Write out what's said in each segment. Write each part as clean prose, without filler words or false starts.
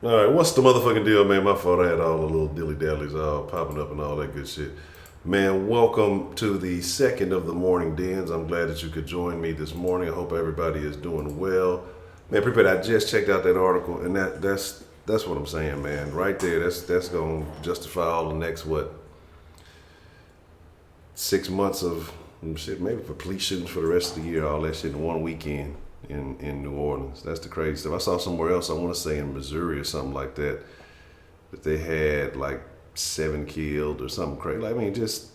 All right, what's the motherfucking deal, man? My fault. I had all the little dilly dallies all popping up and all that good shit. Man, welcome to the second of the morning dens. I'm glad that you could join me this morning. I hope everybody is doing well. Man, prepared. I just checked out that article, and that's what I'm saying, man. Right there, that's gonna justify all the next what 6 months of shit, maybe for police shootings for the rest of the year. All that shit in one weekend in New Orleans. That's the crazy stuff. I saw somewhere else. I want to say in Missouri or something like that. That they had like 7 killed or something crazy. Like, I mean, just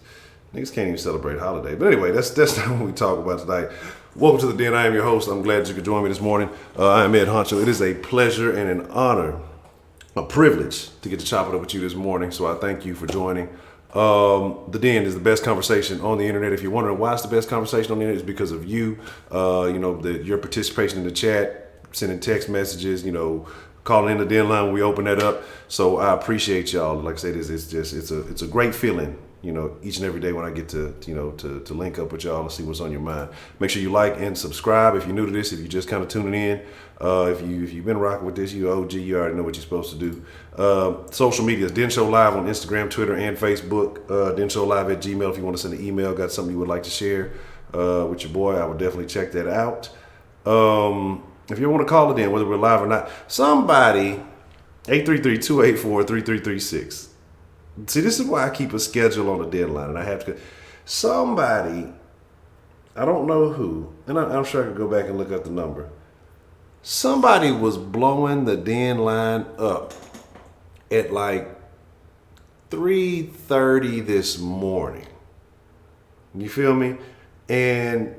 niggas can't even celebrate holiday. But anyway, that's not what we talk about tonight. Welcome to the Den. I am your host. I'm glad you could join me this morning. I am Ed Honcho. It is a pleasure and an honor, a privilege to get to chop it up with you this morning. So I thank you for joining. The Den is the best conversation on the internet. If you're wondering why it's the best conversation on the internet, it's because of you. Your participation in the chat, sending text messages, calling in the Den line when we open that up. So I appreciate y'all. Like I said, it's a great feeling. Each and every day when I get to link up with y'all and see what's on your mind. Make sure you like and subscribe if you're new to this. If you're just kind of tuning in, if you've been rocking with this, you OG, you already know what you're supposed to do. Social media, Den Show Live on Instagram, Twitter, and Facebook. Den Show Live at Gmail if you want to send an email. Got something you would like to share with your boy, I would definitely check that out. If you want to call it in, whether we're live or not, somebody, 833-284-3336. See, this is why I keep a schedule on the deadline, and I have to. Somebody, I don't know who, and I'm sure I could go back and look up the number. Somebody was blowing the den line up at like 3:30 this morning. You feel me? And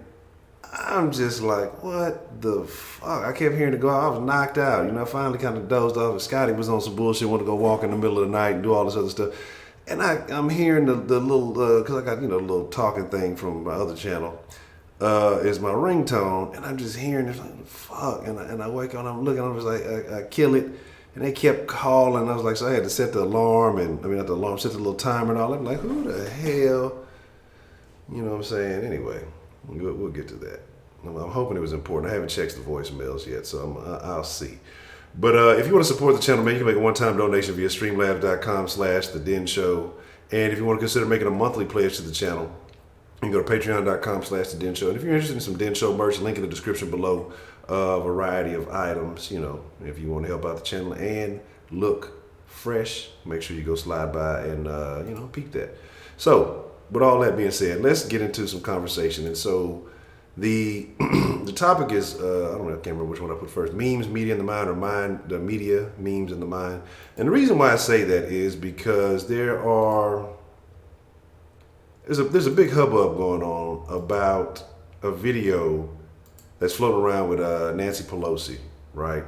I'm just like, what the fuck? I kept hearing it go. I was knocked out. I finally kind of dozed off. Scotty was on some bullshit, wanted to go walk in the middle of the night and do all this other stuff. And I'm hearing the little, because I got, the little talking thing from my other channel is my ringtone. And I'm just hearing this, like, fuck. And I wake up and I'm looking, I was like, I kill it. And they kept calling. I was like, so I had to set the alarm not the alarm, set the little timer and all. I'm like, who the hell? You know what I'm saying? Anyway. We'll get to that. I'm hoping it was important. I haven't checked the voicemails yet, so I'll see. But if you want to support the channel, man, you can make a one-time donation via streamlabs.com/The Den Show. And if you want to consider making a monthly pledge to the channel, you can go to patreon.com/The Den Show. And if you're interested in some Den Show merch, link in the description below. A variety of items, if you want to help out the channel and look fresh, make sure you go slide by and, peek that. So, with all that being said, let's get into some conversation. And so the the topic is, I can't remember which one I put first, memes, media in the mind, or mind, the media, memes in the mind. And the reason why I say that is because there's a big hubbub going on about a video that's floating around with Nancy Pelosi, right?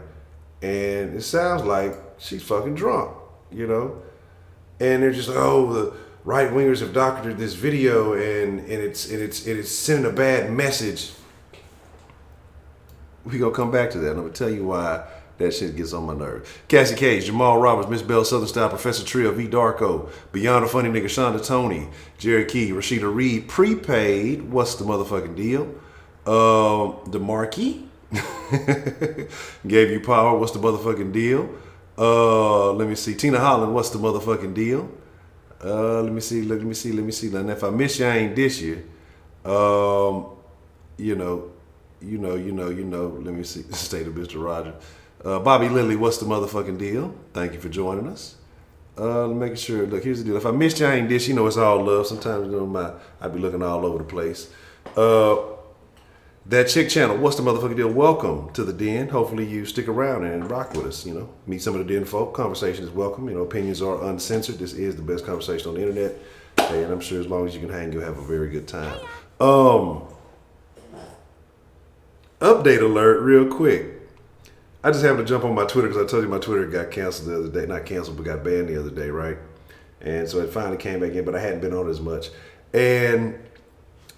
And it sounds like she's fucking drunk, And they're just like, oh, the right wingers have doctored this video and it's sending a bad message. We gonna come back to that. And I'm gonna tell you why that shit gets on my nerves. Cassie Cage, Jamal Roberts, Miss Bell Southern Style, Professor Trio, V Darko, Beyond a Funny Nigga, Shonda Tony, Jerry Key, Rashida Reed, Prepaid, what's the motherfucking deal? The Marquis gave you power, what's the motherfucking deal? Let me see. Tina Holland, what's the motherfucking deal? Let me see. And if I miss you, I ain't dish you. Let me see. State of Mr. Roger. Bobby Lilly, what's the motherfucking deal? Thank you for joining us. Making sure. Look, here's the deal. If I missed you, I ain't dish. It's all love. Sometimes I be looking all over the place. That chick channel, what's the motherfucking deal? Welcome to the Den. Hopefully you stick around and rock with us, Meet some of the Den folk. Conversation is welcome. Opinions are uncensored. This is the best conversation on the internet. And I'm sure as long as you can hang, you'll have a very good time. Update alert real quick. I just happened to jump on my Twitter because I told you my Twitter got canceled the other day. Not canceled, but got banned the other day, right? And so it finally came back in, but I hadn't been on as much. And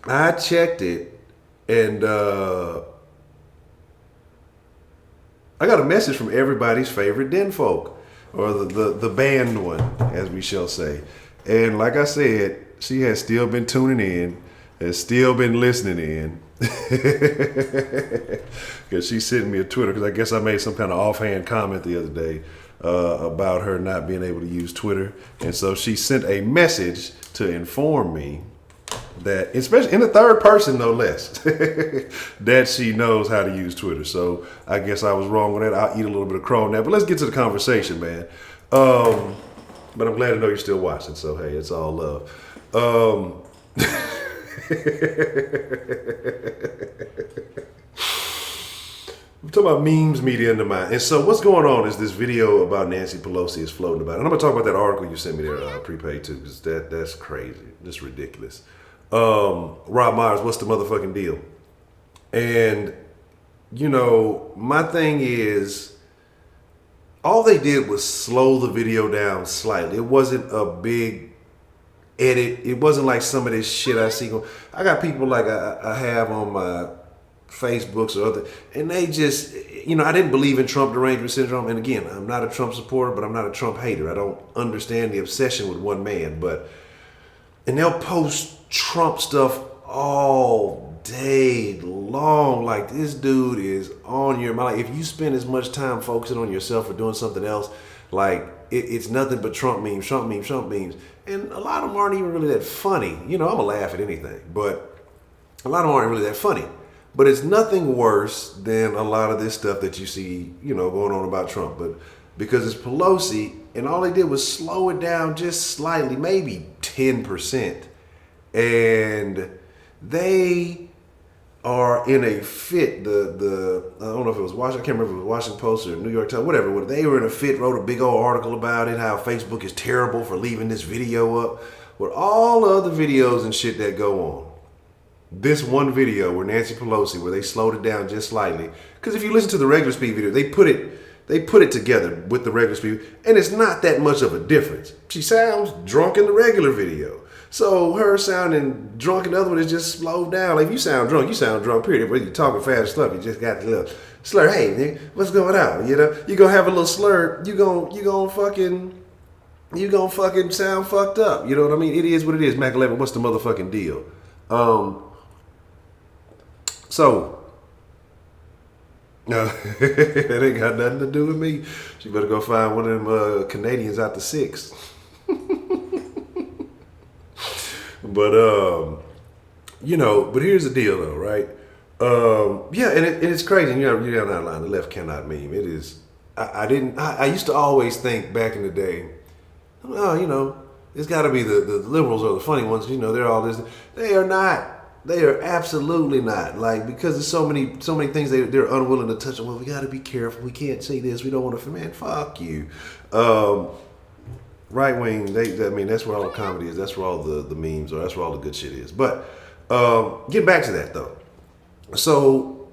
I checked it. And I got a message from everybody's favorite Den folk, or the banned one, as we shall say. And like I said, she has still been tuning in, has still been listening in. Because she sent me a Twitter, because I guess I made some kind of offhand comment the other day about her not being able to use Twitter. And so she sent a message to inform me that, especially in the third person, no less, that she knows how to use Twitter. So I guess I was wrong on that. I'll eat a little bit of crow on that. But let's get to the conversation, man. But I'm glad to know you're still watching. So, hey, it's all love. I'm talking about memes, media, and the mind. And so what's going on is this video about Nancy Pelosi is floating about. And I'm going to talk about that article you sent me there, prepaid too, because that's crazy. Just ridiculous. Rob Myers, what's the motherfucking deal? And, you know, my thing is, all they did was slow the video down slightly. It wasn't a big edit. It wasn't like some of this shit I see. I got people like I have on my Facebooks or other, and they just, you know, I didn't believe in Trump derangement syndrome. And again, I'm not a Trump supporter, but I'm not a Trump hater. I don't understand the obsession with one man, and they'll post Trump stuff all day long. Like, this dude is on your mind. Like, if you spend as much time focusing on yourself or doing something else, like it's nothing but Trump memes, Trump memes, Trump memes. And a lot of them aren't even really that funny. You know, I'm gonna laugh at anything, but a lot of them aren't really that funny. But it's nothing worse than a lot of this stuff that you see, you know, going on about Trump. But because it's Pelosi, and all they did was slow it down just slightly, maybe 10%. And they are in a fit. I don't know if it was Washington, I can't remember if it was Washington Post or New York Times, whatever. They were in a fit, wrote a big old article about it, how Facebook is terrible for leaving this video up. With all the other videos and shit that go on, this one video where Nancy Pelosi, where they slowed it down just slightly, because if you listen to the regular speed video, they put it together with the regular speed, and it's not that much of a difference. She sounds drunk in the regular video. So her sounding drunk in the other one is just slowed down. Like, if you sound drunk, period. When you're talking fast stuff, you just got the little slur. Hey, nigga, what's going on? You know, you gonna have a little slur. You gonna fucking sound fucked up. You know what I mean? It is what it is. Mac 11, what's the motherfucking deal? So, it ain't got nothing to do with me. She better go find one of them Canadians out the 6. But, you know, but here's the deal though, right? Yeah, and it's crazy. You're not lying. The left cannot meme. It is. I used to always think back in the day, oh, you know, it's got to be the liberals or the funny ones. You know, they're all this. They are not. They are absolutely not. Like, because there's so many things they're unwilling to touch on. Well, we got to be careful. We can't say this. We don't want to. Man, fuck you. Right wing. I mean, that's where all the comedy is. That's where all the memes are. That's where all the good shit is. But getting back to that though. So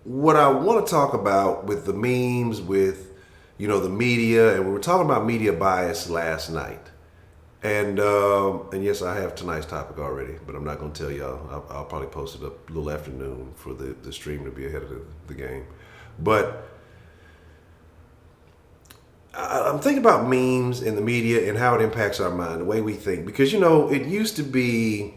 what I want to talk about with the memes, with, you know, the media, and we were talking about media bias last night. And yes, I have tonight's topic already, but I'm not going to tell y'all. I'll probably post it up a little afternoon for the stream to be ahead of the game. But I'm thinking about memes and the media and how it impacts our mind, the way we think. Because, you know, it used to be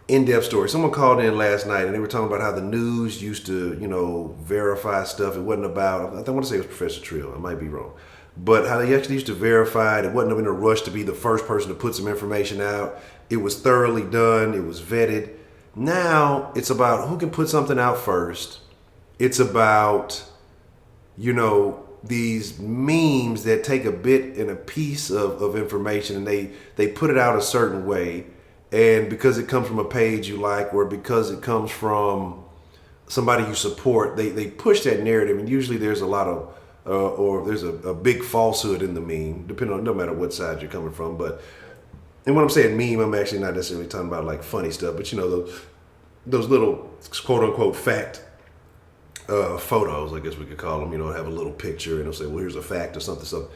in-depth stories. Someone called in last night and they were talking about how the news used to, you know, verify stuff. It wasn't about, I want to say it was Professor Trill. I might be wrong. But how they actually used to verify it. It wasn't in a rush to be the first person to put some information out. It was thoroughly done. It was vetted. Now it's about who can put something out first. It's about, you know, these memes that take a bit and a piece of information and they put it out a certain way. And because it comes from a page you like, or because it comes from somebody you support, they push that narrative. And usually there's a lot of, or there's a big falsehood in the meme, depending on no matter what side you're coming from. But, and when I'm saying meme, I'm actually not necessarily talking about like funny stuff, but you know, those little quote unquote fact photos, I guess we could call them, you know, have a little picture and it'll say, well, here's a fact or something.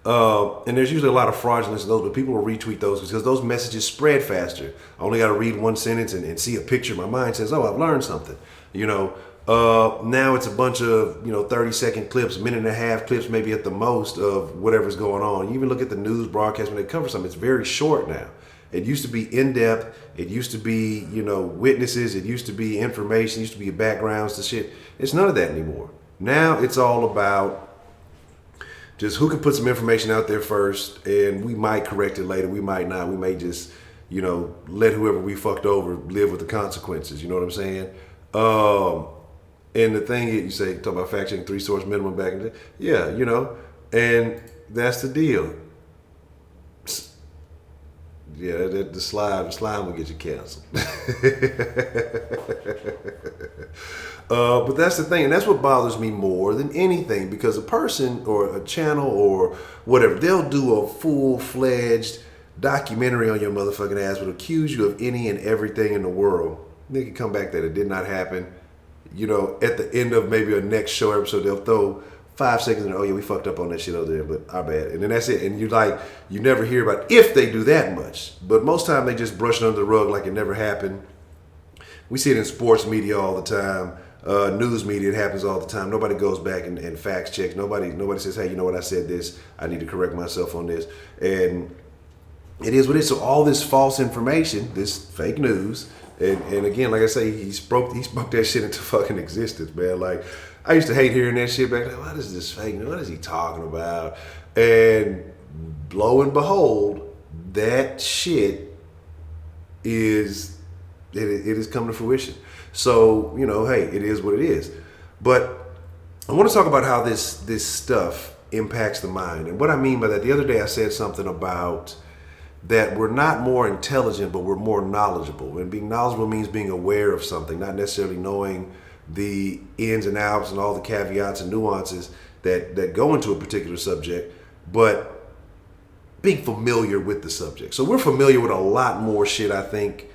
And there's usually a lot of fraudulence in those, but people will retweet those because those messages spread faster. I only got to read one sentence and see a picture. My mind says, oh, I've learned something. You know, now it's a bunch of, you know, 30-second clips, minute and a half clips, maybe at the most, of whatever's going on. You even look at the news broadcast when they cover something, it's very short now. It used to be in-depth. It used to be, you know, witnesses. It used to be information. It used to be backgrounds to shit. It's none of that anymore. Now it's all about Just who can put some information out there first, and we might correct it later. We might not. We may just, let whoever we fucked over live with the consequences. You know what I'm saying? And the thing is, you say, talk about fact checking 3 source minimum back in the day. Yeah, and that's the deal. Yeah, the slime will get you canceled. But that's the thing, and that's what bothers me more than anything, because a person or a channel or whatever, they'll do a full-fledged documentary on your motherfucking ass, will accuse you of any and everything in the world. They can come back that it did not happen. At the end of maybe a next show episode, they'll throw 5 seconds in, oh yeah, we fucked up on that shit over there, but our bad. And then that's it. And you never hear about if they do that much. But most time they just brush it under the rug like it never happened. We see it in sports media all the time. News media, it happens all the time. Nobody goes back and fact checks. Nobody says, hey, you know what, I said this. I need to correct myself on this. And it is what it is. So all this false information, this fake news, and again, like I say, he spoke that shit into fucking existence, man. Like, I used to hate hearing that shit back then. What is this fake news? What is he talking about? And lo and behold, that shit is it has come to fruition. So, hey, it is what it is. But I want to talk about how this stuff impacts the mind. And what I mean by that, the other day I said something about that we're not more intelligent, but we're more knowledgeable. And being knowledgeable means being aware of something, not necessarily knowing the ins and outs and all the caveats and nuances that go into a particular subject, but being familiar with the subject. So we're familiar with a lot more shit, I think,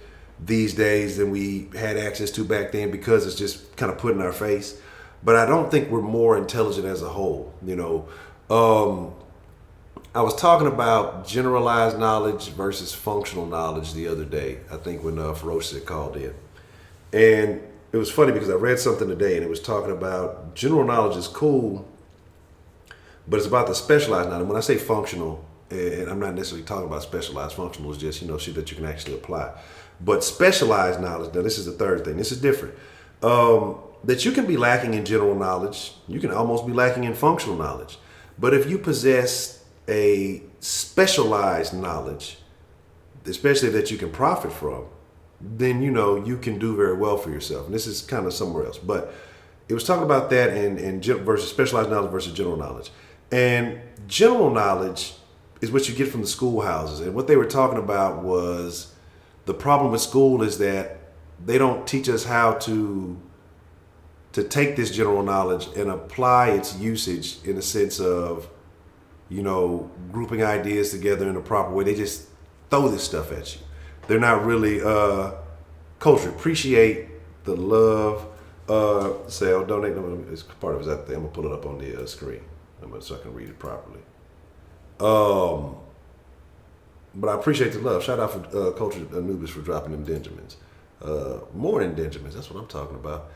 these days than we had access to back then, because it's just kind of put in our face. But I don't think we're more intelligent as a whole. I was talking about generalized knowledge versus functional knowledge the other day, I think, when Feroce had called in. And it was funny because I read something today and it was talking about general knowledge is cool, but it's about the specialized knowledge. When I say functional, and I'm not necessarily talking about specialized, functional is just, shit that you can actually apply. But specialized knowledge, now this is the third thing, this is different. That you can be lacking in general knowledge, you can almost be lacking in functional knowledge. But if you possess a specialized knowledge, especially that you can profit from, then you can do very well for yourself. And this is kind of somewhere else, but it was talking about that and versus specialized knowledge versus general knowledge. And general knowledge is what you get from the schoolhouses. And what they were talking about was the problem with school is that they don't teach us how to take this general knowledge and apply its usage in a sense of grouping ideas together in a proper way. They just throw this stuff at you. They're not really culture. Appreciate the love. Say, I'll donate. It's part of it. I'm gonna pull it up on the screen so I can read it properly. But I appreciate the love. Shout out for Culture Anubis for dropping them Benjamins. More than Benjamins. That's what I'm talking about.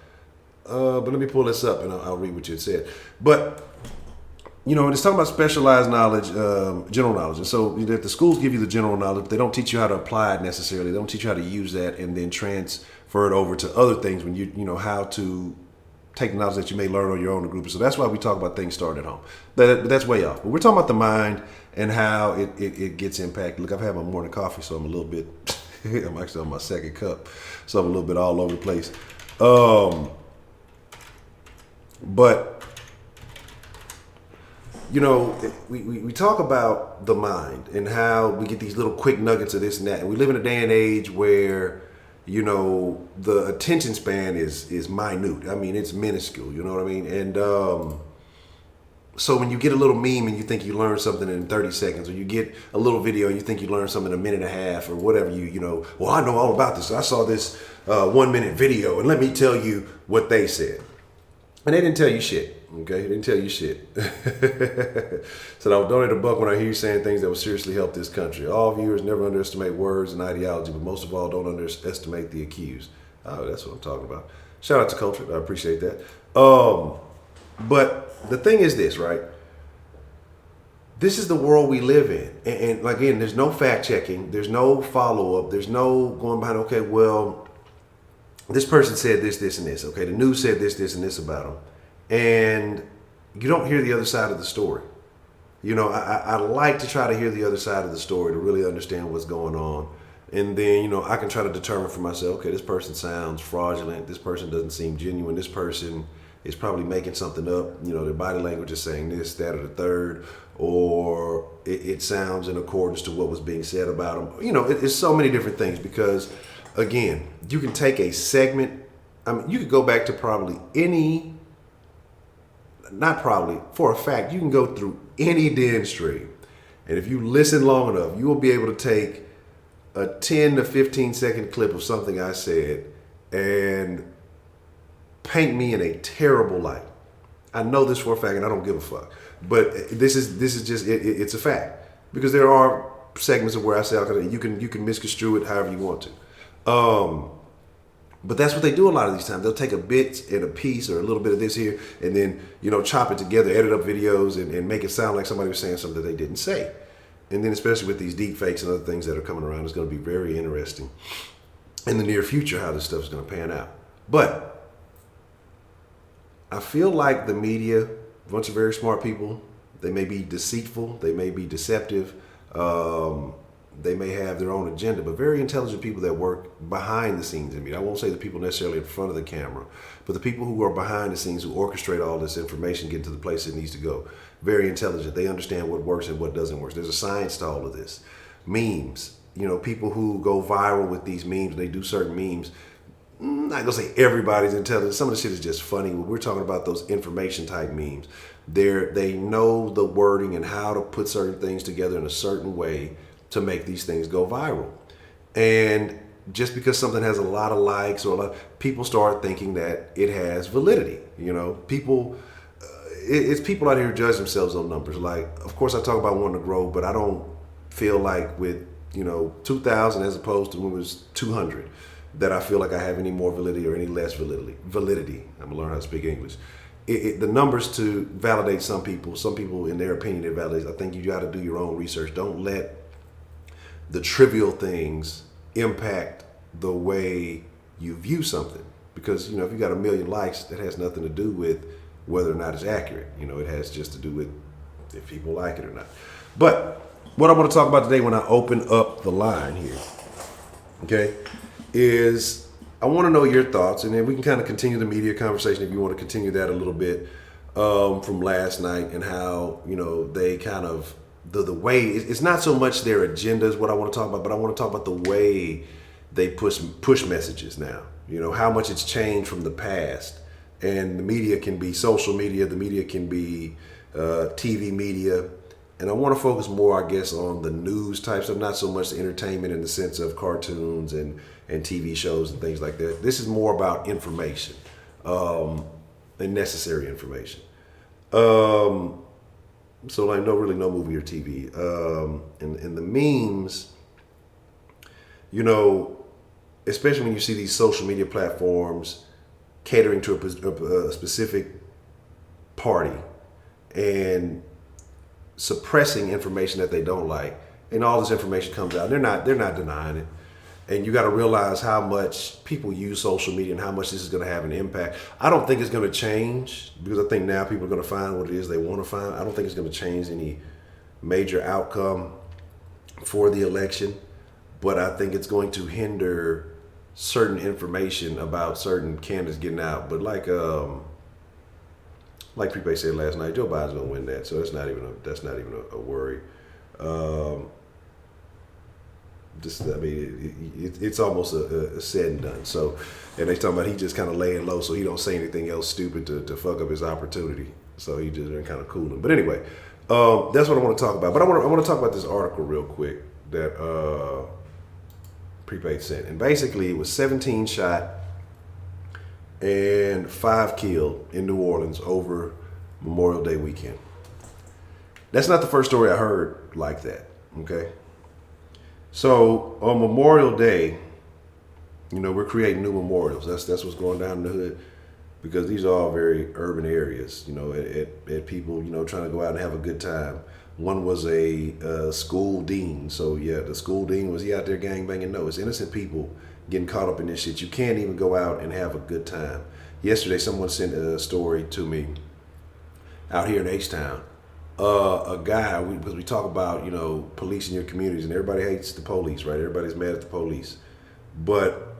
But let me pull this up and I'll read what you had said. But it's talking about specialized knowledge, general knowledge. And so that the schools give you the general knowledge, they don't teach you how to apply it necessarily. They don't teach you how to use that and then transfer it over to other things when how to take the knowledge that you may learn on your own in group. So that's why we talk about things starting at home. But that's way off. But we're talking about the mind and how it gets impacted. Look, I've had my morning coffee, so I'm a little bit, I'm actually on my second cup. So I'm a little bit all over the place. But we talk about the mind and how we get these little quick nuggets of this and that. And we live in a day and age where, the attention span is minute. I mean, it's minuscule, you know what I mean? And so when you get a little meme and you think you learned something in 30 seconds, or you get a little video and you think you learned something in a minute and a half or whatever, well, I know all about this. I saw this 1 minute video and let me tell you what they said. And they didn't tell you shit. Okay, they didn't tell you shit. So I'll donate $1 when I hear you saying things that will seriously help this country. All viewers never underestimate words and ideology, but most of all, don't underestimate the accused. Oh, that's what I'm talking about. Shout out to Culture. I appreciate that. But the thing is this, right? This is the world we live in. And again, there's no fact checking. There's no follow up. There's no going behind, okay, well, this person said this, this, and this. Okay, the news said this, this, and this about them. And you don't hear the other side of the story. I like to try to hear the other side of the story to really understand what's going on. And then, I can try to determine for myself, okay, this person sounds fraudulent. This person doesn't seem genuine. This person is probably making something up. Their body language is saying this, that, or the third, or it sounds in accordance to what was being said about them. It's so many different things because, again, you can take a segment. I mean, you could go back to probably not probably, for a fact, you can go through any den stream. And if you listen long enough, you will be able to take a 10 to 15 second clip of something I said and paint me in a terrible light. I know this for a fact and I don't give a fuck. But this is just, it's a fact. Because there are segments of where I say, okay, you can misconstrue it however you want to. But that's what they do a lot of these times. They'll take a bit and a piece or a little bit of this here and then, chop it together, edit up videos and make it sound like somebody was saying something that they didn't say. And then especially with these deep fakes and other things that are coming around, it's going to be very interesting in the near future how this stuff is going to pan out. But I feel like the media, a bunch of very smart people, they may be deceitful, they may be deceptive, they may have their own agenda, but very intelligent people that work behind the scenes. I won't say the people necessarily in front of the camera, but the people who are behind the scenes, who orchestrate all this information, get to the place it needs to go. Very intelligent. They understand what works and what doesn't work. There's a science to all of this. Memes, people who go viral with these memes, they do certain memes. I'm not gonna say everybody's intelligent. Some of the shit is just funny. When we're talking about those information type memes, they know the wording and how to put certain things together in a certain way to make these things go viral. And just because something has a lot of likes or people start thinking that it has validity. People, it's people out here who judge themselves on numbers. Like, of course I talk about wanting to grow, but I don't feel like with, 2,000 as opposed to when it was 200, that I feel like I have any more validity or any less validity. I'm gonna learn how to speak English. The numbers to validate some people in their opinion, it validates. I think you got to do your own research. Don't let the trivial things impact the way you view something. Because, if you got 1 million likes, that has nothing to do with whether or not it's accurate. It has just to do with if people like it or not. But what I want to talk about today when I open up the line here, okay, is I want to know your thoughts, and then we can kind of continue the media conversation if you want to continue that a little bit from last night and how, they kind of, the way, it's not so much their agenda is what I want to talk about, but I want to talk about the way they push messages now. How much it's changed from the past. And the media can be social media, the media can be TV media. And I want to focus more, I guess, on the news type stuff, not so much entertainment in the sense of cartoons and TV shows and things like that. This is more about information and necessary information. So like no movie or TV. And the memes, especially when you see these social media platforms catering to a specific party and suppressing information that they don't like, and all this information comes out. They're not denying it. And you got to realize how much people use social media and how much this is going to have an impact. I don't think it's going to change because I think now people are going to find what it is they want to find. I don't think it's going to change any major outcome for the election, but I think it's going to hinder certain information about certain candidates getting out. But like Prepay said last night, Joe Biden's going to win that, so that's not even a worry. It's almost a said and done. So, and they talking about he just kind of laying low, so he don't say anything else stupid to fuck up his opportunity. So he just kind of cooling. But anyway, that's what I want to talk about. But I want to talk about this article real quick that Prepaid sent, and basically it was 17 shot and 5 killed in New Orleans over Memorial Day weekend. That's not the first story I heard like that. Okay. So on Memorial Day, we're creating new memorials. That's what's going down in the hood, because these are all very urban areas. At people, trying to go out and have a good time. One was a school dean. So yeah, the school dean was he out there gangbanging? No, it's innocent people getting caught up in this shit. You can't even go out and have a good time. Yesterday, someone sent a story to me out here in H-Town a guy, because we talk about, policing your communities, and everybody hates the police, right? Everybody's mad at the police. But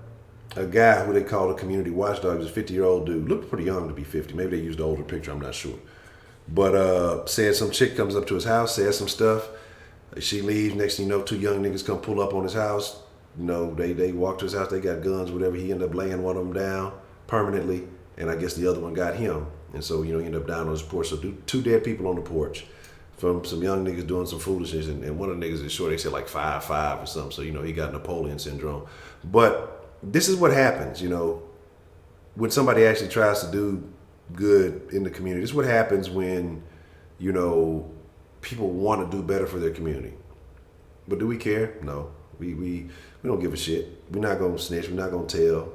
a guy who they call a community watchdog is a 50-year-old dude. Looked pretty young to be 50. Maybe they used an older picture, I'm not sure. But said some chick comes up to his house, says some stuff. She leaves. Next thing you know, two young niggas come pull up on his house. They walk to his house. They got guns, whatever. He ended up laying one of them down permanently, and I guess the other one got him. And so he ended up down on his porch. So two dead people on the porch from some young niggas doing some foolishness. And one of the niggas is short. They said like 5'5" or something. So he got Napoleon syndrome. But this is what happens. When somebody actually tries to do good in the community. This is what happens when people want to do better for their community. But do we care? No. We don't give a shit. We're not gonna snitch. We're not gonna tell.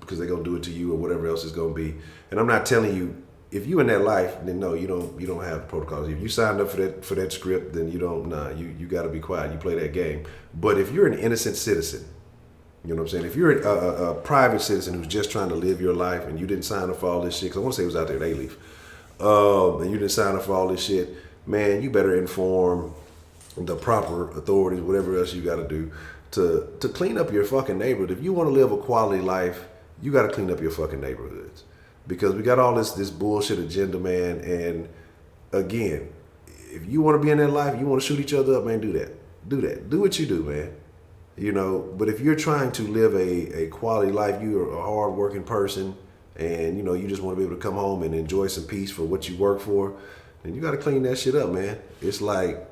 Because they're gonna do it to you or whatever else it's gonna be. And I'm not telling you, if you in that life, then no, you don't have protocols. If you signed up for that script, then you don't. Nah, you got to be quiet. You play that game. But if you're an innocent citizen, you know what I'm saying? If you're a private citizen who's just trying to live your life and you didn't sign up for all this shit, because I want to say it was out there, they leave, and you didn't sign up for all this shit, man, you better inform the proper authorities, whatever else you got to do to clean up your fucking neighborhood. If you want to live a quality life, you got to clean up your fucking neighborhoods. Because we got all this bullshit agenda, man. And again, if you want to be in that life, you want to shoot each other up, man, do that. Do what you do, man. But if you're trying to live a quality life, you're a hard-working person, and, you just want to be able to come home and enjoy some peace for what you work for, then you got to clean that shit up, man. It's like,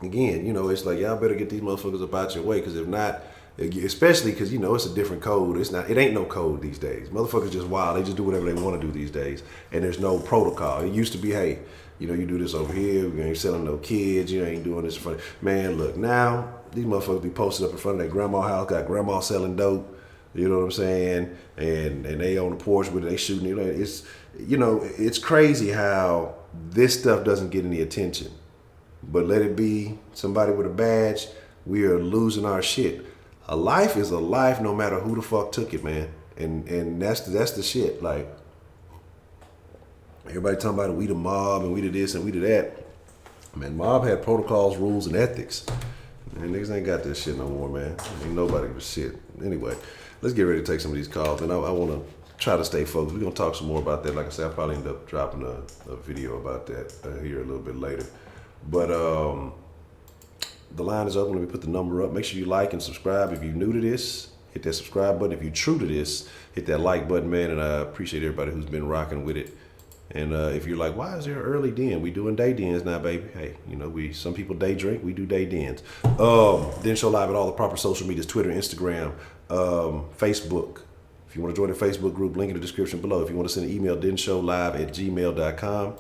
again, it's like, y'all better get these motherfuckers up out your way, because if not, especially because, it's a different code. It ain't no code these days. Motherfuckers just wild. They just do whatever they want to do these days, and there's no protocol. It used to be, hey, you do this over here. You ain't selling no kids. You ain't doing this in front. Man, look, now these motherfuckers be posted up in front of their grandma's house, got grandma selling dope. You know what I'm saying? And they on the porch with it, they shooting. It's crazy how this stuff doesn't get any attention. But let it be somebody with a badge, we are losing our shit. A life is a life, no matter who the fuck took it, man. And that's the shit. Like, everybody talking about we the mob and we the this and we the that. Man, mob had protocols, rules, and ethics. Man, niggas ain't got this shit no more, man. Ain't nobody with shit. Anyway, let's get ready to take some of these calls. And I want to try to stay focused. We're going to talk some more about that. Like I said, I'll probably end up dropping a video about that here a little bit later. But the line is open. Let me put the number up. Make sure you like and subscribe. If you're new to this, hit that subscribe button. If you're true to this, hit that like button, man. And I appreciate everybody who's been rocking with it. And if you're like, why is there an early den? We doing day dens now, baby. Hey, some people day drink. We do day dens. Den Show Live at all the proper social medias, Twitter, Instagram, Facebook. If you want to join the Facebook group, link in the description below. If you want to send an email, denshowlive@gmail.com.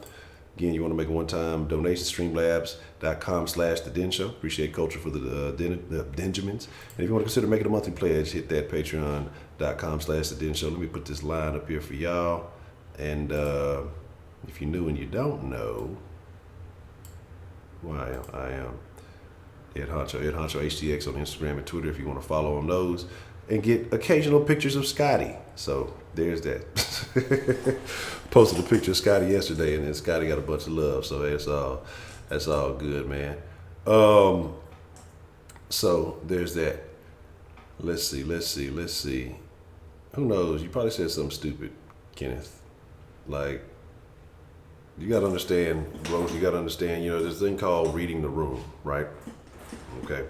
Again, you want to make a one-time donation, streamlabs.com/The Den Show. Appreciate culture for the Benjamins. And if you want to consider making a monthly pledge, hit that patreon.com/The Den Show. Let me put this line up here for y'all. And if you're new and you don't know who I am Ed Honcho HTX on Instagram and Twitter if you want to follow on those. And get occasional pictures of Scotty. So there's that. Posted a picture of Scotty yesterday, and then Scotty got a bunch of love. So that's all good, man. So there's that. Let's see. Who knows? You probably said something stupid, Kenneth. Like, you got to understand, bro. You got to understand, there's this thing called reading the room, right? Okay.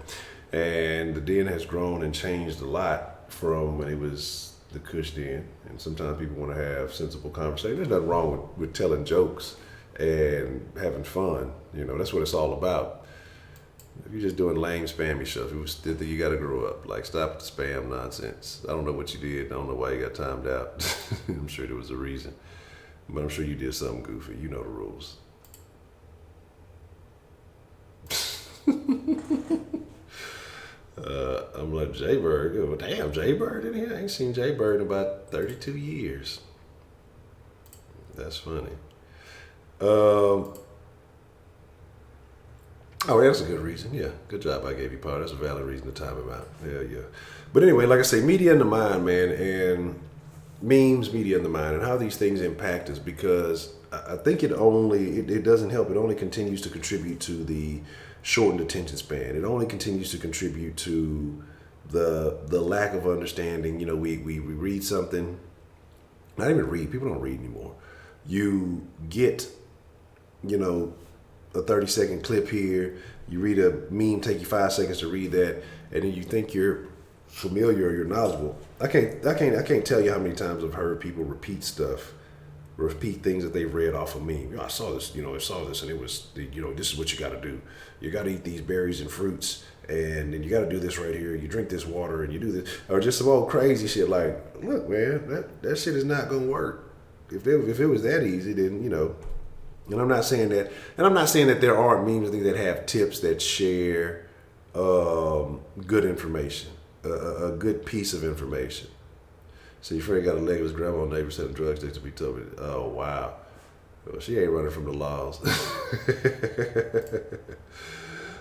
And the den has grown and changed a lot from when it was the Kush Den. And sometimes people want to have sensible conversation. There's nothing wrong with telling jokes and having fun. That's what it's all about. If you're just doing lame, spammy stuff, you got to grow up. Like, stop the spam nonsense. I don't know what you did. I don't know why you got timed out. I'm sure there was a reason. But I'm sure you did something goofy. You know the rules. I'm like, Jaybird. Oh, damn, Jaybird in here? I ain't seen Jaybird in about 32 years. That's funny. Oh, that's a good reason. Yeah, good job I gave you, Paul. That's a valid reason to time him out. Yeah. But anyway, like I say, media in the mind, man. And memes, media in the mind, and how these things impact us. Because I think it doesn't help. It only continues to contribute to the shortened attention span. It only continues to contribute to the lack of understanding. You know, we read something. Not even read. People don't read anymore. You get, you know, a 30-second clip here. You read a meme, take you 5 seconds to read that, and then you think you're familiar or you're knowledgeable. I can't tell you how many times I've heard people repeat things that they've read off of meme. You know, I saw this, and it was, you know, this is what you got to do. You got to eat these berries and fruits, and then you got to do this right here. You drink this water, and you do this, or just some old crazy shit. Like, look, man, that shit is not gonna work. If it was that easy, then, you know. And I'm not saying that there aren't memes and things that have tips that share good information, a good piece of information. So your friend got a leg of his grandma neighbor selling drugs next to be told me, oh wow, well, she ain't running from the laws.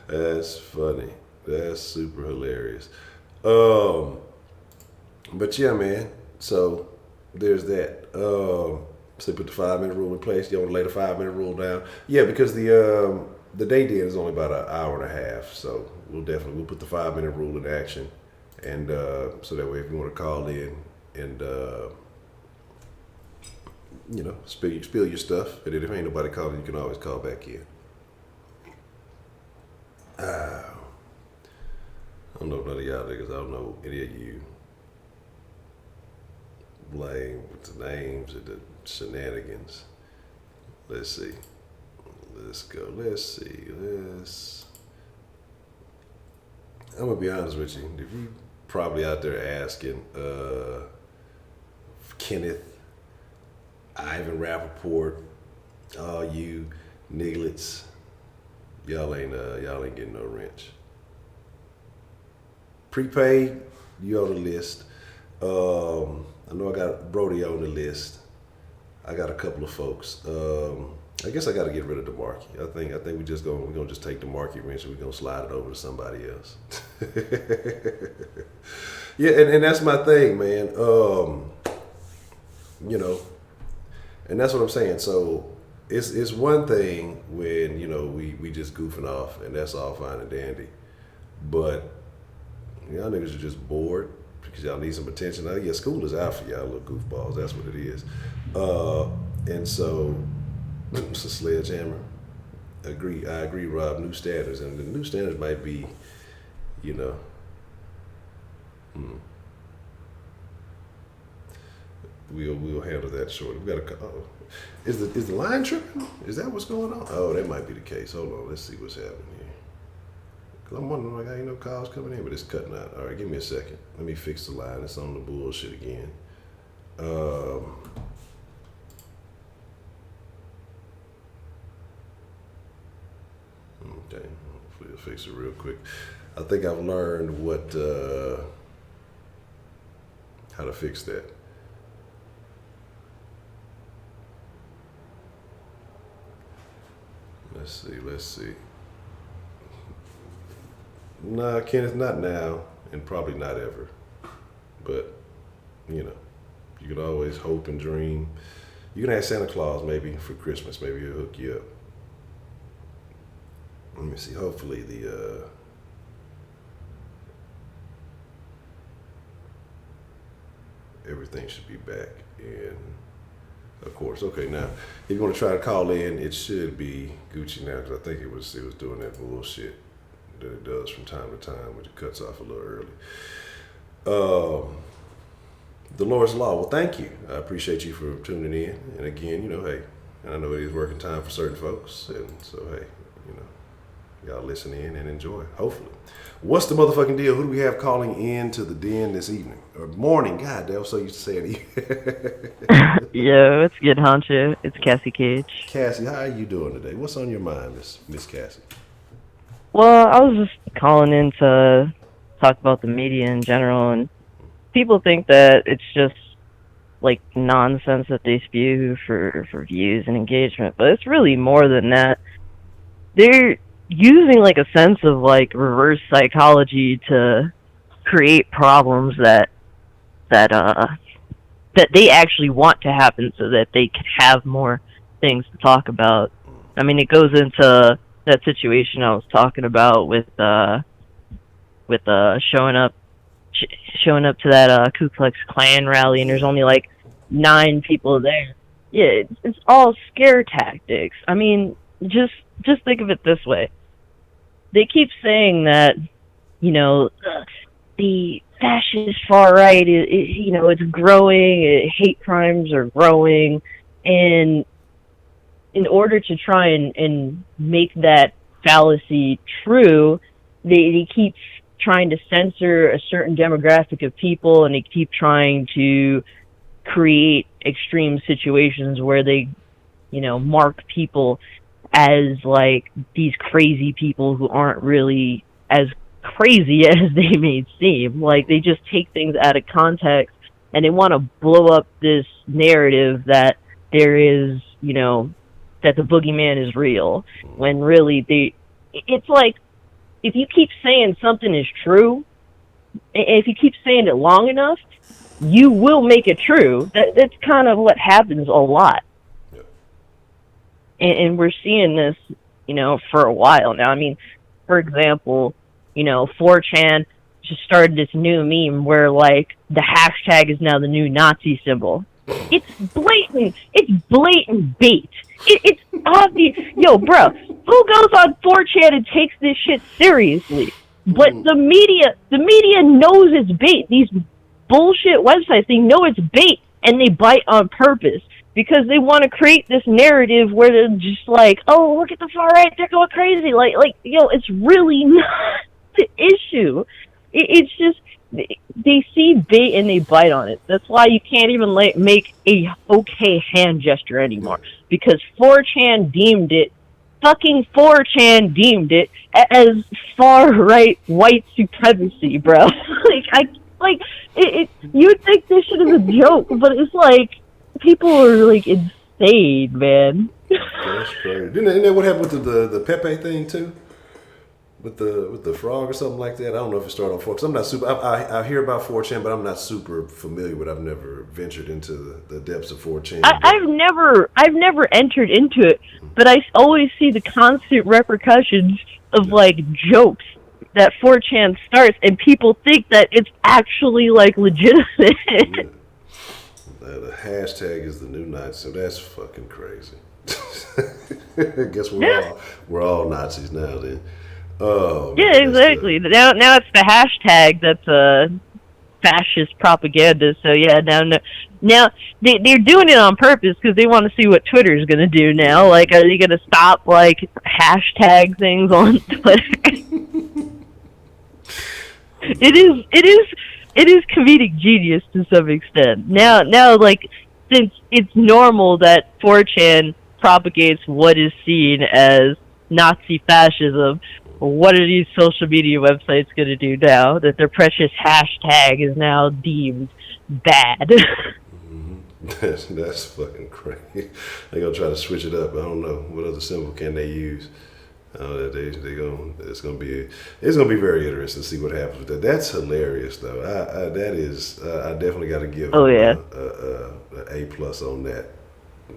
That's funny. That's super hilarious. But yeah, man. So there's that. So put the 5-minute rule in place. You want to lay the 5-minute rule down? Yeah, because the day dead is only about an hour and a half. So we'll put the 5-minute rule in action, and so that way if you want to call in and you know, spill your stuff, and then if ain't nobody calling, you can always call back in. I don't know none of y'all niggas. I don't know any of you blame with the names and the shenanigans. Let's see. Let's go. Let's see. I'm gonna be honest with you. If you probably out there asking Kenneth, Ivan Rappaport, all you nigglets, y'all ain't getting no wrench. Prepaid, you on the list. I know I got Brody on the list. I got a couple of folks. I guess I got to get rid of DeMarque. I think we're gonna just take DeMarque wrench and we're gonna slide it over to somebody else. Yeah, and that's my thing, man. You know, and that's what I'm saying. So it's one thing when, you know, we just goofing off, and that's all fine and dandy. But y'all niggas are just bored because y'all need some attention. Now, yeah, school is out for y'all little goofballs. That's what it is. And so it's a sledgehammer. I agree, Rob. New standards, and the new standards might be, you know, we'll handle that shortly. We got is the line tripping? Is that what's going on? Oh, that might be the case. Hold on, let's see what's happening here. Cause I'm wondering, like, I ain't no calls coming in, but it's cutting out. All right, give me a second. Let me fix the line. It's on the bullshit again. Okay, hopefully I'll fix it real quick. I think I've learned how to fix that. Let's see. Nah, Kenneth, not now, and probably not ever. But, you know, you can always hope and dream. You can ask Santa Claus maybe for Christmas. Maybe he'll hook you up. Let me see. Hopefully everything should be back in. Of course. Okay, now if you want to try to call in, it should be Gucci now, because I think it was doing that bullshit that it does from time to time, which it cuts off a little early. The Lord's Law. Well, thank you. I appreciate you for tuning in. And again, you know, hey, and I know it is working time for certain folks, and so hey, you know, y'all listen in and enjoy. Hopefully. What's the motherfucking deal? Who do we have calling in to the den this evening or morning? God, that was so used to saying it. Yo, it's good, Honcho. It's Cassie Cage. Cassie, how are you doing today? What's on your mind, Miss Cassie? Well, I was just calling in to talk about the media in general, and people think that it's just like nonsense that they spew for views and engagement, but it's really more than that. They're using like a sense of like reverse psychology to create problems that that they actually want to happen so that they can have more things to talk about. I mean, it goes into that situation I was talking about with showing up to that Ku Klux Klan rally, and there's only like 9 people there. Yeah, it's all scare tactics. I mean, just think of it this way: they keep saying that, you know, the fascist far right is, you know, it's growing, hate crimes are growing, and in order to try and make that fallacy true, they keep trying to censor a certain demographic of people, and they keep trying to create extreme situations where they, you know, mark people as like these crazy people who aren't really as crazy as they may seem. Like, they just take things out of context, and they want to blow up this narrative that there is, you know, that the boogeyman is real, when really it's like, if you keep saying something is true, if you keep saying it long enough, you will make it true. That's kind of what happens a lot. Yep. And we're seeing this, you know, for a while now. I mean, for example, you know, 4chan just started this new meme where, like, the hashtag is now the new Nazi symbol. It's blatant bait. It's obvious. Yo, bro, who goes on 4chan and takes this shit seriously? But the media knows it's bait. These bullshit websites, they know it's bait, and they bite on purpose because they want to create this narrative where they're just like, oh, look at the far right, they're going crazy. Like, yo, it's really not the issue. It's just, they see bait and they bite on it. That's why you can't even make a okay hand gesture anymore, because 4chan deemed it as far right white supremacy, bro. You'd think this shit is a joke, but it's like, people are like insane, man. That's crazy. Isn't that what happened with the Pepe thing too? With the frog or something like that. I don't know if it started on 4, because I'm not super. I hear about 4chan, but I'm not super familiar with. I've never ventured into the depths of 4chan. I've never entered into it, but I always see the constant repercussions of like jokes that 4chan starts, and people think that it's actually like legitimate. Yeah. The hashtag is the new Nazi, so that's fucking crazy. I guess we're all Nazis now then. Oh, yeah, man, exactly. Now it's the hashtag that's fascist propaganda. So yeah, now they're doing it on purpose because they want to see what Twitter's gonna do now. Like, are they gonna stop like hashtag things on Twitter? It is comedic genius to some extent. Now, like, since it's normal that 4chan propagates what is seen as Nazi fascism, what are these social media websites going to do now that their precious hashtag is now deemed bad? That's fucking crazy. They're gonna try to switch it up. I don't know what other symbol can they use. It's gonna be very interesting to see what happens with that. That's hilarious though. I definitely got to give a plus on that,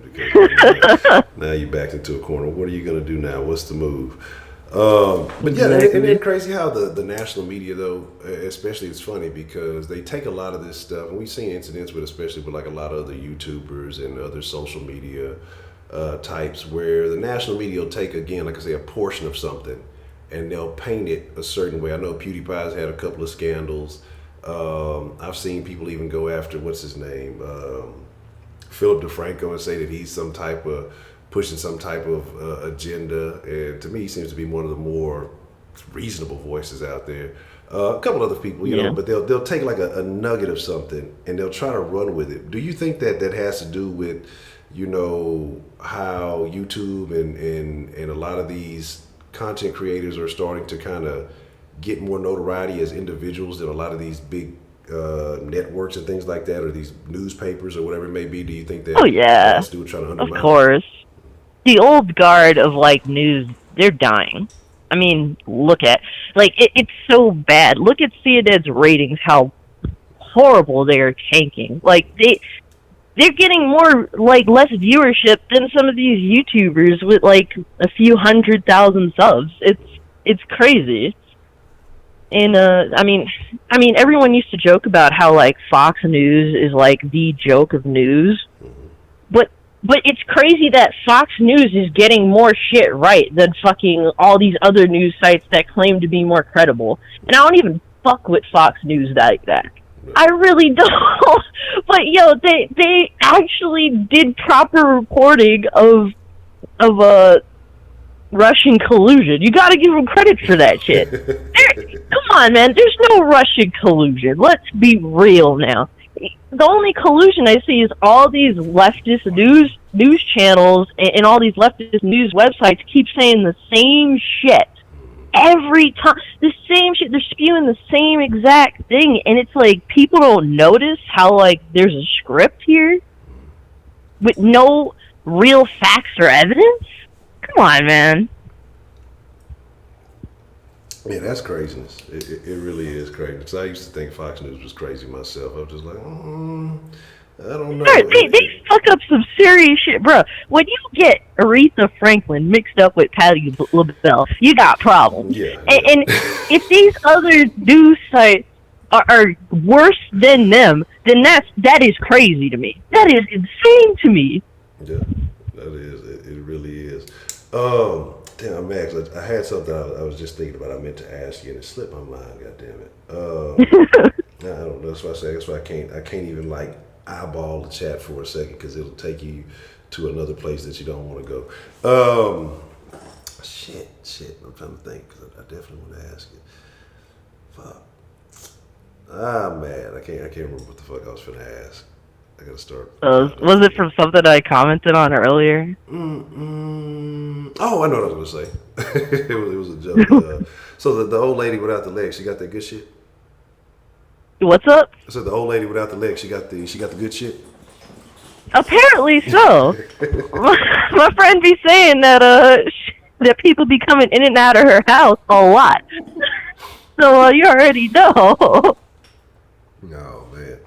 because now you're backed into a corner. What are you gonna do now? What's the move? But yeah, isn't it crazy how the national media though, especially, it's funny because they take a lot of this stuff, and we've seen incidents with, especially with like a lot of other YouTubers and other social media types, where the national media will take, again, like I say, a portion of something and they'll paint it a certain way. I know PewDiePie's had a couple of scandals. I've seen people even go after, what's his name, Philip DeFranco, and say that he's pushing some type of agenda. And to me, he seems to be one of the more reasonable voices out there. A couple other people, you know, but they'll take like a nugget of something and they'll try to run with it. Do you think that has to do with, you know, how YouTube and a lot of these content creators are starting to kind of get more notoriety as individuals than a lot of these big networks and things like that, or these newspapers or whatever it may be? Do you think that has to do with trying to undermine? Of course. The old guard of like news, they're dying. I mean, look at, like, it's so bad. Look at CNN's ratings, how horrible they are tanking. Like, they're getting more like less viewership than some of these YouTubers with like a few 100,000 subs. It's crazy. And I mean, everyone used to joke about how like Fox News is like the joke of news, but it's crazy that Fox News is getting more shit right than fucking all these other news sites that claim to be more credible. And I don't even fuck with Fox News that. I really don't. But yo, they actually did proper reporting of Russian collusion. You gotta give them credit for that shit. Come on, man. There's no Russian collusion. Let's be real now. The only collusion I see is all these leftist news channels and all these leftist news websites keep saying the same shit every time. The same shit. They're spewing the same exact thing, and it's like people don't notice how like there's a script here with no real facts or evidence. Come on, man. Yeah, that's craziness. It really is crazy. Because I used to think Fox News was crazy myself. I was just like, I don't know. They fuck up some serious shit, bro. When you get Aretha Franklin mixed up with Patti LaBelle, you got problems. Yeah. And if these other news sites are worse than them, then that is crazy to me. That is insane to me. Yeah, that is. It really is. Damn, Max, I had something I was just thinking about. I meant to ask you, and it slipped my mind. God damn it. I don't know. That's why I say. That's why I can't even like eyeball the chat for a second because it'll take you to another place that you don't want to go. Shit. I'm trying to think because I definitely want to ask you. Fuck. Man, I can't remember what the fuck I was finna ask. I gotta start. Was it from something I commented on earlier? Oh, I know what I was gonna say. it was a joke. So the old lady without the legs, she got that good shit. What's up? I said the old lady without the legs, she got the good shit. Apparently so. My friend be saying that that people be coming in and out of her house a lot. So you already know. No, man.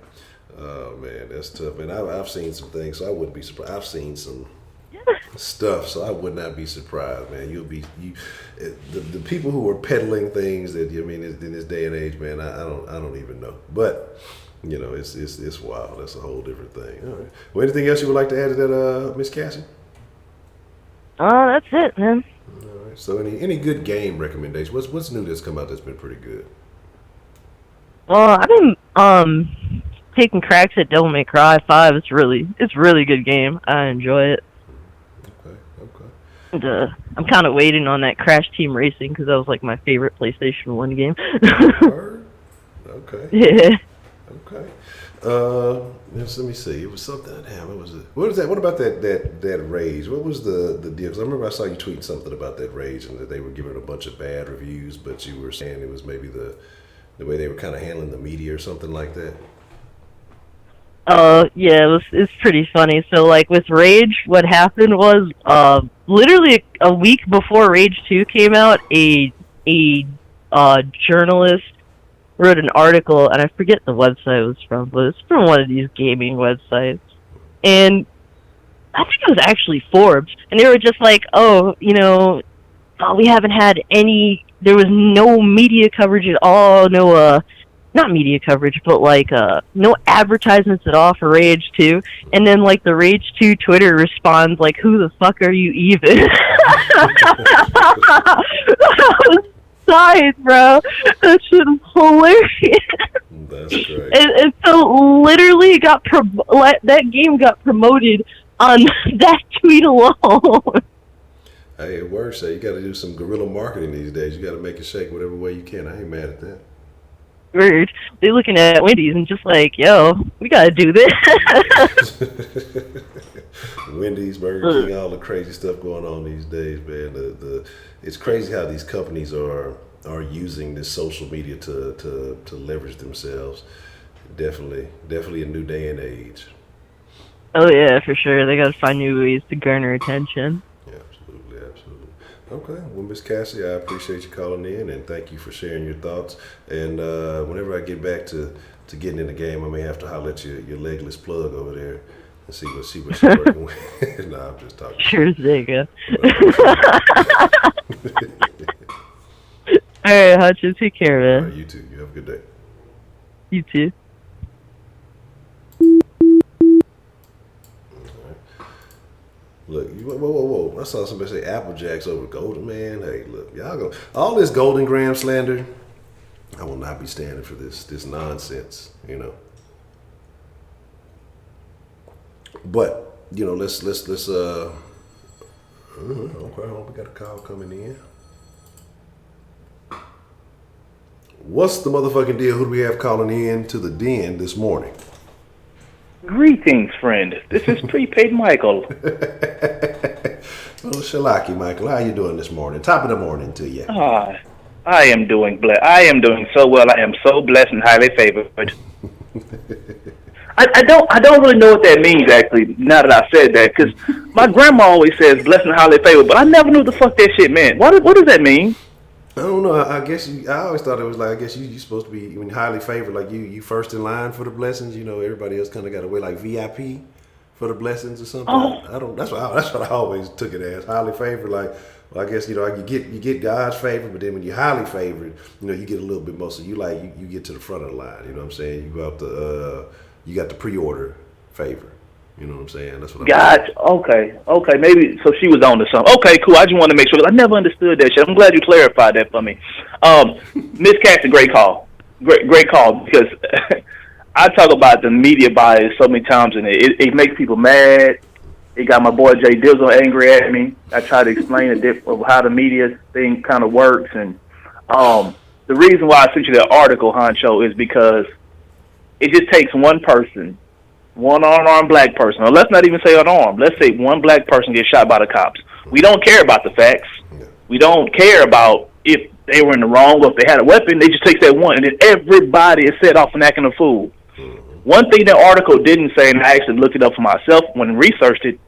Oh man, that's tough. Man, I've seen some things, so I wouldn't be surprised. I've seen some stuff, so I would not be surprised, man. The people who are peddling things that in this day and age, man. I don't even know, but it's wild. That's a whole different thing. All right. Well, anything else you would like to add to that, Miss Cassie? That's it, man. All right. So any good game recommendations? What's new that's come out that's been pretty good? Well, I've been taking cracks at Devil May Cry 5. It's really good game. I enjoy it. Okay. And, I'm kind of waiting on that Crash Team Racing because that was like my favorite PlayStation 1 game. Word? Okay. Yeah. Okay. Let me see. It was something. Damn, what was it? What was that? What about that Rage? What was the deal? Because I remember I saw you tweet something about that Rage and that they were giving a bunch of bad reviews, but you were saying it was maybe the way they were kind of handling the media or something like that. Yeah, it's pretty funny. So like with Rage, what happened was literally a week before Rage 2 came out, a journalist wrote an article, and I forget the website it was from, but it's from one of these gaming websites. And I think it was actually Forbes, and they were just like, we haven't had there was no media coverage at all, not media coverage, but like no advertisements at all for Rage 2. And then like the Rage 2 Twitter responds like, "Who the fuck are you even?" Side, bro. That shit is hilarious. That's great. And so literally that game got promoted on that tweet alone. Hey, it works. So you got to do some guerrilla marketing these days. You got to make it shake whatever way you can. I ain't mad at that. Weird. They're looking at Wendy's and just like, yo, we gotta do this. Wendy's, Burger King, all the crazy stuff going on these days, man. It's crazy how these companies are using this social media to leverage themselves. Definitely a new day and age. Oh yeah, for sure. They gotta find new ways to garner attention. Yeah, absolutely. Okay, well, Miss Cassie, I appreciate you calling in and thank you for sharing your thoughts. And whenever I get back to getting in the game, I may have to holler at your legless plug over there and see what she's working with. Nah, I'm just talking. Sure, nigga. All right, Honcho, take care, All man. right, you too. You have a good day. You too. Look, whoa. I saw somebody say Apple Jacks over Golden, man. Hey, look, y'all go. All this Golden Graham slander, I will not be standing for this nonsense, you know. But, you know, let's okay, we got a call coming in. What's the motherfucking deal? Who do we have calling in to the den this morning? Greetings, friend. This is Prepaid Michael. Oh, Shalaki, Michael. How you doing this morning? Top of the morning to you. I am doing I am doing so well. I am so blessed and highly favored. I don't really know what that means, actually, now that I said that, because my grandma always says blessed and highly favored, but I never knew what the fuck that shit meant. What does that mean? I don't know. I guess I always thought it was like, I guess you supposed to be when highly favored, like you first in line for the blessings. You know, everybody else kind of got to wait like VIP for the blessings or something. Oh. I don't. That's what I always took it as, highly favored. Like, well, I guess you know you get God's favor, but then when you're highly favored, you know you get a little bit more. So you you get to the front of the line. You know what I'm saying? You go out you got the pre-order favor. You know what I'm saying? That's what I'm Gotcha. Okay. Maybe so. She was on to something. Okay, cool. I just want to make sure. I never understood that shit. I'm glad you clarified that for me. Miss Cat's a great call. Great call, because I talk about the media bias so many times, and it makes people mad. It got my boy Jay Dizzle angry at me. I try to explain of how the media thing kind of works, and the reason why I sent you that article, Honcho, is because it just takes one person. One unarmed black person, or let's not even say unarmed. Let's say one black person gets shot by the cops. We don't care about the facts. We don't care about if they were in the wrong or if they had a weapon. They just take that one, and then everybody is set off and acting a fool. One thing that article didn't say, and I actually looked it up for myself when I researched it,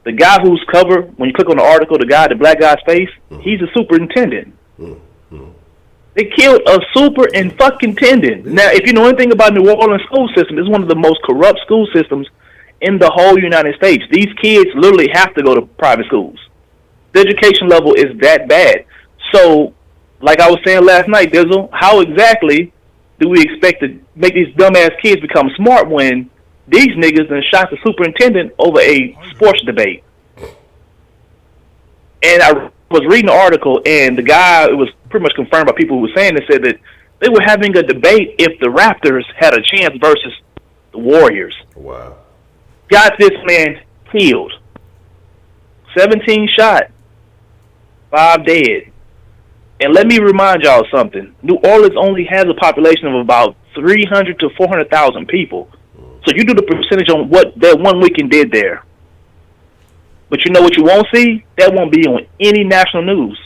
the guy whose cover, when you click on the article, the black guy's face, he's a superintendent. They killed a superintendent. Now, if you know anything about New Orleans school system, it's one of the most corrupt school systems in the whole United States. These kids literally have to go to private schools. The education level is that bad. So, like I was saying last night, Dizzle, how exactly do we expect to make these dumbass kids become smart when these niggas done shot the superintendent over a sports debate? And I was reading the article, and the guy, it was pretty much confirmed by people who were saying it, said that they were having a debate if the Raptors had a chance versus the Warriors. Wow. Got this man killed. 17 shot, 5 dead. And let me remind y'all something. New Orleans only has a population of about 300 to 400,000 people. So you do the percentage on what that one weekend did there. But you know what you won't see? That won't be on any national news.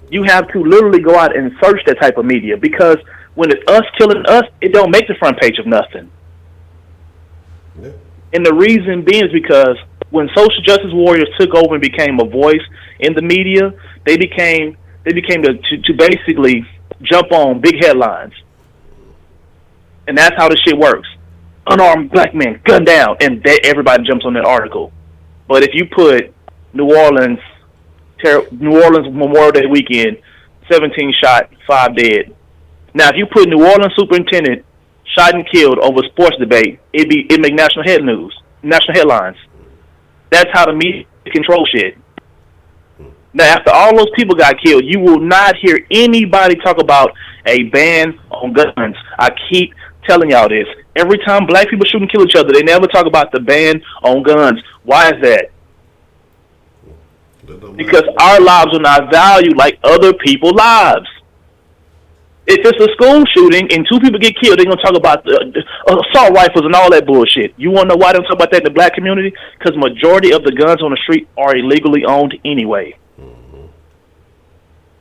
You have to literally go out and search that type of media, because when it's us killing us, it don't make the front page of nothing. Yeah. And the reason being is because when social justice warriors took over and became a voice in the media, they became to basically jump on big headlines. And that's how the shit works. Unarmed black man gunned down, and everybody jumps on that article. But if you put New Orleans Memorial Day weekend, 17 shot, 5 dead. Now, if you put New Orleans superintendent shot and killed over sports debate, it make national headlines. That's how the media control shit. Now, after all those people got killed, you will not hear anybody talk about a ban on guns. I keep telling y'all this. Every time black people shoot and kill each other, they never talk about the ban on guns. Why is that? Because our lives are not valued like other people's lives. If it's a school shooting and 2 people get killed, they're going to talk about the assault rifles and all that bullshit. You want to know why they don't talk about that in the black community? Because majority of the guns on the street are illegally owned anyway.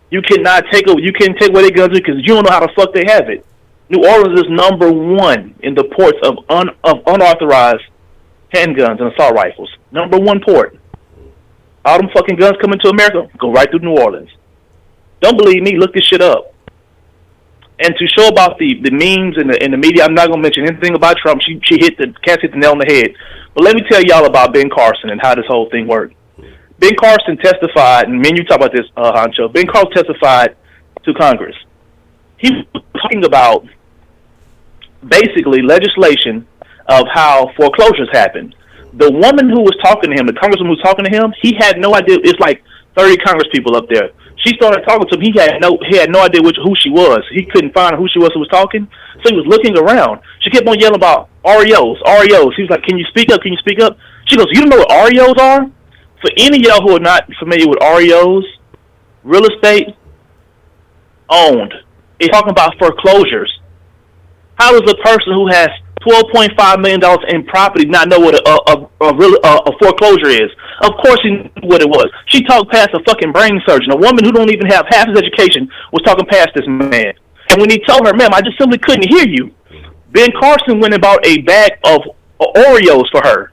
You can take away their guns because you don't know how the fuck they have it. New Orleans is number 1 in the ports of unauthorized handguns and assault rifles. Number 1 port. All them fucking guns coming to America go right through New Orleans. Don't believe me? Look this shit up. And to show about the memes and the media, I'm not gonna mention anything about Trump. She hit the nail on the head. But let me tell y'all about Ben Carson and how this whole thing worked. Ben Carson testified, and you talk about this, Honcho. Ben Carson testified to Congress. He was talking about basically legislation of how foreclosures happen. The woman who was talking to him, the congressman who was talking to him, he had no idea. It's like 30 Congress people up there. She started talking to him. He had no idea who she was. He couldn't find who she was who was talking. So he was looking around. She kept on yelling about REOs. He was like, "Can you speak up? Can you speak up?" She goes, "You don't know what REOs are?" For any of y'all who are not familiar with REOs, real estate owned. It's talking about foreclosures. How does a person who has $12.5 million in property not know what a foreclosure is? Of course he knew what it was. She talked past a fucking brain surgeon. A woman who don't even have half his education was talking past this man. And when he told her, "Ma'am, I just simply couldn't hear you," Ben Carson went and bought a bag of Oreos for her.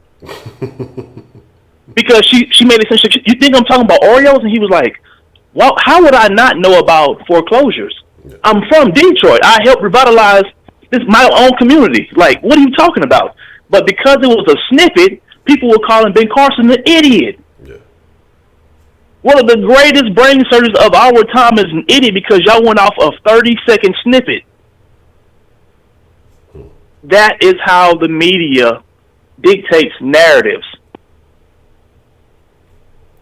Because she made it sense. "You think I'm talking about Oreos?" And he was like, "Well, how would I not know about foreclosures? I'm from Detroit. I helped revitalize this my own community. Like, what are you talking about?" But because it was a snippet, people were calling Ben Carson an idiot. Yeah. One of the greatest brain surgeons of our time is an idiot because y'all went off a 30-second snippet. That is how the media dictates narratives.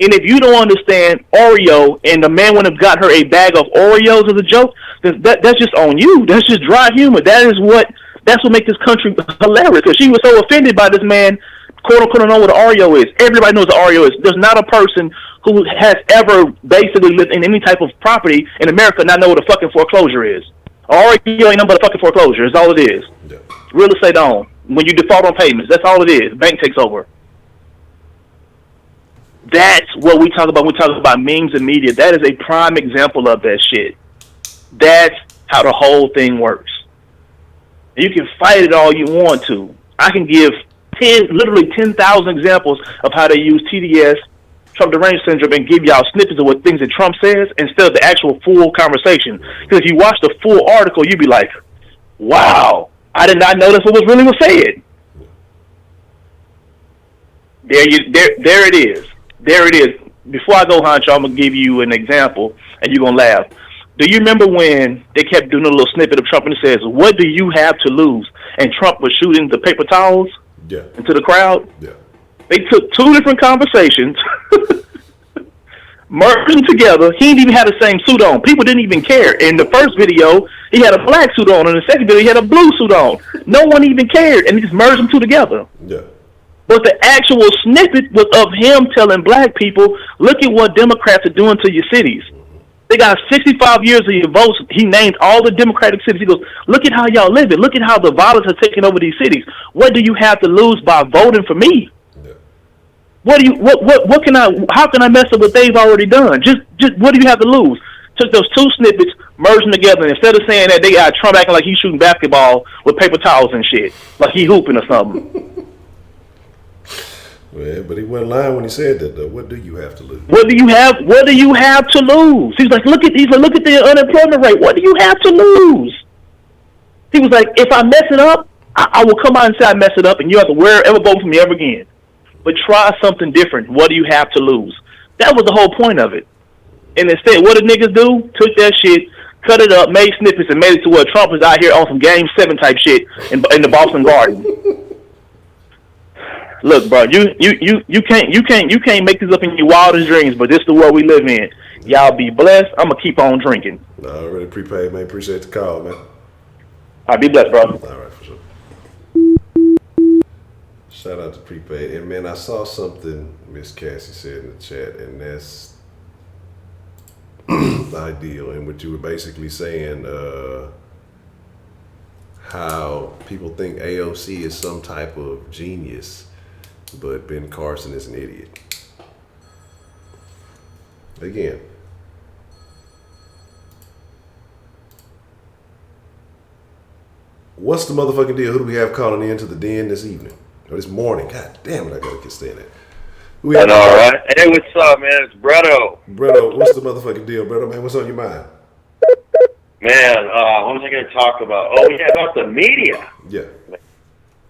And if you don't understand Oreo and the man wouldn't have got her a bag of Oreos as a joke, that's just on you. That's just dry humor. That's what makes this country hilarious. Because she was so offended by this man, quote unquote, don't know what an Oreo is. Everybody knows what Oreo is. There's not a person who has ever basically lived in any type of property in America not know what a fucking foreclosure is. Oreo ain't nothing but a fucking foreclosure. That's all it is. Yeah. Real estate on. When you default on payments, that's all it is. Bank takes over. That's what we talk about when we talk about memes and media. That is a prime example of that shit. That's how the whole thing works. You can fight it all you want to. I can give literally 10,000 examples of how they use TDS, Trump deranged syndrome, and give y'all snippets of what things that Trump says instead of the actual full conversation. Because if you watch the full article, you'd be like, "Wow, I did not know that's what really was said." There it is. There it is. Before I go, Honcho, I'm going to give you an example, and you're going to laugh. Do you remember when they kept doing a little snippet of Trump and it says, "What do you have to lose?" And Trump was shooting the paper towels into the crowd? Yeah. They took two different conversations, merged them together. He didn't even have the same suit on. People didn't even care. In the first video, he had a black suit on. In the second video, he had a blue suit on. No one even cared, and he just merged them two together. Yeah. But the actual snippet was of him telling black people, "Look at what Democrats are doing to your cities. They got 65 years of your votes." He named all the Democratic cities. He goes, "Look at how y'all live it. Look at how the violence has taken over these cities. What do you have to lose by voting for me? Yeah. How can I mess up what they've already done? Just what do you have to lose?" Took those two snippets, merged them together, and instead of saying that, they got Trump acting like he's shooting basketball with paper towels and shit, like he hooping or something. Yeah, but he wasn't lying when he said that, though. What do you have to lose? What do you have to lose? He's like, look at the unemployment rate. What do you have to lose? He was like, if I mess it up, I will come out and say I mess it up, and you have to ever vote for me ever again. But try something different. What do you have to lose? That was the whole point of it. And instead, what did niggas do? Took that shit, cut it up, made snippets, and made it to where Trump is out here on some Game 7 type shit in the Boston Garden. Look, bro, you can't make this up in your wildest dreams, but this is the world we live in. Y'all be blessed. I'm gonna keep on drinking. No, already prepaid, man. Appreciate the call, man. All right, be blessed, bro. All right, for sure. Shout out to prepaid. And man, I saw something Miss Cassie said in the chat, and that's ideal. And what you were basically saying, how people think AOC is some type of genius, but Ben Carson is an idiot. Again, what's the motherfucking deal? Who do we have calling into the den this evening? Or this morning? God damn it, I gotta get staying there. All right. Hey, what's up, man? It's Bretto. Bretto, what's the motherfucking deal, Bretto, man? What's on your mind? Man, what was I going to talk about? Oh, yeah, about the media. Yeah.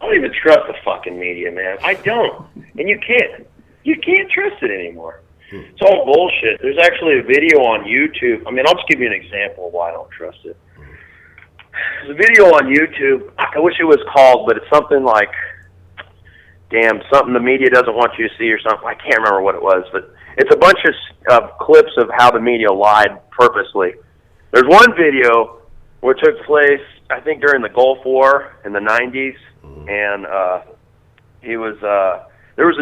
I don't even trust the fucking media, man. I don't. And you can't. You can't trust it anymore. It's all bullshit. There's actually a video on YouTube. I mean, I'll just give you an example of why I don't trust it. There's a video on YouTube. I wish it was called, but it's something like, something the media doesn't want you to see or something. I can't remember what it was, but it's a bunch of clips of how the media lied purposely. There's one video where it took place, I think, during the Gulf War in the 90s, and there was a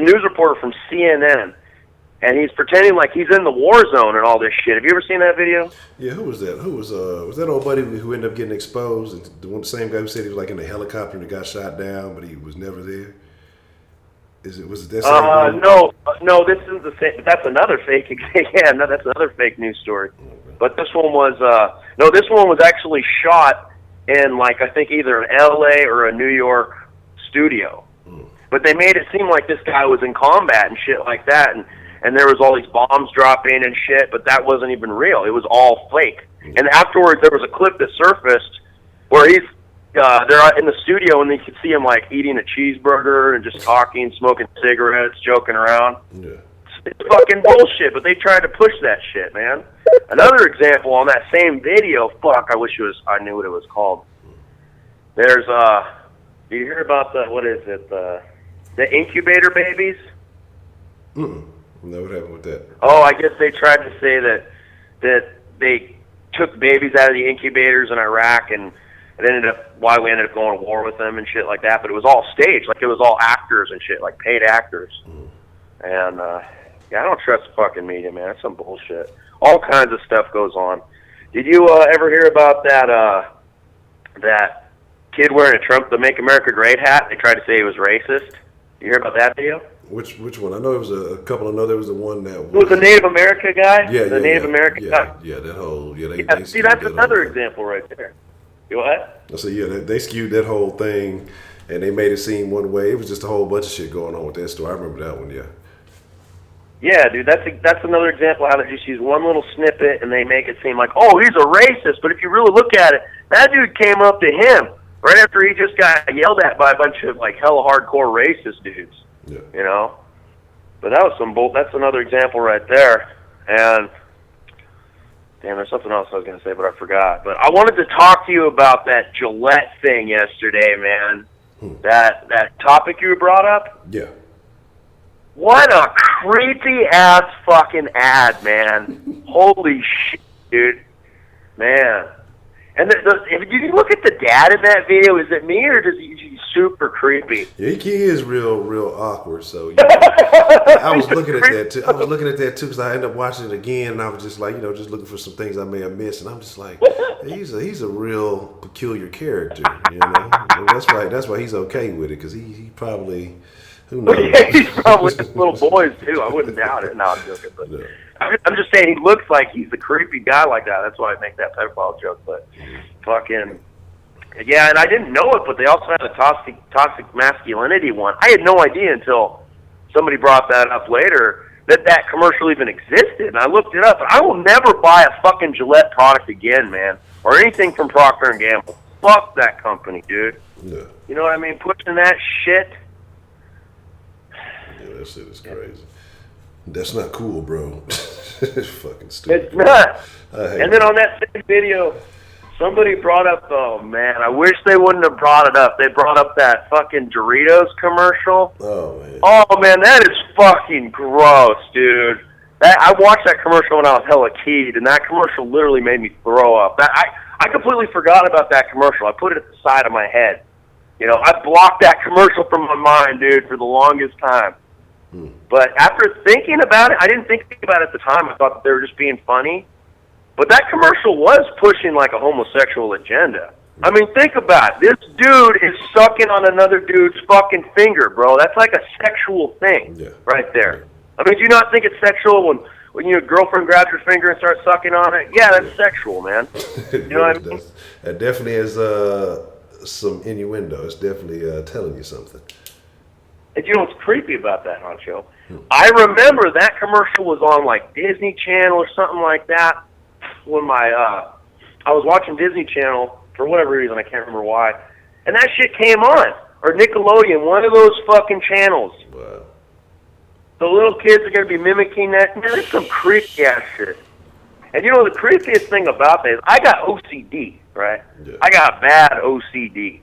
news reporter from CNN, and he's pretending like he's in the war zone and all this shit. Have you ever seen that video? Yeah, who was that? Was that old buddy who ended up getting exposed? The same guy who said he was like in a helicopter and got shot down, but he was never there? Was it that same guy? No, this is the same. That's another fake. Yeah, no, that's another fake news story. But this one was this one was actually shot in, like, I think either an LA or a New York studio. But they made it seem like this guy was in combat and shit like that, and there was all these bombs dropping and shit, but that wasn't even real. It was all fake. And afterwards, there was a clip that surfaced where they're in the studio, and you could see him, like, eating a cheeseburger and just talking, smoking cigarettes, joking around. Yeah. It's fucking bullshit, but they tried to push that shit, man. Another example on that same video, I wish I knew what it was called. There's, do you hear about the incubator babies? No, what happened with that? Oh, I guess they tried to say that they took babies out of the incubators in Iraq, and it ended up why we ended up going to war with them and shit like that. But it was all staged, like it was all actors and shit, like paid actors. And I don't trust the fucking media, man. That's some bullshit. All kinds of stuff goes on. Did you ever hear about that kid wearing the Make America Great hat? They tried to say he was racist. You hear about that video? Which one? I know it was a couple. I know there was the one that was... It was the Native America guy? Yeah, the Native American guy? Yeah, that whole... They see, that's another example right there. You what? I said, they skewed that whole thing, and they made it seem one way. It was just a whole bunch of shit going on with that story. I remember that one, yeah. Yeah, dude, that's another example of how they just use one little snippet and they make it seem like, oh, he's a racist. But if you really look at it, that dude came up to him right after he just got yelled at by a bunch of, like, hella hardcore racist dudes. Yeah. You know? But that was that's another example right there. And there's something else I was going to say, but I forgot. But I wanted to talk to you about that Gillette thing yesterday, man. That topic you brought up. Yeah. What a creepy-ass fucking ad, man. Holy shit, dude. Man. And if you look at the dad in that video, is it me or he's super creepy? Yeah, he is real awkward. So I was looking at that too. Because I ended up watching it again, and I was just like, just looking for some things I may have missed, and I'm just like, he's a real peculiar character, And that's why he's okay with it, because he probably. Who knows? Yeah, he's probably little boys too. I wouldn't doubt it. No, I'm joking. But no. I'm just saying he looks like he's a creepy guy like that. That's why I make that pedophile joke. But fucking yeah, and I didn't know it, but they also had a toxic masculinity one. I had no idea until somebody brought that up later that commercial even existed. And I looked it up. And I will never buy a fucking Gillette product again, man, or anything from Procter and Gamble. Fuck that company, dude. Yeah. You know what I mean? Pushing that shit. Yeah, that shit is crazy. That's not cool, bro. It's fucking stupid. It's not. And then on that same video, somebody brought up, oh man, I wish they wouldn't have brought it up. They brought up that fucking Doritos commercial. Oh man. Oh man, that is fucking gross, dude. I watched that commercial when I was hella keyed, and that commercial literally made me throw up. I completely forgot about that commercial. I put it at the side of my head. I blocked that commercial from my mind, dude, for the longest time. But after thinking about it, I didn't think about it at the time. I thought that they were just being funny. But that commercial was pushing like a homosexual agenda. I mean, think about it. This dude is sucking on another dude's fucking finger, bro. That's like a sexual thing right there. I mean, do you not think it's sexual when your girlfriend grabs your finger and starts sucking on it? Yeah, that's sexual, man. You know what I mean? That definitely is some innuendo. It's definitely telling you something. And you know what's creepy about that, Honcho? I remember that commercial was on like Disney Channel or something like that when my I was watching Disney Channel for whatever reason, I can't remember why, and that shit came on, or Nickelodeon, one of those fucking channels. Wow. The little kids are going to be mimicking that. Man, that's some creepy ass shit. And you know the creepiest thing about that is I got OCD, right? Yeah. I got bad OCD.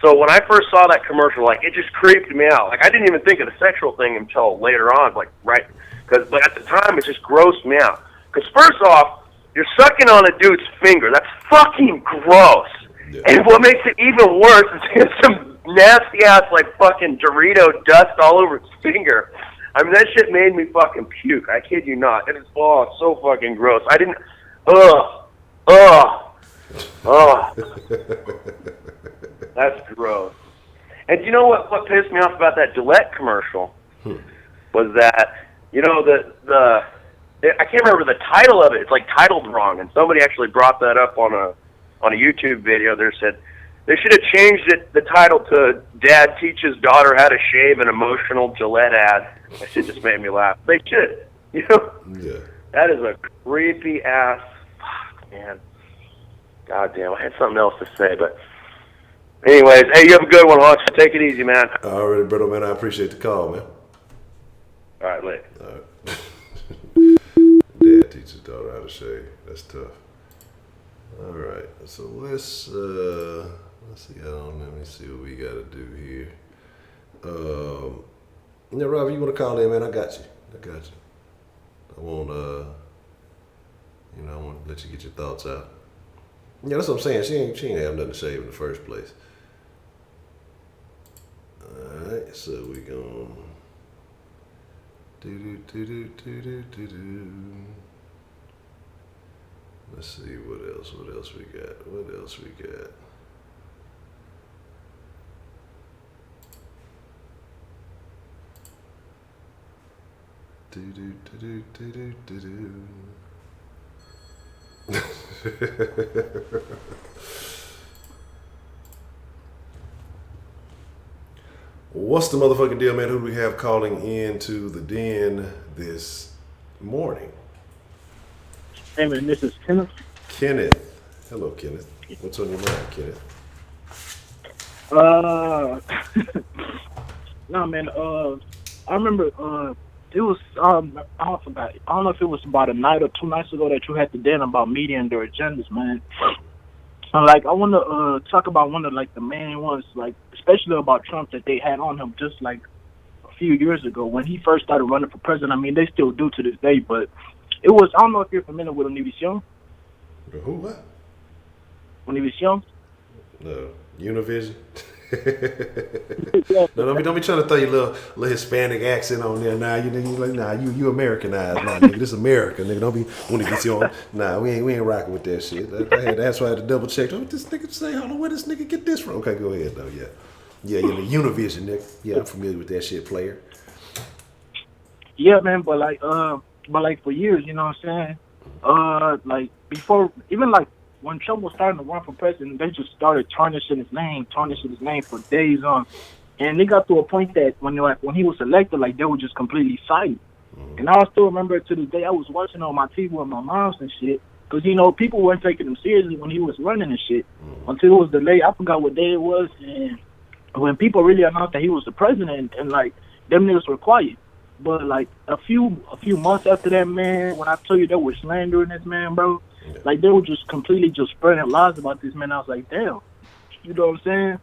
So when I first saw that commercial, like, it just creeped me out. Like, I didn't even think of the sexual thing until later on, like, right? But at the time, it just grossed me out. Because first off, you're sucking on a dude's finger. That's fucking gross. Yeah. And what makes it even worse is he has some nasty-ass, like, fucking Dorito dust all over his finger. I mean, that shit made me fucking puke. I kid you not. It is, it's so fucking gross. I didn't, That's gross. And you know what pissed me off about that Gillette commercial was that, you know, I can't remember the title of it. It's like titled wrong, and somebody actually brought that up on a YouTube video. They said they should have changed the title to "Dad Teaches Daughter How to Shave an Emotional Gillette Ad." That shit just made me laugh. They should, you know. Yeah. That is a creepy ass. Fuck, man. God damn, I had something else to say, but anyways, hey, you have a good one, Honcho. Take it easy, man. All right, brother, man. I appreciate the call, man. All right, later. All right. Dad teaches daughter how to shave. That's tough. All right, so let's see. Let me see what we got to do here. Yeah, Robbie, you want to call in, man? I got you. I won't. I want to let you get your thoughts out. Yeah, that's what I'm saying. She ain't have nothing to shave in the first place. All right, so we gonna do. Let's see what else we got. What's the motherfucking deal, man? Who do we have calling into the den this morning? Hey man, this is Kemah. Kenneth. Hello, Kenneth. What's on your mind, Kenneth? No man, I remember it was I forgot. I don't know if it was about a night or 2 nights ago that you had the den about media and their agendas, man. Like I want to talk about one of like the main ones, like especially about Trump that they had on him just like a few years ago when he first started running for president. I mean, they still do to this day, but it was, I don't know if you're familiar with Univision. Who, what? Univision? No, Univision. No, don't be trying to throw your little Hispanic accent on there. Nah, you Americanized. Nah, nigga, this America, nigga. Don't be Univision. Nah, we ain't rocking with that shit. That's why I had to double check. What this nigga say? Hold on, where this nigga get this from? Okay, go ahead though. Yeah, Univision, nigga. Yeah, I'm familiar with that shit, player. Yeah, man, but like for years, you know what I'm saying? Like before, even like when Trump was starting to run for president, they just started tarnishing his name for days on, and it got to a point that when he was elected, like they were just completely silent. Mm-hmm. And I still remember to this day, I was watching on my TV with my moms and shit, because you know people weren't taking him seriously when he was running and shit, until it was delayed. I forgot what day it was, and when people really announced that he was the president, and like them niggas were quiet. But like a few months after that, man, when I tell you they were slandering this man, bro, like they were just completely just spreading lies about this man. I was like, damn, you know what I'm saying?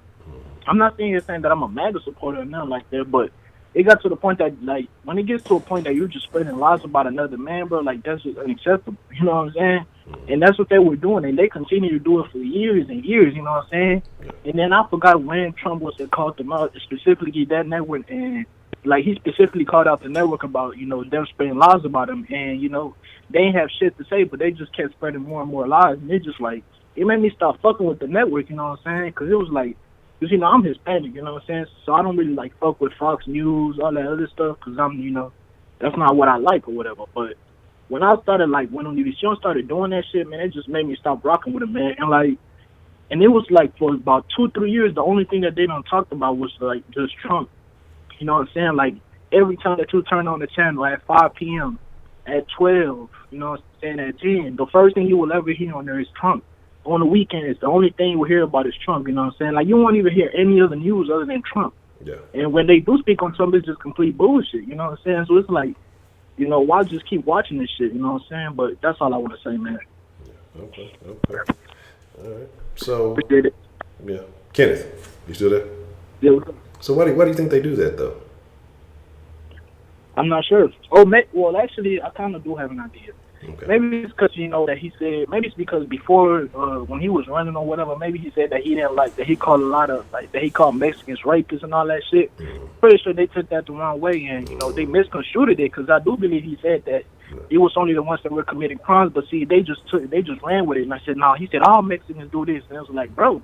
I'm not saying that I'm a MAGA supporter or nothing like that, but it got to the point that like when it gets to a point that you're just spreading lies about another man, bro, like that's just unacceptable. You know what I'm saying? And that's what they were doing, and they continue to do it for years and years. You know what I'm saying? And then I forgot when Trump was that called them out, specifically that network, and like he specifically called out the network about, you know, them spreading lies about him, and you know they ain't have shit to say, but they just kept spreading more and more lies, and it just like it made me start fucking with the network, you know what I'm saying? Because it was like, because you know I'm Hispanic, you know what I'm saying? So I don't really like fuck with Fox News, all that other stuff, because I'm, you know, that's not what I like or whatever. But when I started like when Univision started doing that shit, man, it just made me stop rocking with it, man. And it was like for about 2-3 years, the only thing that they done talked about was like just Trump. You know what I'm saying? Like, every time that you turn on the channel at 5 p.m., at 12, you know what I'm saying, at 10, the first thing you will ever hear on there is Trump. on the weekends, the only thing we hear about is Trump. You know what I'm saying? Like you won't even hear any other news other than Trump. Yeah. And when they do speak on Trump, it's just complete bullshit. You know what I'm saying? So it's like, you know, why just keep watching this shit? You know what I'm saying? But that's all I want to say, man. Okay. All right. So, Appreciate it. yeah. Kenneth, you still there? Yeah. So why do you think they do that, though? I'm not sure. Oh, well, actually, I kind of do have an idea. Okay. Maybe it's because, you know, that he said, maybe it's because before, when he was running or whatever, maybe he said that he didn't like, that he called a lot of, like, that he called Mexicans rapists and all that shit. Pretty sure they took that the wrong way and, you know, they misconstrued it because I do believe he said that it was only the ones that were committing crimes, but see, they just ran with it. And I said, no, he said all Mexicans do this. And I was like, bro,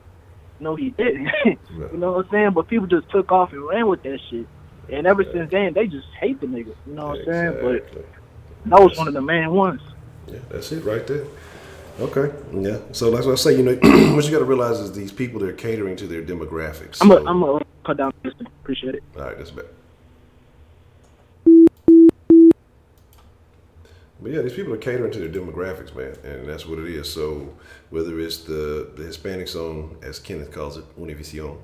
no, he didn't. You know what I'm saying? But people just took off and ran with that shit. And ever since then, they just hate the nigga. You know what I'm saying? But that was one of the main ones. Yeah, that's it right there. Okay. Yeah. So that's what I say. You know, what you got to realize is these people, they're catering to their demographics. I'm gonna cut down this. Appreciate it. All right, that's better. But yeah, these people are catering to their demographics, man, and that's what it is. So whether it's the Hispanic zone, as Kenneth calls it, Univision,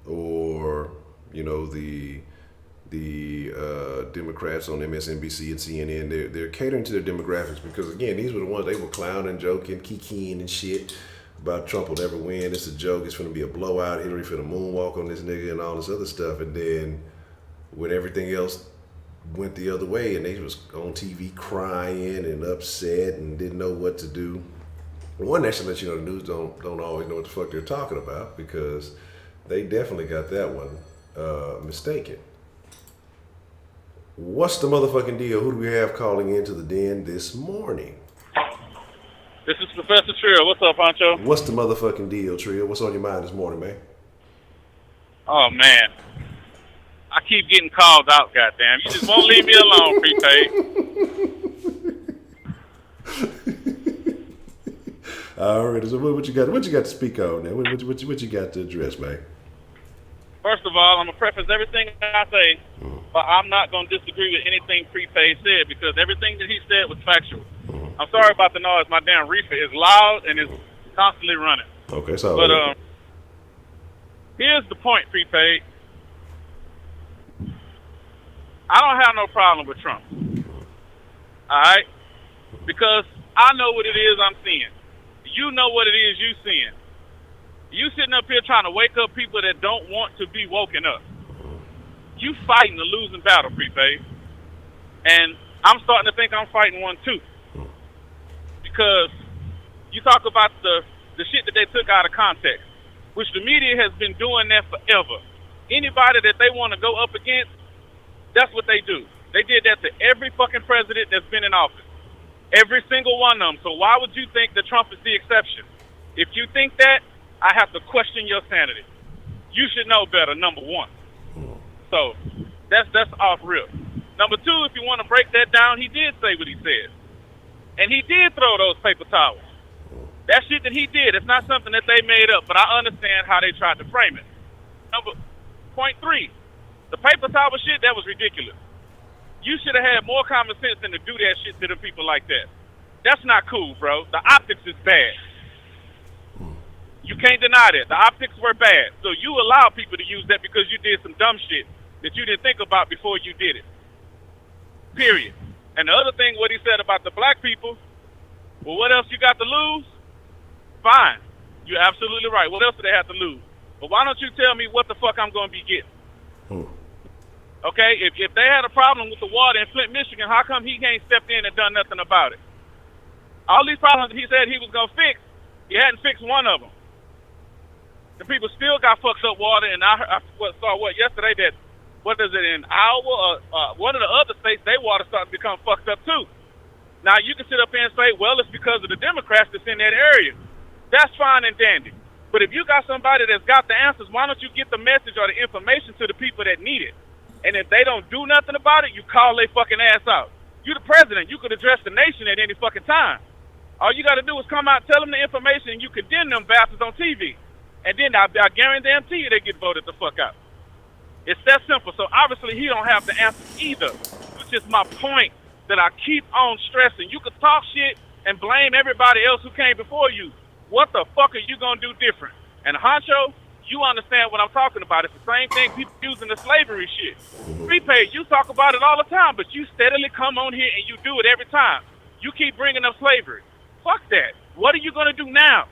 or you know the Democrats on MSNBC and CNN, they're catering to their demographics because again, these were the ones they were clowning, joking, kikiing and shit about Trump will never win. It's a joke. It's going to be a blowout. Hillary finna moonwalk on this nigga and all this other stuff. And then when everything else went the other way and they was on TV crying and upset and didn't know what to do. One, that should let you know the news don't always know what the fuck they're talking about because they definitely got that one mistaken. What's the motherfucking deal? Who do we have calling into the den this morning? This is Professor Trill. What's up, Honcho? What's the motherfucking deal, Trill? What's on your mind this morning, man? Oh, man. I keep getting called out, goddamn. You just won't leave me alone, prepaid. All right. So what you got? What you got to speak on now? What you got to address, man? First of all, I'm going to preface everything I say, but I'm not going to disagree with anything prepaid said because everything that he said was factual. I'm sorry about the noise. My damn reefer is loud and it's constantly running. Okay, so. But here's the point, prepaid. I don't have no problem with Trump. All right? Because I know what it is I'm seeing. You know what it is you seeing. You sitting up here trying to wake up people that don't want to be woken up. You fighting a losing battle, prepaid. And I'm starting to think I'm fighting one too. Because you talk about the shit that they took out of context, which the media has been doing that forever. Anybody that they want to go up against, that's what they do. They did that to every fucking president that's been in office. Every single one of them. So why would you think that Trump is the exception? If you think that, I have to question your sanity. You should know better, number one. So that's off rip. Number two, if you want to break that down, he did say what he said. And he did throw those paper towels. That shit that he did, it's not something that they made up, but I understand how they tried to frame it. Point three, the paper towel shit, that was ridiculous. You should have had more common sense than to do that shit to the people like that. That's not cool, bro. The optics is bad. You can't deny that. The optics were bad. So you allow people to use that because you did some dumb shit that you didn't think about before you did it. Period. And the other thing, what he said about the black people, well, what else you got to lose? Fine. You're absolutely right. What else do they have to lose? But why don't you tell me what the fuck I'm going to be getting? Okay? If they had a problem with the water in Flint, Michigan, how come he ain't stepped in and done nothing about it? All these problems he said he was going to fix, he hadn't fixed one of them. The people still got fucked up water, and I saw yesterday that, what is it, in Iowa, one of the other states, their water starting to become fucked up too. Now, you can sit up here and say, well, it's because of the Democrats that's in that area. That's fine and dandy. But if you got somebody that's got the answers, why don't you get the message or the information to the people that need it? And if they don't do nothing about it, you call their fucking ass out. You the president. You could address the nation at any fucking time. All you got to do is come out, tell them the information, and you condemn them bastards on TV. And then I guarantee you they get voted the fuck out. It's that simple. So obviously he don't have the answers either, which is my point that I keep on stressing. You can talk shit and blame everybody else who came before you. What the fuck are you gonna do different? And Honcho, you understand what I'm talking about. It's the same thing people using the slavery shit. Prepaid, you talk about it all the time, but you steadily come on here and you do it every time. You keep bringing up slavery. Fuck that. What are you gonna do now?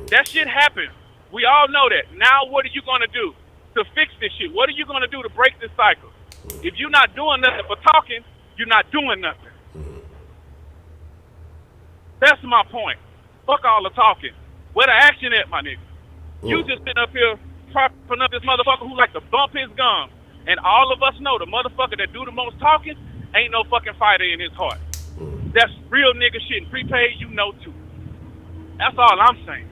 That shit happened. We all know that. Now what are you gonna do to fix this shit? What are you gonna do to break this cycle? If you're not doing nothing but talking, you're not doing nothing. That's my point. Fuck all the talking. Where the action at, my nigga? You just sitting up here propping up this motherfucker who like to bump his gums. And all of us know the motherfucker that do the most talking ain't no fucking fighter in his heart. That's real nigga shit. And Prepaid, you know too. That's all I'm saying.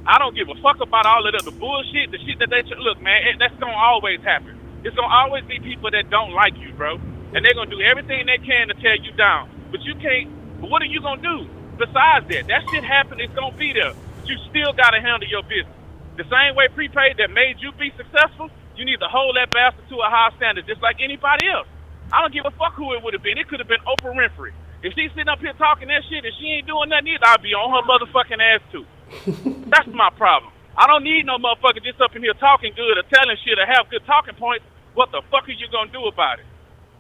I don't give a fuck about all of the bullshit, the shit that they... Look, man, that's going to always happen. It's going to always be people that don't like you, bro. And they're going to do everything they can to tear you down. But you can't... But what are you going to do besides that? That shit happened. It's going to be there. But you still got to handle your business. The same way Prepaid that made you be successful, you need to hold that bastard to a high standard just like anybody else. I don't give a fuck who it would have been. It could have been Oprah Winfrey. If she's sitting up here talking that shit and she ain't doing nothing either, I'll be on her motherfucking ass too. That's my problem. I don't need no motherfucker just up in here talking good or telling shit or have good talking points. What the fuck are you gonna do about it?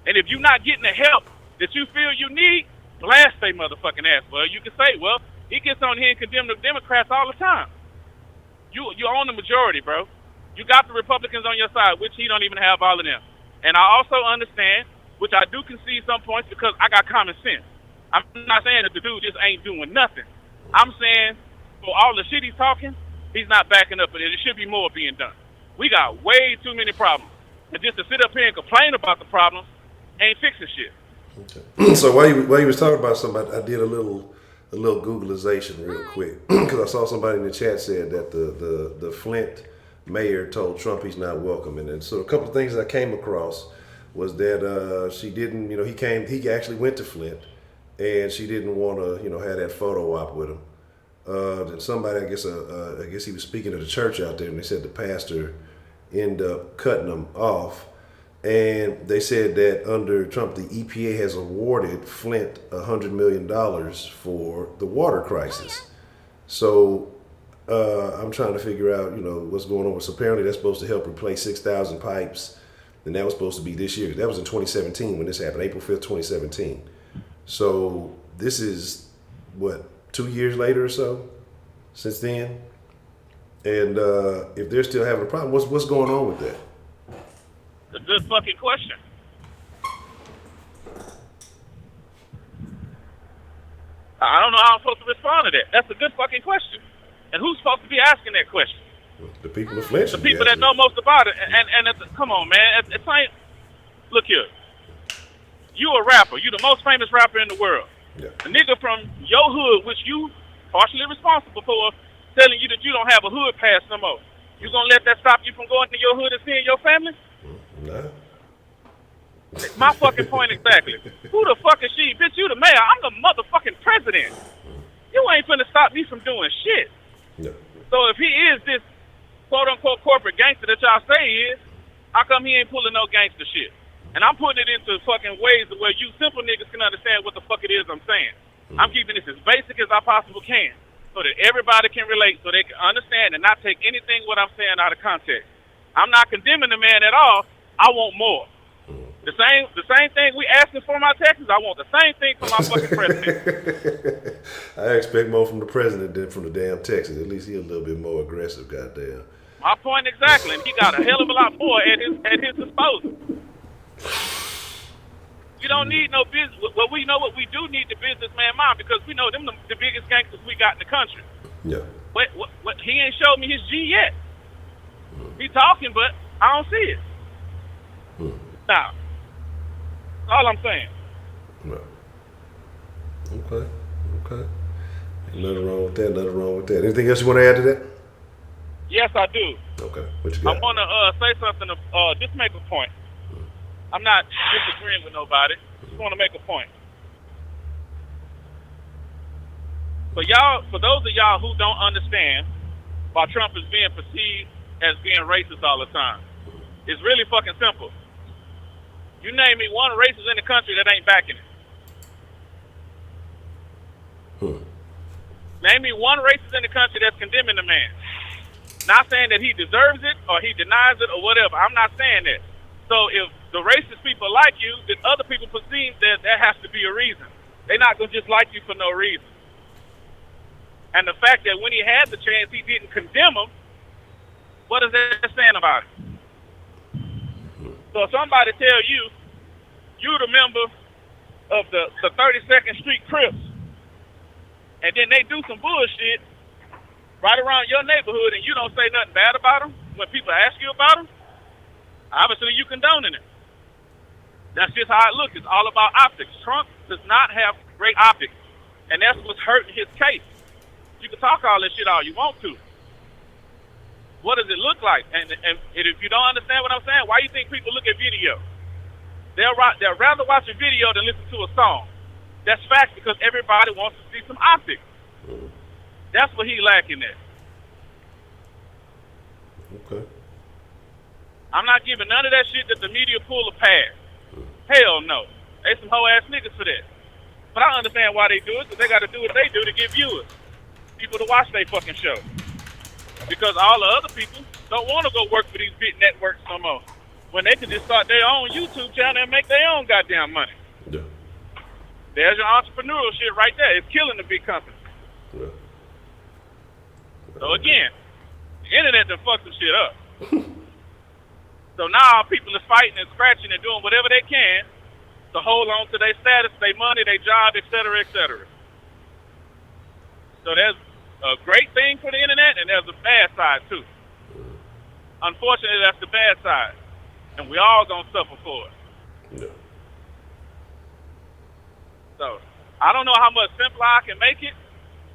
And if you're not getting the help that you feel you need, blast they motherfucking ass. Well, you can say, well, he gets on here and condemn the Democrats all the time. You own the majority, bro. You got the Republicans on your side, which he don't even have all of them. And I also understand, which I do concede some points because I got common sense. I'm not saying that the dude just ain't doing nothing. I'm saying for all the shit he's talking, he's not backing up, but there should be more being done. We got way too many problems. And just to sit up here and complain about the problems ain't fixing shit. Okay. So while you was talking about something, I did a little Googleization real quick because I saw somebody in the chat said that the Flint mayor told Trump he's not welcome, and so a couple of things I came across was that she didn't, he actually went to Flint, and she didn't want to, have that photo op with him. And somebody, I guess he was speaking to the church out there, and they said the pastor ended up cutting him off. And they said that under Trump, the EPA has awarded Flint $100 million for the water crisis. So I'm trying to figure out, what's going on. So apparently that's supposed to help replace 6,000 pipes. And that was supposed to be this year. That was in 2017 when this happened, April 5th, 2017. So this is, 2 years later or so since then? And if they're still having a problem, what's going on with that? It's a good fucking question. I don't know how I'm supposed to respond to that. That's a good fucking question. And who's supposed to be asking that question? The people of Flint. The people that know most about it. And come on, man. It's like, look here. You a rapper. You the most famous rapper in the world. Yeah. A nigga from your hood, which you partially responsible for, telling you that you don't have a hood pass no more. You gonna let that stop you from going to your hood and seeing your family? No. My fucking point exactly. Who the fuck is she? Bitch, you the mayor. I'm the motherfucking president. You ain't finna stop me from doing shit. No. So if he is this quote-unquote corporate gangster that y'all say he is, how come he ain't pulling no gangster shit? And I'm putting it into fucking ways where you simple niggas can understand what the fuck it is I'm saying. I'm keeping this as basic as I possibly can so that everybody can relate, so they can understand and not take anything what I'm saying out of context. I'm not condemning the man at all. I want more. The same thing we asking for my taxes, I want the same thing for my fucking president. I expect more from the president than from the damn Texas. At least he's a little bit more aggressive, goddamn. My point exactly, and he got a hell of a lot more at his disposal. We don't need no business. Well, we know what we do need the businessman mind because we know them the biggest gangsters we got in the country. Yeah. What he ain't showed me his G yet. He talking, but I don't see it. Now, all I'm saying. No. Okay. Nothing wrong with that. Anything else you want to add to that? Yes, I do. Okay. What you got? I want to say something. Just make a point. I'm not disagreeing with nobody. Just want to make a point. For those of y'all who don't understand why Trump is being perceived as being racist all the time, it's really fucking simple. You name me one racist in the country that ain't backing it. Name me one racist in the country that's condemning the man. Not saying that he deserves it or he denies it or whatever. I'm not saying that. So if the racist people like you, then other people perceive that there has to be a reason. They're not going to just like you for no reason. And the fact that when he had the chance, he didn't condemn him, what is that saying about it? So if somebody tell you, you're the member of the 32nd Street Crips, and then they do some bullshit right around your neighborhood and you don't say nothing bad about them when people ask you about them, obviously you condoning it. That's just how it looks. It's all about optics. Trump does not have great optics, and that's what's hurting his case. You can talk all this shit all you want to. What does it look like? And if you don't understand what I'm saying, why you think people look at video? They'll rather watch a video than listen to a song. That's fact, because everybody wants to see some optics. That's what he's lacking at. Okay. I'm not giving none of that shit that the media pull a pass. Hell no. They some hoe-ass niggas for that. But I understand why they do it, because they got to do what they do to get viewers. People to watch their fucking show. Because all the other people don't want to go work for these big networks no more. When they can just start their own YouTube channel and make their own goddamn money. Yeah. There's your entrepreneurial shit right there. It's killing the big companies. Yeah. So again, the internet done fucked some shit up. So now people are fighting and scratching and doing whatever they can to hold on to their status, their money, their job, et cetera, et cetera. So there's a great thing for the internet and there's a bad side too. Unfortunately, that's the bad side. And we all gonna suffer for it. Yeah. So I don't know how much simpler I can make it.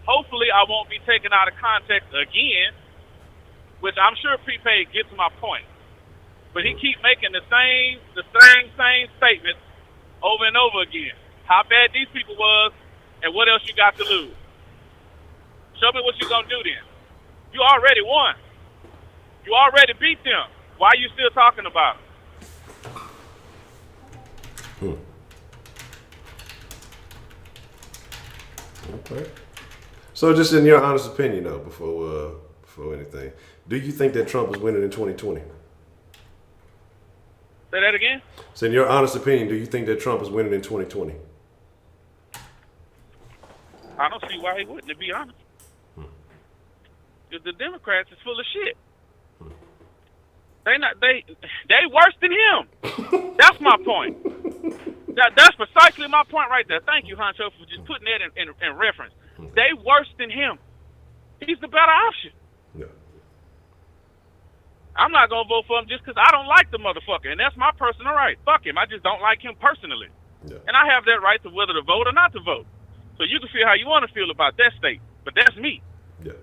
Hopefully I won't be taken out of context again, which I'm sure Prepaid gets my point. But he keep making the same statements over and over again. How bad these people was and what else you got to lose. Show me what you gonna do then. You already won. You already beat them. Why are you still talking about them? Okay. So just in your honest opinion though, before anything, do you think that Trump is winning in 2020? Say that again? So in your honest opinion, do you think that Trump is winning in 2020? I don't see why he wouldn't, to be honest. Because the Democrats is full of shit. They worse than him. That's my point. That's precisely my point right there. Thank you, Honcho, for just putting that in reference. They worse than him. He's the better option. Yeah. I'm not going to vote for him just because I don't like the motherfucker, and that's my personal right. Fuck him. I just don't like him personally. Yeah. And I have that right to whether to vote or not to vote. So you can feel how you want to feel about that state, but that's me. Yeah.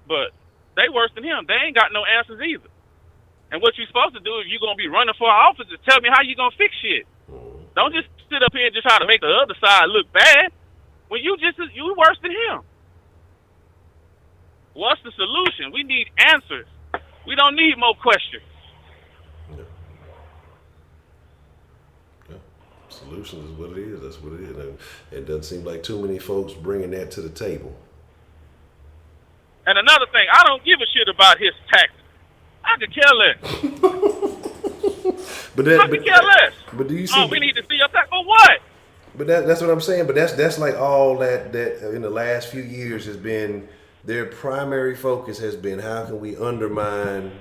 But they worse than him. They ain't got no answers either. And what you're supposed to do if you're going to be running for office is tell me how you're going to fix shit. Don't just sit up here and just try to make the other side look bad when you worse than him. What's the solution? We need answers. We don't need more questions. Yeah. Yeah. Solutions is what it is. That's what it is. And it doesn't seem like too many folks bringing that to the table. And another thing, I don't give a shit about his taxes. I could care less. But I could care less. But do you see? We need to see your tax. For what? But that's what I'm saying. But that's like all that in the last few years has been their primary focus has been how can we undermine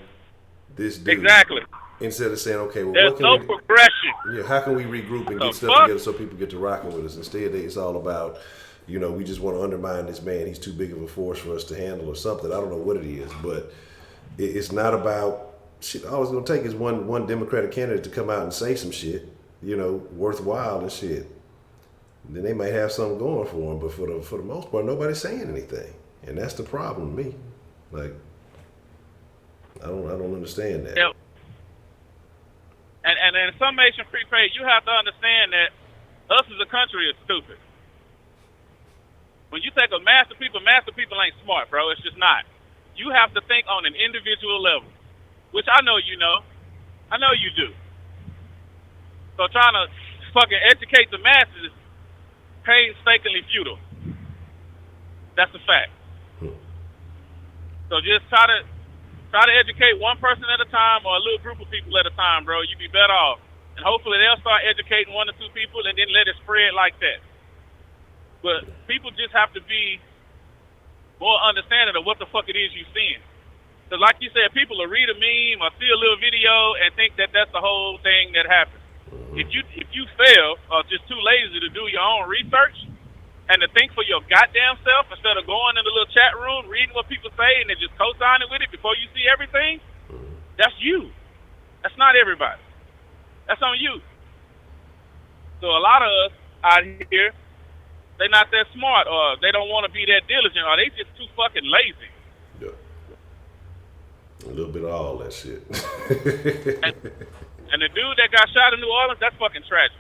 this dude? Exactly. Instead of saying, okay, well, there's what can no we, progression. Yeah, how can we regroup and get stuff together so people get to rocking with us? Instead, it's all about, we just want to undermine this man. He's too big of a force for us to handle or something. I don't know what it is, but it's not about shit. All it's going to take is one Democratic candidate to come out and say some shit, worthwhile and shit. And then they might have something going for them, but for the most part, nobody's saying anything. And that's the problem with me. Like, I don't understand that. Yep. And in summation, Prepaid, you have to understand that us as a country is stupid. When you think of master people ain't smart, bro. It's just not. You have to think on an individual level, which I know you know. I know you do. So trying to fucking educate the masses is painstakingly futile. That's a fact. So just try to educate one person at a time or a little group of people at a time, bro. You'd be better off. And hopefully they'll start educating 1 or 2 people and then let it spread like that. But people just have to be more understanding of what the fuck it is you're seeing. Because like you said, people will read a meme or see a little video and think that that's the whole thing that happens. If you fail or just too lazy to do your own research and to think for your goddamn self instead of going in the little chat room, reading what people say and then just co-signing with it before you see everything, that's you. That's not everybody. That's on you. So a lot of us out here, they're not that smart or they don't want to be that diligent or they just too fucking lazy. Yeah. A little bit of all that shit. And the dude that got shot in New Orleans, that's fucking tragic.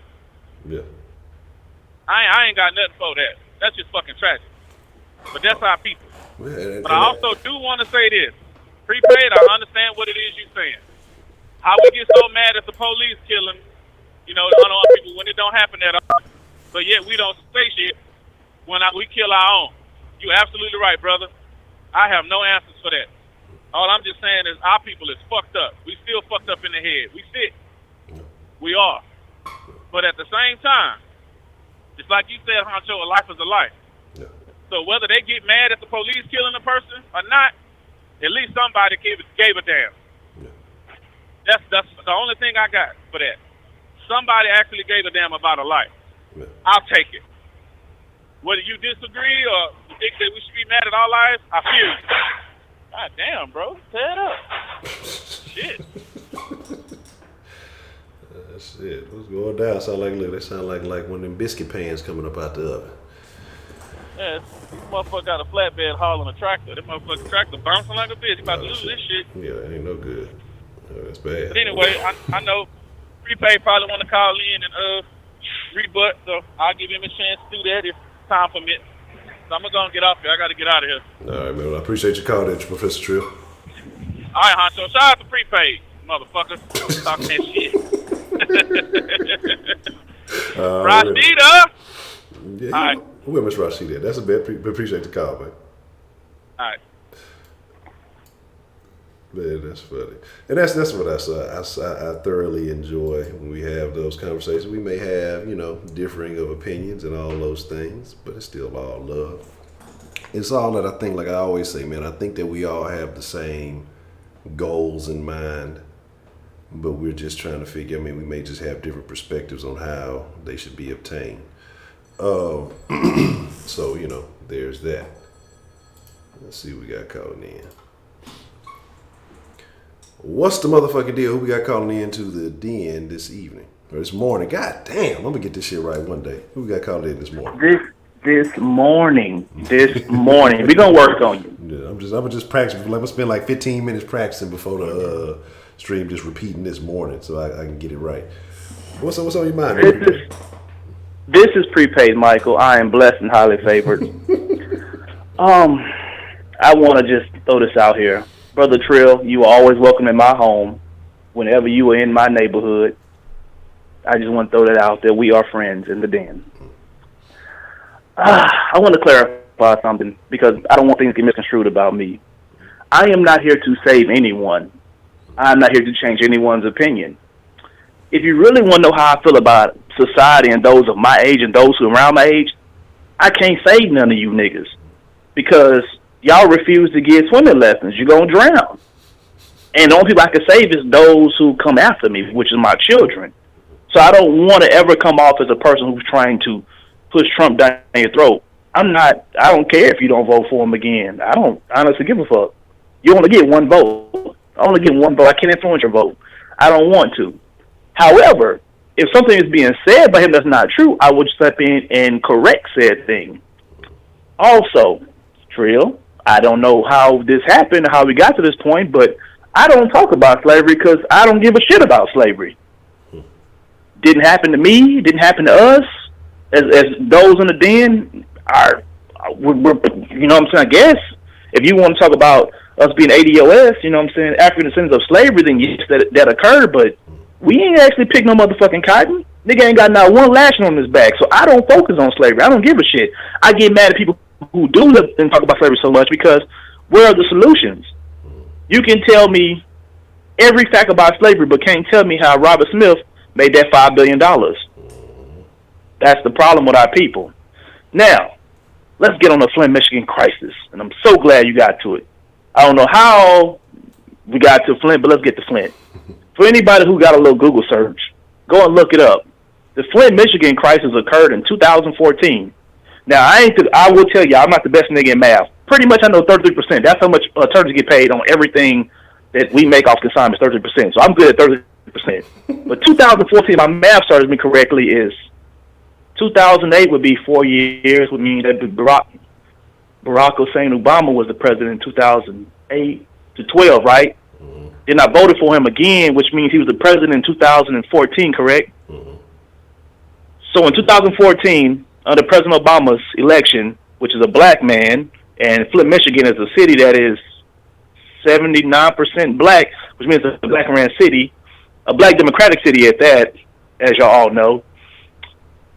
Yeah. I ain't got nothing for that. That's just fucking tragic. But that's our people. But I also do want to say this. Prepaid, I understand what it is you're saying. How we get so mad at the police killing, unarmed people when it don't happen at all. But yet we don't say shit when we kill our own. You're absolutely right, brother. I have no answers for that. All I'm just saying is our people is fucked up. We still fucked up in the head. We sick. We are. But at the same time, just like you said, Honcho, a life is a life. Yeah. So whether they get mad at the police killing a person or not, at least somebody gave a damn. Yeah. That's the only thing I got for that. Somebody actually gave a damn about a life. Yeah. I'll take it. Whether you disagree or you think that we should be mad at our lives, I feel you. God damn, bro. Tear it up. Shit. That's it. What's going down? They sound like one of them biscuit pans coming up out the oven. Yeah, this motherfucker got a flatbed hauling a tractor. That motherfucking tractor bouncing like a bitch. He about to lose this shit. Yeah, that ain't no good. That's bad. But anyway, I know Prepaid probably want to call in and rebut, so I'll give him a chance to do that if time permits. So I'm going to go and get off here. I got to get out of here. All right, man. Well, I appreciate your call there, Professor Trill. All right, Honcho. Shout out to Prepaid, motherfucker. Talking that shit. Rashida! Yeah, all right. Where Miss Rashida? That's a bet. Appreciate the call, man. All right. Man, that's funny. And that's what I thoroughly enjoy when we have those conversations. We may have, differing of opinions and all those things, but it's still all love. It's all that I think, like I always say, man, I think that we all have the same goals in mind, but we're just trying to figure, we may just have different perspectives on how they should be obtained. So, there's that. Let's see what we got calling in. What's the motherfucking deal? Who we got calling in to the den this evening? Or this morning? God damn, I'm gonna get this shit right one day. Who we got calling in this morning? This morning. We're gonna work on you. Yeah, I'm just practicing. I'm gonna spend like 15 minutes practicing before the stream, just repeating this morning so I can get it right. What's on your mind? This is Prepaid, Michael. I am blessed and highly favored. I want to just throw this out here. Brother Trill, you are always welcome in my home whenever you are in my neighborhood. I just want to throw that out there. We are friends in the den. I want to clarify something because I don't want things to get misconstrued about me. I am not here to save anyone. I'm not here to change anyone's opinion. If you really want to know how I feel about society and those of my age and those who are around my age, I can't save none of you niggas because y'all refuse to get swimming lessons. You're going to drown. And the only people I can save is those who come after me, which is my children. So I don't want to ever come off as a person who's trying to push Trump down your throat. I don't care if you don't vote for him again. I don't honestly give a fuck. You only get one vote. I only get one vote. I can't influence your vote. I don't want to. However, if something is being said by him that's not true, I would step in and correct said thing. Also, Trill, I don't know how this happened, how we got to this point, but I don't talk about slavery because I don't give a shit about slavery. Didn't happen to me. Didn't happen to us. As those in the den are, we're, you know what I'm saying? I guess if you want to talk about us being ADOS, you know what I'm saying, African descendants of slavery, then yes, that occurred, but we ain't actually picked no motherfucking cotton. Nigga ain't got not one lashing on his back, so I don't focus on slavery. I don't give a shit. I get mad at people who do live and talk about slavery so much because where are the solutions? You can tell me every fact about slavery, but can't tell me how Robert Smith made that $5 billion. That's the problem with our people. Now, let's get on the Flint, Michigan crisis, and I'm so glad you got to it. I don't know how we got to Flint, but let's get to Flint. For anybody who got a little Google search, go and look it up. The Flint, Michigan crisis occurred in 2014. Now, I will tell you, I'm not the best nigga in math. Pretty much I know 33%. That's how much attorneys get paid on everything that we make off consignments, 33%. So I'm good at 30%. But 2014, my math serves me correctly, is 2008 would be 4 years, would mean that Barack Hussein Obama was the president in 2008 to 12, right? Mm-hmm. Then I voted for him again, which means he was the president in 2014, correct? Mm-hmm. So in 2014, under President Obama's election, which is a black man, and Flint, Michigan is a city that is 79% black, which means it's a black-ran city, a black democratic city at that, as y'all all know.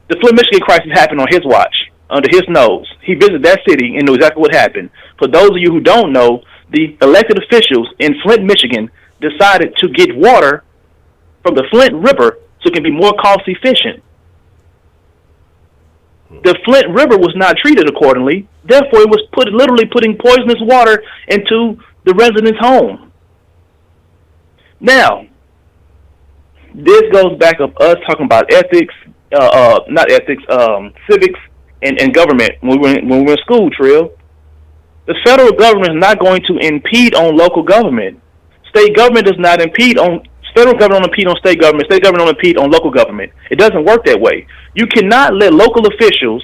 The Flint, Michigan crisis happened on his watch, under his nose. He visited that city and knew exactly what happened. For those of you who don't know, the elected officials in Flint, Michigan decided to get water from the Flint River so it can be more cost-efficient. The Flint River was not treated accordingly. Therefore, it was literally putting poisonous water into the residents' home. Now, this goes back of us talking about ethics, civics and government when we were in school, Trill. The federal government is not going to impede on local government. State government does not impede on federal government, don't impede on state government. State government don't impede on local government. It doesn't work that way. You cannot let local officials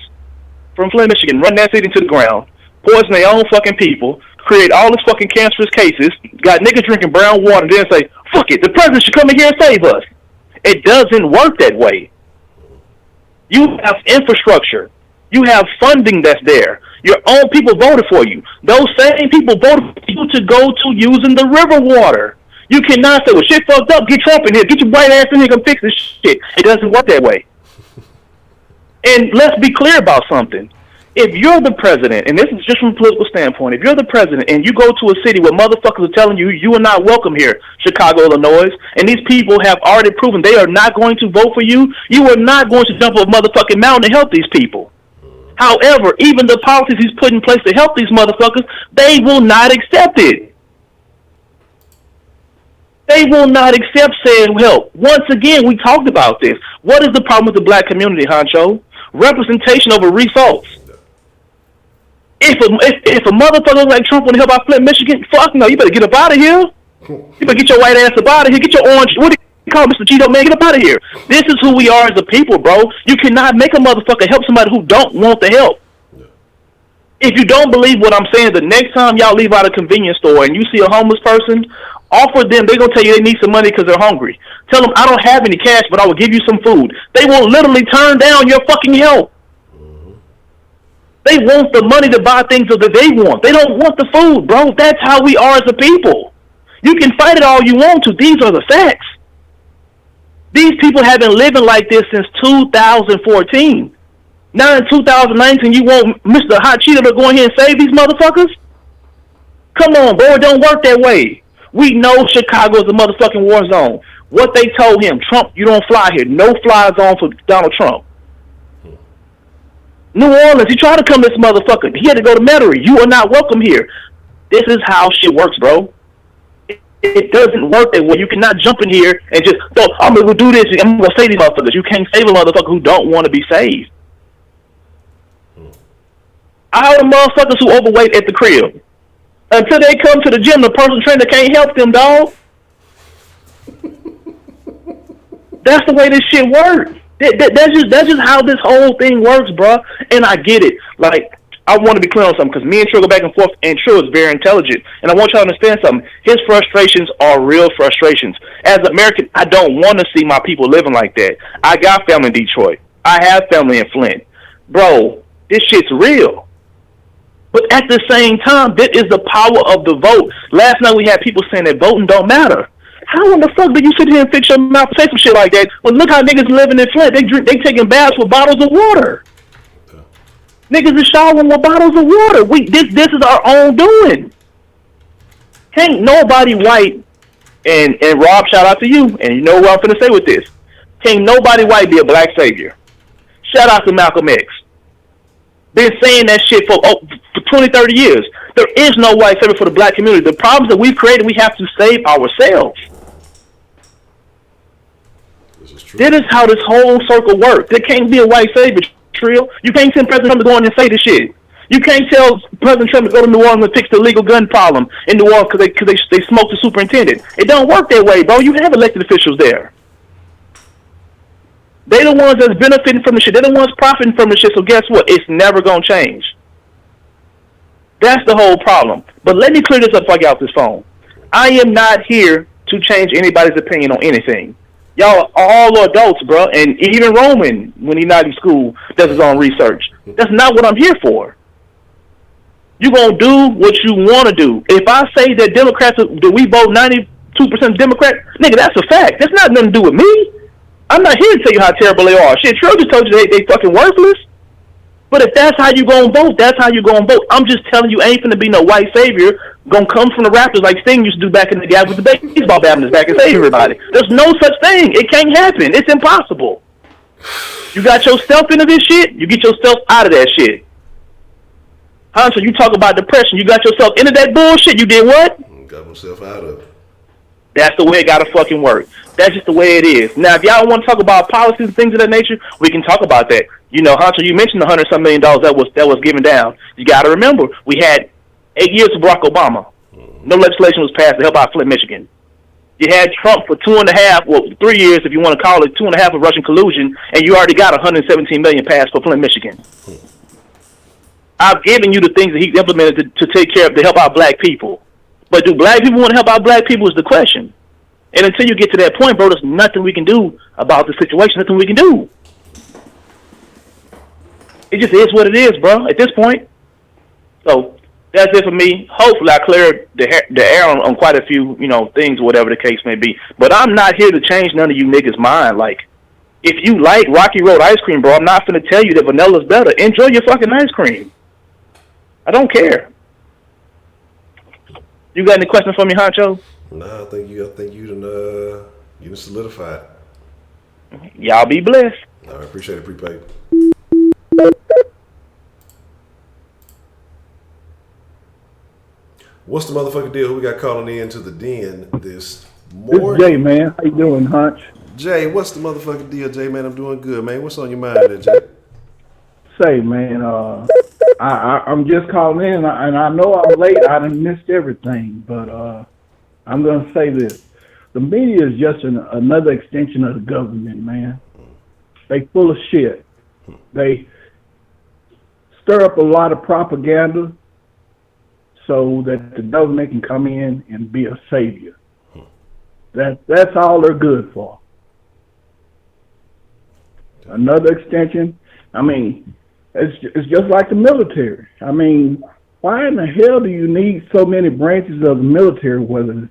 from Flint, Michigan run that city to the ground, poison their own fucking people, create all these fucking cancerous cases, got niggas drinking brown water, and then say, fuck it, the president should come in here and save us. It doesn't work that way. You have infrastructure. You have funding that's there. Your own people voted for you. Those same people voted for you to go to using the river water. You cannot say, well, shit fucked up, get Trump in here, get your white ass in here, come fix this shit. It doesn't work that way. And let's be clear about something. If you're the president, and this is just from a political standpoint, if you're the president and you go to a city where motherfuckers are telling you you are not welcome here, Chicago, Illinois, and these people have already proven they are not going to vote for you, you are not going to jump a motherfucking mountain to help these people. However, even the policies he's put in place to help these motherfuckers, they will not accept it. They will not accept said help. Once again, we talked about this. What is the problem with the black community, Honcho? Representation over results. If a motherfucker like Trump want to help out Flint, Michigan, fuck no, you better get up out of here. You better get your white ass up out of here. Get your orange, what do you call Mr. Cheeto, man? Get up out of here. This is who we are as a people, bro. You cannot make a motherfucker help somebody who don't want the help. If you don't believe what I'm saying, the next time y'all leave out a convenience store and you see a homeless person, offer them, they're going to tell you they need some money because they're hungry. Tell them, I don't have any cash, but I will give you some food. They will literally turn down your fucking help. They want the money to buy things that they want. They don't want the food, bro. That's how we are as a people. You can fight it all you want to. These are the facts. These people have been living like this since 2014. Now in 2019, you want Mr. Hot Cheeto to go in here and save these motherfuckers? Come on, bro. It don't work that way. We know Chicago is a motherfucking war zone. What they told him, Trump, you don't fly here. No fly zone for Donald Trump. New Orleans, he tried to come to this motherfucker. He had to go to Metairie. You are not welcome here. This is how shit works, bro. It doesn't work that way. You cannot jump in here and just, oh, I'm going to do this. I'm going to save these motherfuckers. You can't save a motherfucker who don't want to be saved. I heard the motherfuckers who overweight at the crib. Until they come to the gym, the personal trainer can't help them, dog. That's the way this shit works. That's just how this whole thing works, bro. And I get it. Like, I want to be clear on something because me and Trill go back and forth, and Trill is very intelligent. And I want y'all to understand something. His frustrations are real frustrations. As an American, I don't want to see my people living like that. I got family in Detroit. I have family in Flint. Bro, this shit's real. But at the same time, this is the power of the vote. Last night we had people saying that voting don't matter. How in the fuck do you sit here and fix your mouth and say some shit like that? Well, look how niggas living in Flint. They taking baths with bottles of water. Niggas is showering with bottles of water. This is our own doing. Can't nobody white and Rob, shout out to you, and you know what I'm finna say with this. Can't nobody white be a black savior. Shout out to Malcolm X. Been saying that shit for 20, 30 years. There is no white savior for the black community. The problems that we've created, we have to save ourselves. This is how this whole circle works. There can't be a white savior, Trill. You can't send President Trump to go in and say this shit. You can't tell President Trump to go to New Orleans and fix the illegal gun problem in New Orleans because they smoked the superintendent. It don't work that way, bro. You have elected officials there. They the ones that's benefiting from the shit. They're the ones profiting from the shit. So guess what? It's never gonna change. That's the whole problem. But let me clear this up before I get off this phone. I am not here to change anybody's opinion on anything. Y'all all are adults, bro. And even Roman, when he's not in school, does his own research. That's not what I'm here for. You're going to do what you want to do. If I say that Democrats, that we vote 92% Democrat, nigga, that's a fact. That's not nothing to do with me. I'm not here to tell you how terrible they are. Shit, Trill just told you they fucking worthless. But if that's how you going to vote, that's how you going to vote. I'm just telling you, ain't finna be no white savior going to come from the Raptors like Sting used to do back in the day with the baseball bat on his back and save everybody. There's no such thing. It can't happen. It's impossible. You got yourself into this shit, you get yourself out of that shit. Honcho, you talk about depression. You got yourself into that bullshit. You did what? Got myself out of it. That's the way it gotta fucking work. That's just the way it is. Now, if y'all want to talk about policies and things of that nature, we can talk about that. You know, Honcho, you mentioned the $100-some million that was given down. You gotta remember, we had 8 years of Barack Obama. No legislation was passed to help out Flint, Michigan. You had Trump for 3 years, if you want to call it 2.5 of Russian collusion, and you already got $117 million passed for Flint, Michigan. I've given you the things that he implemented to take care of, to help out black people. But do black people want to help out black people is the question. And until you get to that point, bro, there's nothing we can do about the situation, nothing we can do. It just is what it is, bro, at this point. So that's it for me. Hopefully I cleared the air on quite a few, things, whatever the case may be. But I'm not here to change none of you niggas' mind. Like, if you like Rocky Road ice cream, bro, I'm not finna tell you that vanilla's better. Enjoy your fucking ice cream. I don't care. You got any questions for me, Honcho? No, I think you done solidified. Y'all be blessed. I appreciate it, prepaid. What's the motherfucking deal? Who we got calling in to the den this morning? This is Jay, man. How you doing, Hunch? Jay, what's the motherfucking deal, Jay, man? I'm doing good, man. What's on your mind there, Jay? Say, man, I'm just calling in, and I know I'm late. I done missed everything, but I'm going to say this. The media is just another extension of the government, man. They full of shit. They stir up a lot of propaganda so that the government can come in and be a savior. That's all they're good for. Another extension. I mean, it's just like the military. I mean, why in the hell do you need so many branches of the military, whether it's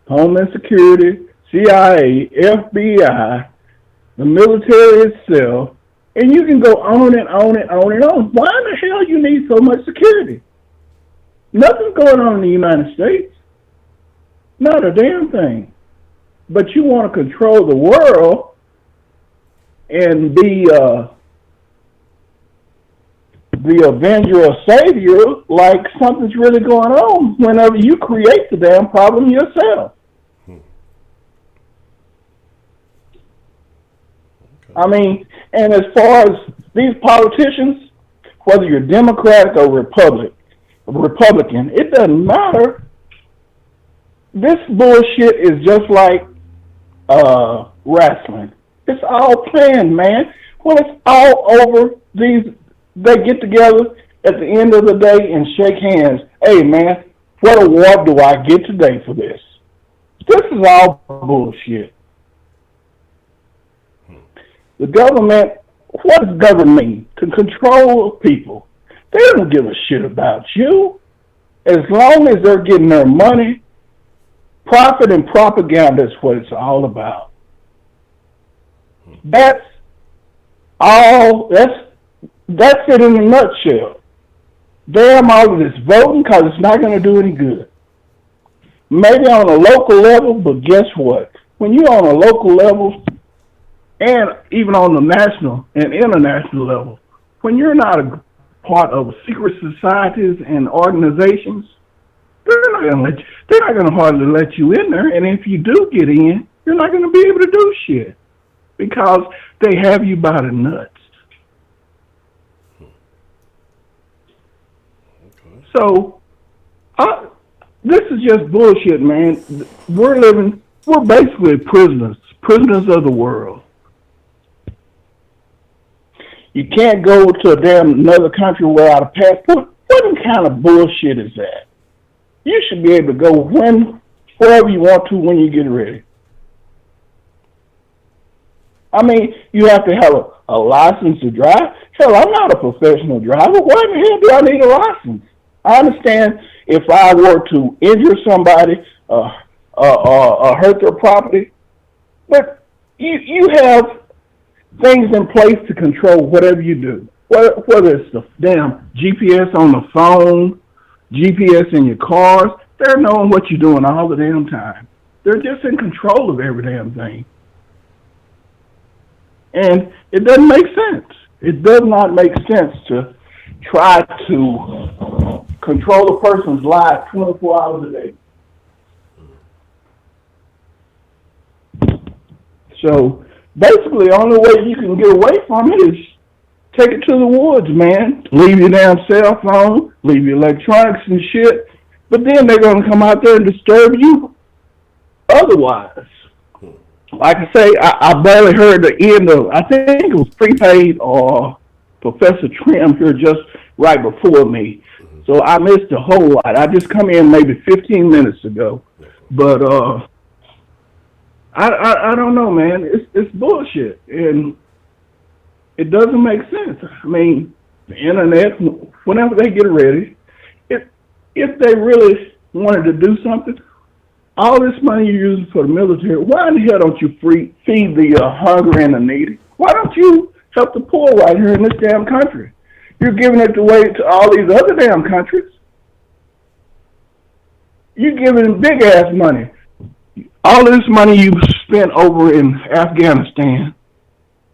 Homeland Security, CIA, FBI, the military itself, and you can go on and on and on and on. Why in the hell you need so much security? Nothing's going on in the United States. Not a damn thing. But you want to control the world and be the avenger or savior like something's really going on whenever you create the damn problem yourself. I mean, and as far as these politicians, whether you're Democratic or Republican, it doesn't matter. This bullshit is just like wrestling. It's all planned, man. When it's all over, they get together at the end of the day and shake hands. Hey, man, what award do I get today for this? This is all bullshit. The government, what does government mean? To control people. They don't give a shit about you. As long as they're getting their money, profit and propaganda is what it's all about. That's That's it in a nutshell. Damn all of this voting because it's not going to do any good. Maybe on a local level, but guess what? When you're on a local level and even on the national and international level, when you're not a part of secret societies and organizations, they're not going to hardly let you in there. And if you do get in, you're not going to be able to do shit because they have you by the nuts. So, this is just bullshit, man. We're basically prisoners of the world. You can't go to a damn another country without a passport. What kind of bullshit is that? You should be able to go wherever you want to when you get ready. I mean, you have to have a license to drive. Hell, I'm not a professional driver. Why in the hell do I need a license? I understand if I were to injure somebody or hurt their property, but you have things in place to control whatever you do. Whether it's the damn GPS on the phone, GPS in your cars, they're knowing what you're doing all the damn time. They're just in control of every damn thing. And it doesn't make sense. It does not make sense to try to control a person's life 24 hours a day. So basically, the only way you can get away from it is take it to the woods, man. Leave your damn cell phone, leave your electronics and shit. But then they're going to come out there and disturb you otherwise. Like I say, I barely heard the end of, I think it was Prepaid or Professor Trim here just right before me. So I missed a whole lot. I just come in maybe 15 minutes ago. But I don't know, man. It's bullshit. And it doesn't make sense. I mean, the internet, whenever they get ready, if they really wanted to do something, all this money you're using for the military, why in the hell don't you feed the hungry and the needy? Why don't you help the poor right here in this damn country? You're giving it away to all these other damn countries. You're giving big-ass money. All this money you spent over in Afghanistan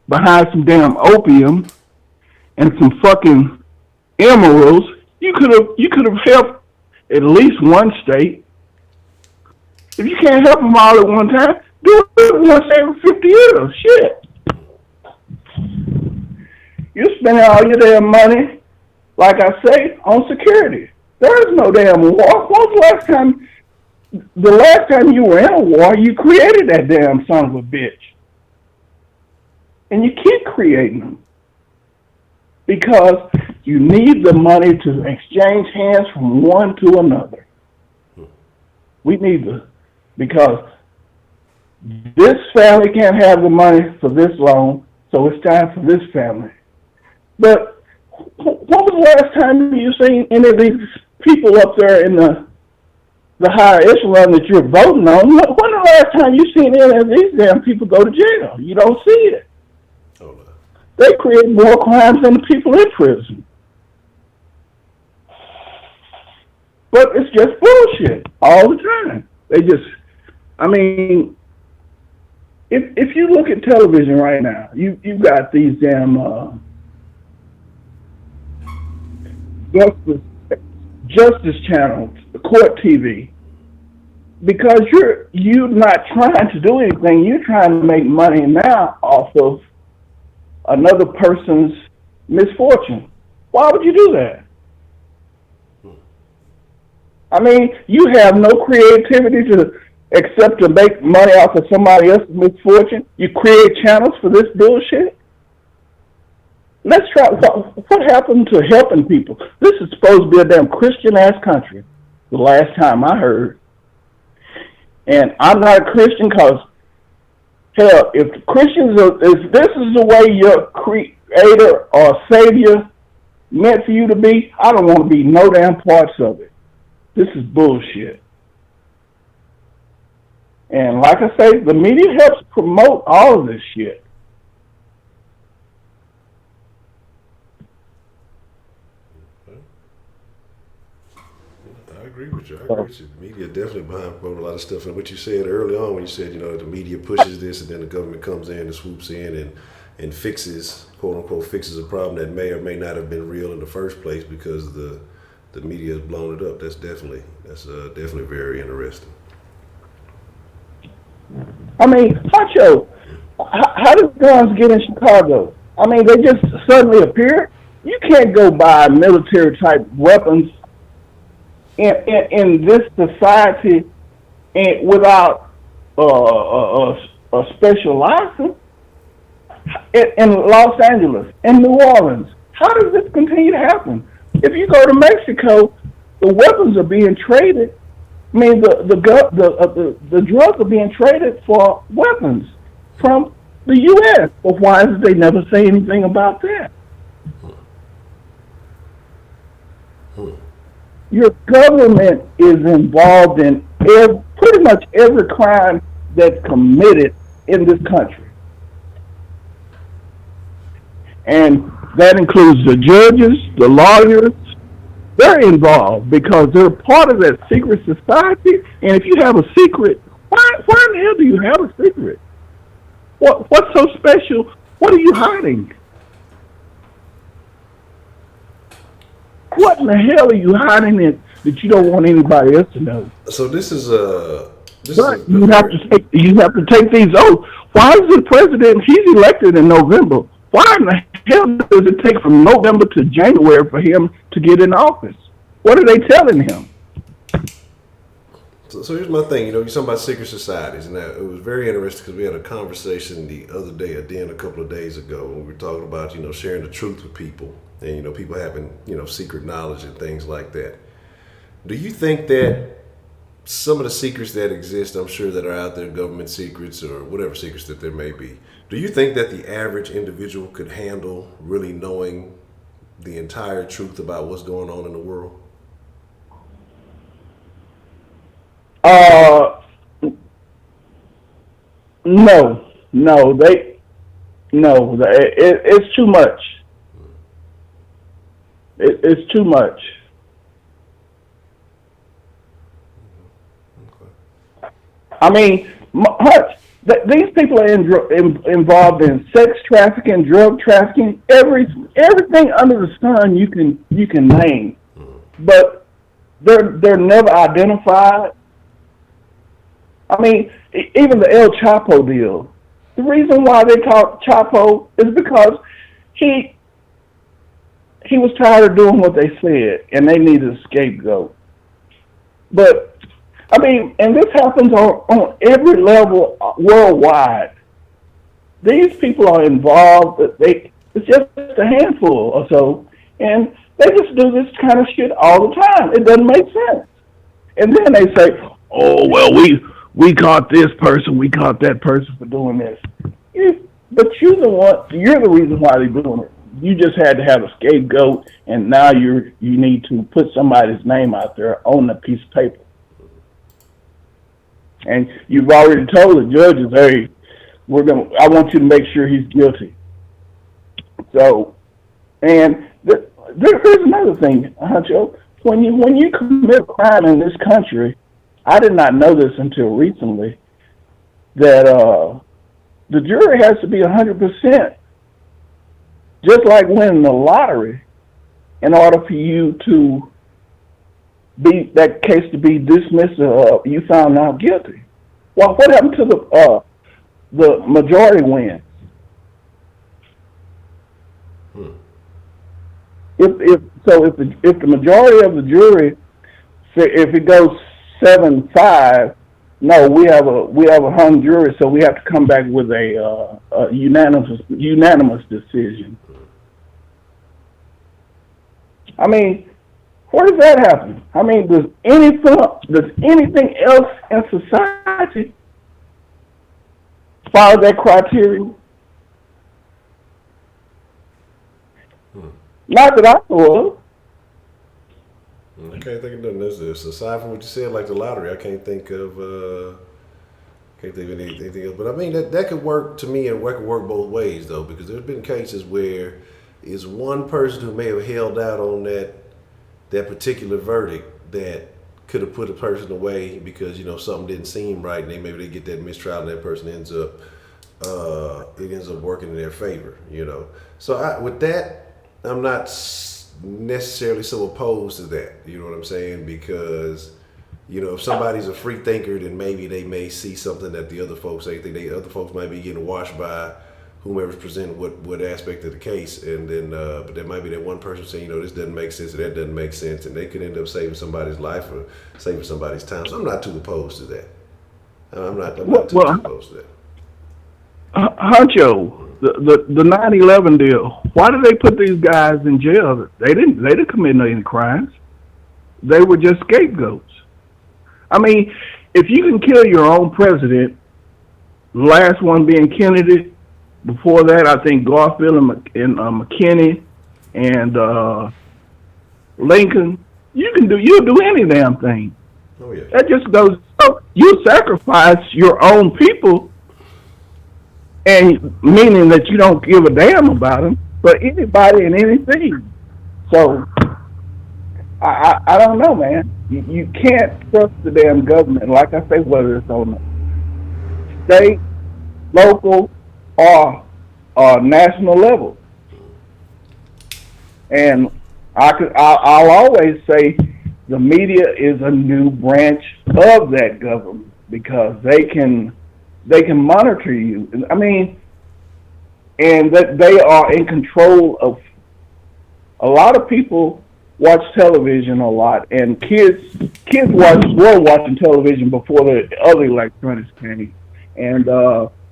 behind some damn opium and some fucking emeralds, you could have helped at least one state. If you can't help them all at one time, do it once every 50 years. Shit. You're spending all your damn money, like I say, on security. There is no damn war. When's the last time you were in a war, you created that damn son of a bitch. And you keep creating them. Because you need the money to exchange hands from one to another. We need because this family can't have the money for this long, so it's time for this family. But what was the last time you seen any of these people up there in the higher echelon that you're voting on? When the last time you seen any of these damn people go to jail? You don't see it. They create more crimes than the people in prison. But it's just bullshit all the time. I mean, if you look at television right now, you've got these damn justice channels, the court TV, because you're not trying to do anything. You're trying to make money now off of another person's misfortune. Why would you do that? I mean, you have no creativity except to make money off of somebody else's misfortune. You create channels for this bullshit. Let's try. What happened to helping people? This is supposed to be a damn Christian-ass country, the last time I heard. And I'm not a Christian because, hell, if this is the way your creator or savior meant for you to be, I don't want to be no damn parts of it. This is bullshit. And like I say, the media helps promote all of this shit. agree with you. I agree with you. The media definitely behind promoting a lot of stuff. And what you said early on when you said, the media pushes this and then the government comes in and swoops in and fixes, quote unquote, fixes a problem that may or may not have been real in the first place because the media has blown it up. That's definitely very interesting. I mean, Honcho, how do guns get in Chicago? I mean, they just suddenly appear. You can't go buy military type weapons in this society and without a special license in Los Angeles, in New Orleans. How does this continue to happen? If you go to Mexico, the weapons are being traded. I mean, the drugs are being traded for weapons from the U.S. But why did they never say anything about that? Your government is involved in pretty much every crime that's committed in this country. And that includes the judges, the lawyers. They're involved because they're part of that secret society. And if you have a secret, why in the hell do you have a secret? What's so special? What are you hiding? What in the hell are you hiding that you don't want anybody else to know? So this is you have to take these oaths. Why is the president? He's elected in November. Why in the hell does it take from November to January for him to get in office? What are they telling him? So here's my thing. You're talking about secret societies, and it was very interesting because we had a conversation the other day, a couple of days ago, when we were talking about sharing the truth with people, and people having secret knowledge and things like that. Do you think that some of the secrets that exist, I'm sure that are out there, government secrets or whatever secrets that there may be, do you think that the average individual could handle really knowing the entire truth about what's going on in the world? It's too much. It's too much. I mean, these people are involved in sex trafficking, drug trafficking, everything under the sun you can name, but they're never identified. I mean, even the El Chapo deal. The reason why they call Chapo is because he was tired of doing what they said, and they needed a scapegoat. But I mean, and this happens on every level worldwide. These people are involved. It's just a handful or so, and they just do this kind of shit all the time. It doesn't make sense. And then they say, "Oh well, we caught this person, we caught that person for doing this." But you're the reason why they're doing it. You just had to have a scapegoat, and now you need to put somebody's name out there on a piece of paper. And you've already told the judges, "Hey, I want you to make sure he's guilty." So, and there's another thing, Honcho. When you commit a crime in this country, I did not know this until recently, that the jury has to be 100%, just like winning the lottery, in order for you to be that case to be dismissed. You found not guilty. Well, what happened to the majority win? If the majority of the jury, if it goes 7-5, no, we have a hung jury, so we have to come back with a unanimous decision. I mean, where does that happen? I mean, does anything else in society follow that criteria? Not that I know of. I can't think of nothing else. Aside from what you said, like the lottery, I can't think of anything else. But I mean, that could work to me, and that could work both ways, though, because there's been cases where it's one person who may have held out on that particular verdict that could have put a person away because something didn't seem right, and maybe they get that mistrial, and that person ends up it ends up working in their favor. So with that, I'm not necessarily so opposed to that. You know what I'm saying? Because if somebody's a free thinker, then maybe they may see something that the other folks think other folks might be getting washed by whomever's presenting what aspect of the case, and then but there might be that one person saying, this doesn't make sense or that doesn't make sense, and they could end up saving somebody's life or saving somebody's time. So I'm not too opposed to that. I'm not too opposed to that. Honcho, the 9/11 deal. Why did they put these guys in jail? They didn't commit any crimes. They were just scapegoats. I mean, if you can kill your own president, the last one being Kennedy. Before that, I think Garfield and McKinney and Lincoln. You'll do any damn thing. Oh yeah. That just goes. You sacrifice your own people, and meaning that you don't give a damn about them for anybody and anything. So I don't know, man. You can't trust the damn government. Like I say, whether it's on the state, local, or national level. And I'll always say the media is a new branch of that government because they can monitor you. I mean, and that they are in control of. A lot of people watch television a lot, and kids were watching television before the other electronics came, and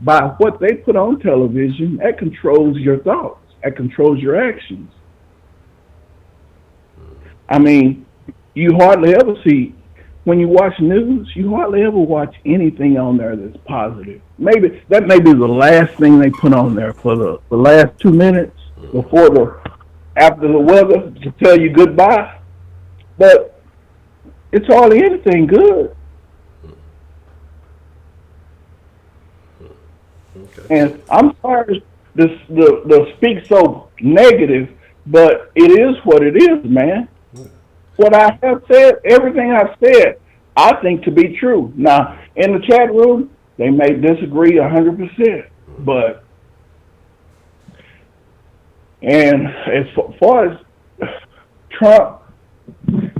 by what they put on television, that controls your thoughts, that controls your actions. I mean, you hardly ever see, when you watch news, you hardly ever watch anything on there that's positive. Maybe that may be the last thing they put on there for the last 2 minutes after the weather to tell you goodbye. But it's hardly anything good. Okay. And I'm sorry to speak so negative, but it is what it is, man. What I have said, everything I've said, I think to be true. Now, in the chat room, they may disagree 100%, but and as far as Trump,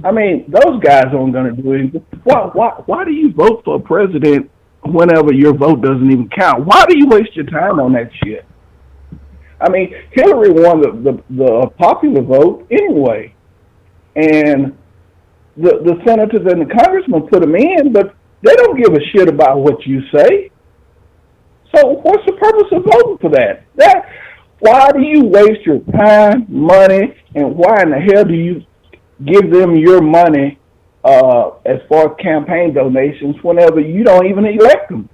I mean, those guys aren't going to do anything. Why do you vote for a president whenever your vote doesn't even count? Why do you waste your time on that shit? I mean, Hillary won the popular vote anyway, and the senators and the congressmen put them in, but they don't give a shit about what you say. So what's the purpose of voting for that? Why do you waste your time, money, and why in the hell do you give them your money as far as campaign donations whenever you don't even elect them?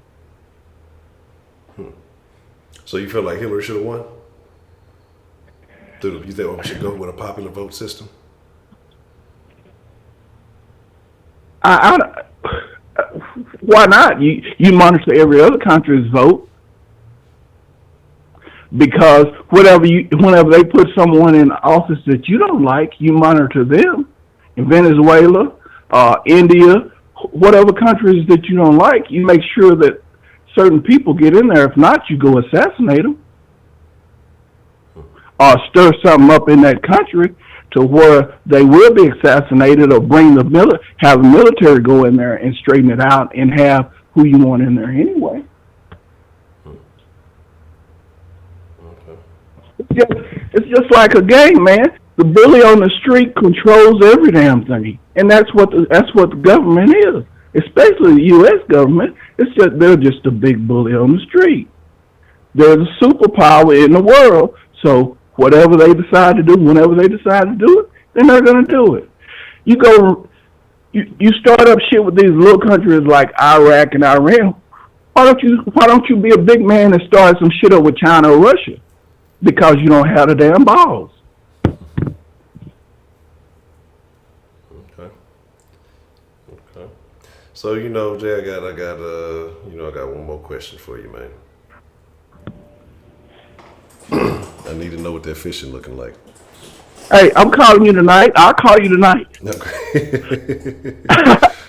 So you feel like Hillary should have won? You think we should go with a popular vote system? Why not? You monitor every other country's vote, because whenever they put someone in office that you don't like, you monitor them. In Venezuela, India, whatever countries that you don't like, you make sure that certain people get in there. If not, you go assassinate them or stir something up in that country to where they will be assassinated, or have the military go in there and straighten it out and have who you want in there anyway. It's just like a game, man. The bully on the street controls every damn thing, and that's what the government is, especially the U.S. government. They're just a big bully on the street. They're the superpower in the world, so whatever they decide to do, whenever they decide to do it, then they're going to do it. You start up shit with these little countries like Iraq and Iran. Why don't you be a big man and start some shit up with China or Russia? Because you don't have the damn balls. Okay. So Jay, I got one more question for you, man. I need to know what that fishing looking like. Hey, I'm calling you tonight. I'll call you tonight. Okay.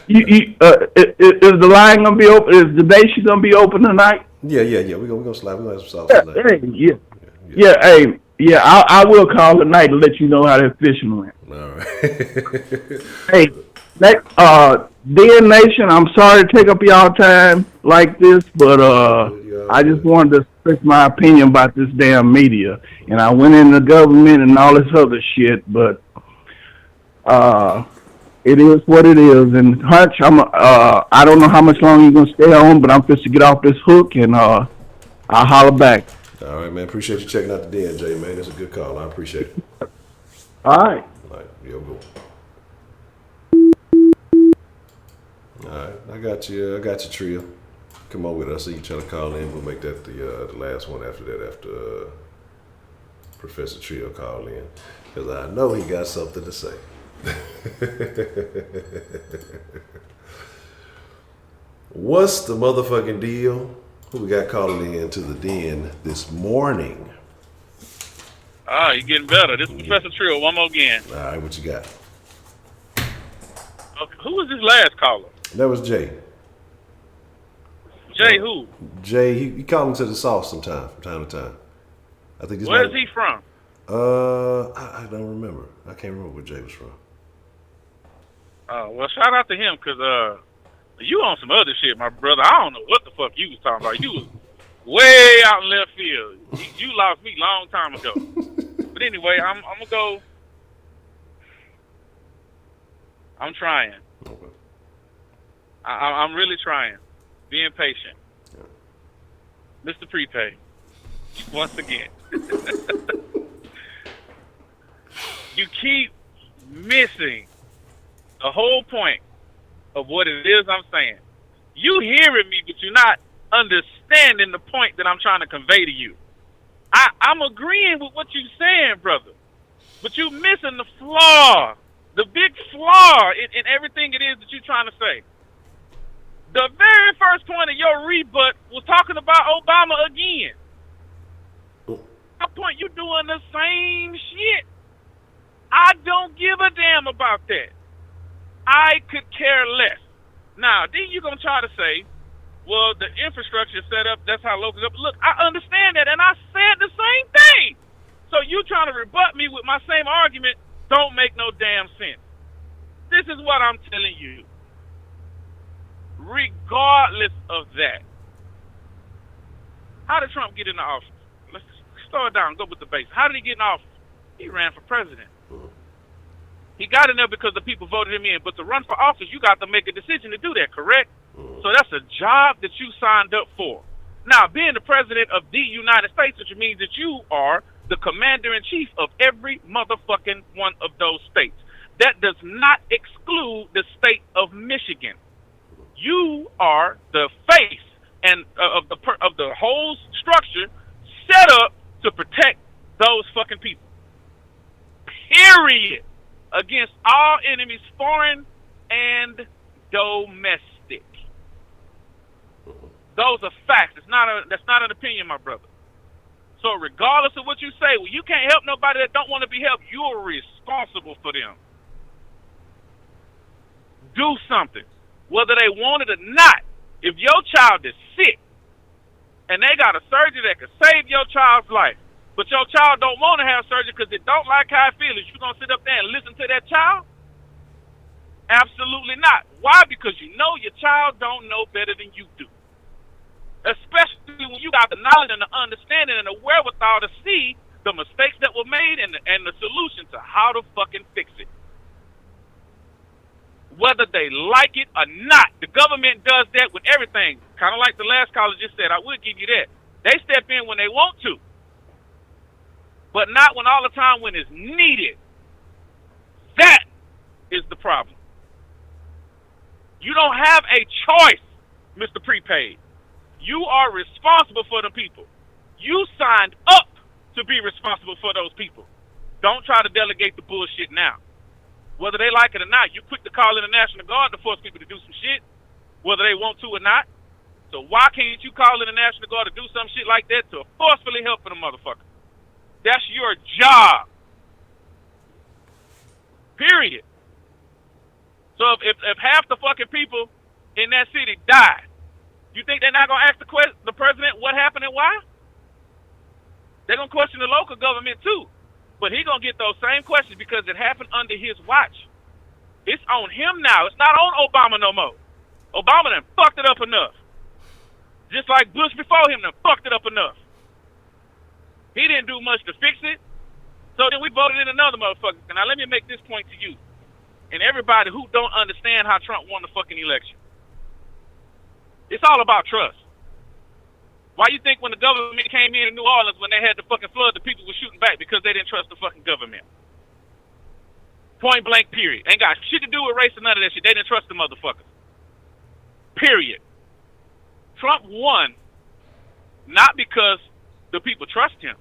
Is the line gonna be open? Is the nation gonna be open tonight? Yeah. We gonna slide. We gonna have some sauce Yeah, tonight. hey, yeah, Yeah. yeah, hey, yeah. I will call tonight to let you know how that fishing went. All right. Hey, next, dear nation, I'm sorry to take up y'all time like this, but You all I just good. wanted to express my opinion about this damn media, and I went in the government and all this other shit, but it is what it is. And Hunch, I don't know how much longer you're gonna stay on, but I'm supposed to get off this hook, and I'll holler back. All right, man. Appreciate you checking out the DNJ, man. That's a good call. I appreciate it. All right. All right, yo, go. All right, I got you. Trio. Come on with us. See you trying to call in. We'll make that the last one after that. After Professor Trio called in, because I know he got something to say. What's the motherfucking deal? Who we got calling in to the den this morning? Ah, you're getting better. This is Professor Trio. One more again. All right, what you got? Okay, who was this last caller? That was Jay. Jay who? Jay, he called into the sauce from time to time. I think this. Where's he from? I don't remember. I can't remember where Jay was from. Well, shout out to him, because you on some other shit, my brother. I don't know what the fuck you was talking about. You was way out in left field. You lost me long time ago. But anyway, I'm gonna go. I'm trying. Okay. I'm really trying. Being patient. Yeah. Mr. Prepay. Once again. You keep missing the whole point of what it is I'm saying. You hearing me, but you're not understanding the point that I'm trying to convey to you. I'm agreeing with what you're saying, brother. But you're missing the flaw. The big flaw in everything it is that you're trying to say. The very first point of your rebut was talking about Obama again. At that point, you're doing the same shit. I don't give a damn about that. I could care less. Now, then you're going to try to say, well, the infrastructure is set up, that's how locals up. Look, I understand that, and I said the same thing. So you trying to rebut me with my same argument don't make no damn sense. This is what I'm telling you. Regardless of that, how did Trump get in the office? Let's slow it down, go with the basics. How did he get in office? He ran for president. He got in there because the people voted him in. But to run for office, you got to make a decision to do that, correct? So that's a job that you signed up for. Now, being the president of the United States, which means that you are the commander-in-chief of every motherfucking one of those states. That does not exclude the state of Michigan. You are the face and of the whole structure set up to protect those fucking people. Period. Against all enemies, foreign and domestic. Those are facts. That's not an opinion, my brother. So regardless of what you say, well, you can't help nobody that don't want to be helped. You're responsible for them. Do something, whether they want it or not. If your child is sick and they got a surgery that could save your child's life, but your child don't want to have surgery because it don't like how it feels, you going to sit up there and listen to that child? Absolutely not. Why? Because you know your child don't know better than you do. Especially when you got the knowledge and the understanding and the wherewithal to see the mistakes that were made and the solution to how to fucking fix it. Whether they like it or not, the government does that with everything. Kind of like the last caller just said, I would give you that. They step in when they want to, but not when all the time when it's needed. That is the problem. You don't have a choice, Mr. Prepaid. You are responsible for the people. You signed up to be responsible for those people. Don't try to delegate the bullshit now. Whether they like it or not, you quick to call in the National Guard to force people to do some shit, whether they want to or not. So why can't you call in the National Guard to do some shit like that to forcefully help for the motherfucker? That's your job. Period. So if half the fucking people in that city die, you think they're not gonna ask the president what happened and why? They're gonna question the local government too, but he gonna get those same questions because it happened under his watch. It's on him now. It's not on Obama no more. Obama done fucked it up enough. Just like Bush before him done fucked it up enough. He didn't do much to fix it. So then we voted in another motherfucker. Now let me make this point to you and everybody who don't understand how Trump won the fucking election. It's all about trust. Why you think when the government came in New Orleans when they had the fucking flood, the people were shooting back because they didn't trust the fucking government? Point blank, period. Ain't got shit to do with race or none of that shit. They didn't trust the motherfuckers. Period. Trump won not because the people trust him.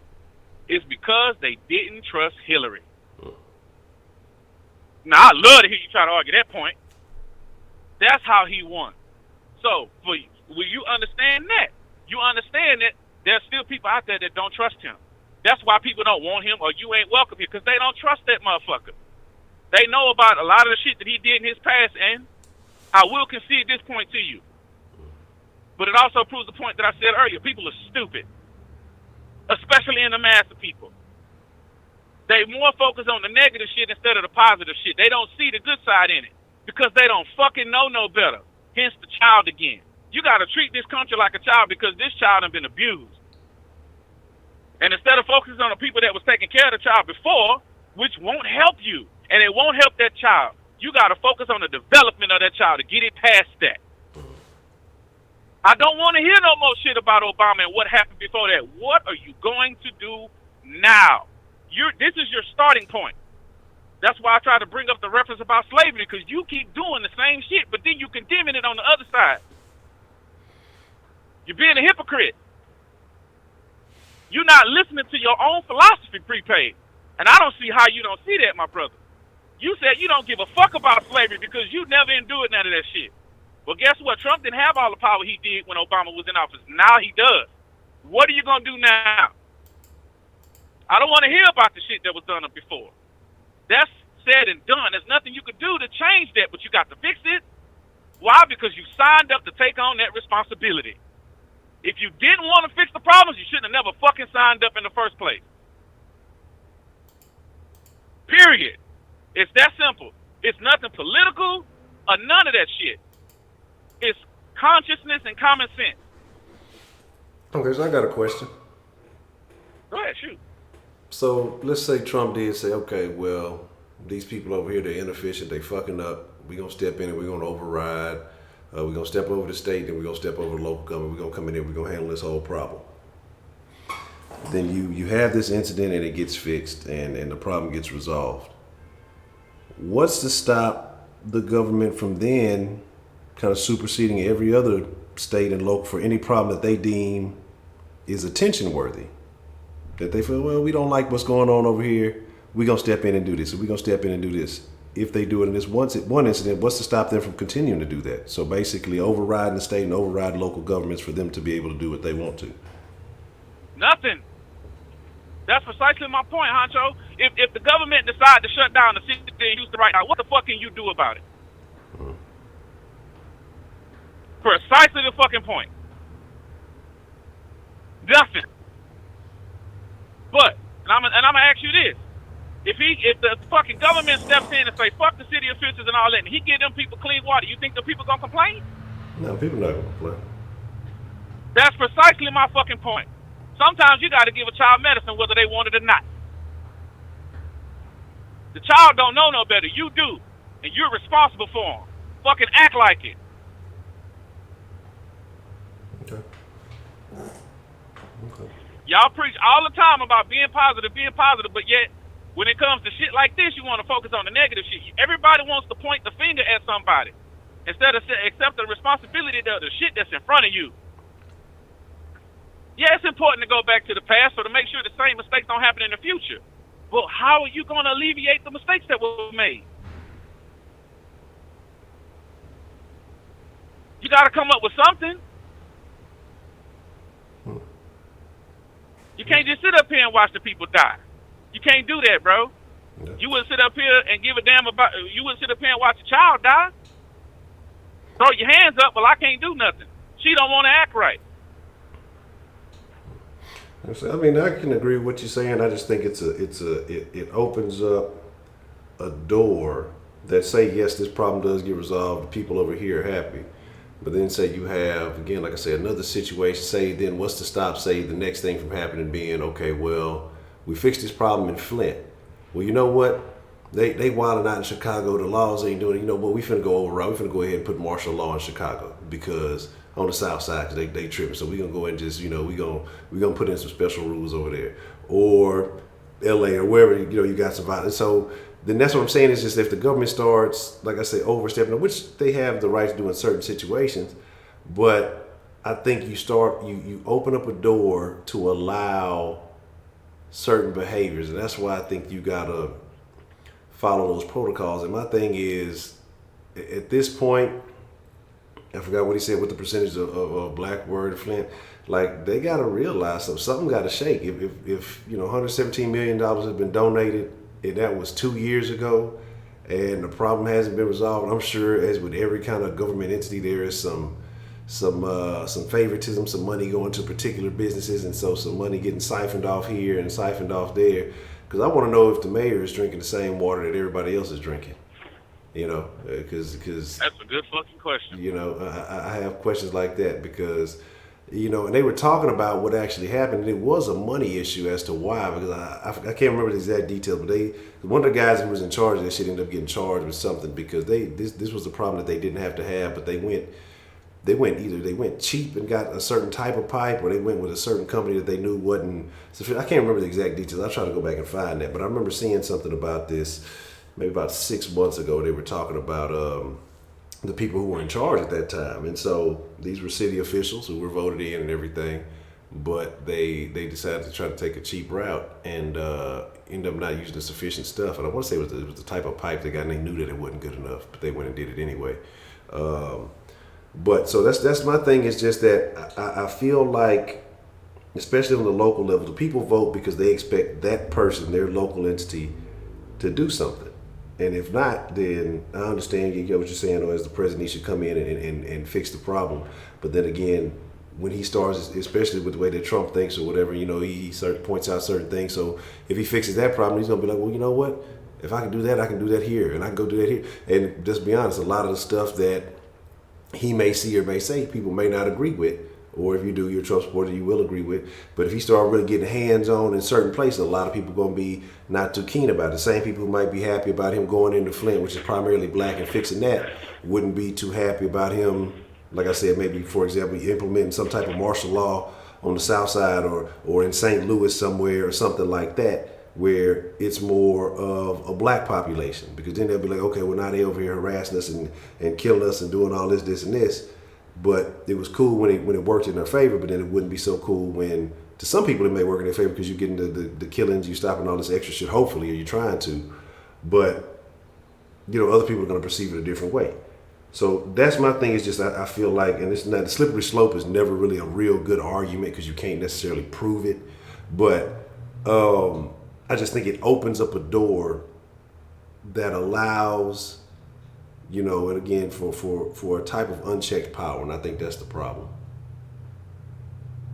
It's because they didn't trust Hillary. Now, I love to hear you try to argue that point. That's how he won. So, will you understand that? You understand that there's still people out there that don't trust him. That's why people don't want him or you ain't welcome here, because they don't trust that motherfucker. They know about a lot of the shit that he did in his past, and I will concede this point to you. But it also proves the point that I said earlier. People are stupid, especially in the mass of people. They more focus on the negative shit instead of the positive shit. They don't see the good side in it because they don't fucking know no better. Hence the child again. You got to treat this country like a child because this child has been abused. And instead of focusing on the people that was taking care of the child before, which won't help you, and it won't help that child, you got to focus on the development of that child to get it past that. I don't want to hear no more shit about Obama and what happened before that. What are you going to do now? This is your starting point. That's why I try to bring up the reference about slavery, because you keep doing the same shit, but then you condemning it on the other side. You're being a hypocrite. You're not listening to your own philosophy prepaid. And I don't see how you don't see that, my brother. You said you don't give a fuck about slavery because you never endured none of that shit. Well, guess what? Trump didn't have all the power he did when Obama was in office. Now he does. What are you going to do now? I don't want to hear about the shit that was done before. That's said and done. There's nothing you could do to change that, but you got to fix it. Why? Because you signed up to take on that responsibility. If you didn't want to fix the problems, you shouldn't have never fucking signed up in the first place. Period. It's that simple. It's nothing political or none of that shit. It's consciousness and common sense. Okay, so I got a question. Go ahead, shoot. So let's say Trump did say, okay, well, these people over here, they're inefficient, they fucking up. We're going to step in and we're going to override. We're going to step over the state, then we're going to step over the local government. We're going to come in here, we're going to handle this whole problem. Then you have this incident and it gets fixed and the problem gets resolved. What's to stop the government from then kind of superseding every other state and local for any problem that they deem is attention worthy? That they feel, well, we don't like what's going on over here. We're going to step in and do this. We're going to step in and do this. If they do it in this one incident, what's to stop them from continuing to do that? So basically overriding the state and overriding local governments for them to be able to do what they want to. Nothing. That's precisely my point, Honcho. If the government decide to shut down the city in Houston right now, what the fuck can you do about it? Precisely the fucking point. Nothing. But, and I'm gonna ask you this: if the fucking government steps in and say fuck the city officials and all that, and he give them people clean water, you think the people gonna complain? No, people not gonna complain. That's precisely my fucking point. Sometimes you got to give a child medicine whether they want it or not. The child don't know no better. You do, and you're responsible for them. Fucking act like it. Okay. Y'all preach all the time about being positive, but yet when it comes to shit like this, you want to focus on the negative shit. Everybody wants to point the finger at somebody instead of accept the responsibility of the shit that's in front of you. Yeah, it's important to go back to the past so to make sure the same mistakes don't happen in the future. But how are you going to alleviate the mistakes that were made? You got to come up with something. You can't just sit up here and watch the people die. You can't do that, bro. Yeah. You wouldn't sit up here and give a damn about. You wouldn't sit up here and watch a child die. Throw your hands up, well, I can't do nothing. She don't want to act right. I mean, I can agree with what you're saying. I just think it opens up a door that say yes, this problem does get resolved. The people over here are happy, but then say you have again, like I said, another situation. Say then what's to stop? Say the next thing from happening being okay. Well, we fixed this problem in Flint. Well, you know what? They wilding out in Chicago. The laws ain't doing it. You know what? We finna go override. We finna go ahead and put martial law in Chicago because on the south side, because they tripping. So we gonna go ahead and just we gonna put in some special rules over there, or L.A. or wherever you got some violence. So then that's what I'm saying is just if the government starts, like I say, overstepping, which they have the right to do in certain situations, but I think you open up a door to allow certain behaviors, and that's why I think you gotta follow those protocols. And my thing is, at this point, I forgot what he said with the percentage of black word Flint. Like they gotta realize something gotta shake. If $117 million has been donated, and that was 2 years ago, and the problem hasn't been resolved, I'm sure as with every kind of government entity, there is some favoritism, some money going to particular businesses, and so some money getting siphoned off here and siphoned off there. Because I want to know if the mayor is drinking the same water that everybody else is drinking. Because that's a good fucking question. I have questions like that because, and they were talking about what actually happened. And it was a money issue as to why, because I can't remember the exact details, but one of the guys who was in charge of that shit ended up getting charged with something because this was a problem that they didn't have to have, but they went cheap and got a certain type of pipe, or they went with a certain company that they knew wasn't sufficient. I can't remember the exact details. I'll try to go back and find that. But I remember seeing something about this maybe about 6 months ago. They were talking about the people who were in charge at that time. And so these were city officials who were voted in and everything, but they decided to try to take a cheap route and end up not using the sufficient stuff. And I want to say it was the type of pipe they got, and they knew that it wasn't good enough, but they went and did it anyway. But so that's my thing is just that I feel like, especially on the local level, the people vote because they expect that person, their local entity, to do something. And if not, then I understand you get what you're saying, or as the president, he should come in and fix the problem. But then again, when he starts, especially with the way that Trump thinks or whatever, he points out certain things. So if he fixes that problem, he's going to be like, well, you know what? If I can do that, I can do that here, and I can go do that here. And just be honest, a lot of the stuff that he may see or may say, people may not agree with, or if you do, you're a Trump supporter, you will agree with. But if he start really getting hands-on in certain places, a lot of people are going to be not too keen about it. The same people who might be happy about him going into Flint, which is primarily black, and fixing that, wouldn't be too happy about him, like I said, maybe, for example, implementing some type of martial law on the south side or in St. Louis somewhere or something like that, where it's more of a black population. Because then they'll be like, okay, well, now they over here harassing us and killing us and doing all this and this. But it was cool when it worked in their favor, but then it wouldn't be so cool when, to some people, it may work in their favor because you're getting the killings, you're stopping all this extra shit, hopefully, or you're trying to. But, other people are going to perceive it a different way. So that's my thing, is just I feel like, and it's not, the slippery slope is never really a real good argument because you can't necessarily prove it. But I just think it opens up a door that allows, and again, for a type of unchecked power, and I think that's the problem.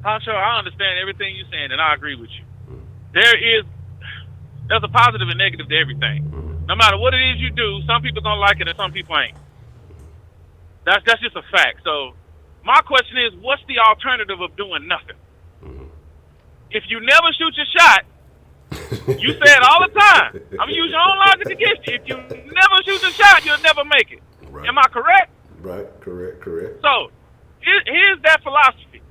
Honcho, I understand everything you're saying, and I agree with you. Mm-hmm. There's a positive and negative to everything. Mm-hmm. No matter what it is you do, some people gonna like it and some people ain't. That's just a fact. So my question is, what's the alternative of doing nothing? Mm-hmm. If you never shoot your shot, you say it all the time. I'm gonna use your own logic against you. If you never shoot a shot, you'll never make it. Right. Am I correct? Right. Correct. So here's that philosophy.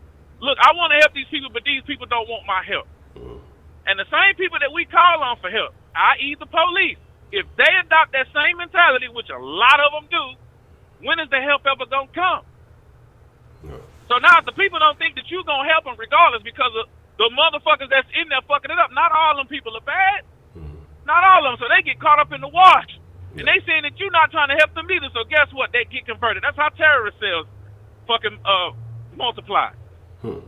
Look, I want to help these people, but these people don't want my help. Mm. And the same people that we call on for help, i.e. the police, if they adopt that same mentality, which a lot of them do, when is the help ever gonna come? No. So now if the people don't think that you're gonna help them regardless because of the motherfuckers that's in there fucking it up, not all them people are bad. Mm-hmm. Not all of them. So they get caught up in the wash. Yeah. And they saying that you're not trying to help them either. So guess what? They get converted. That's how terrorist cells fucking multiply.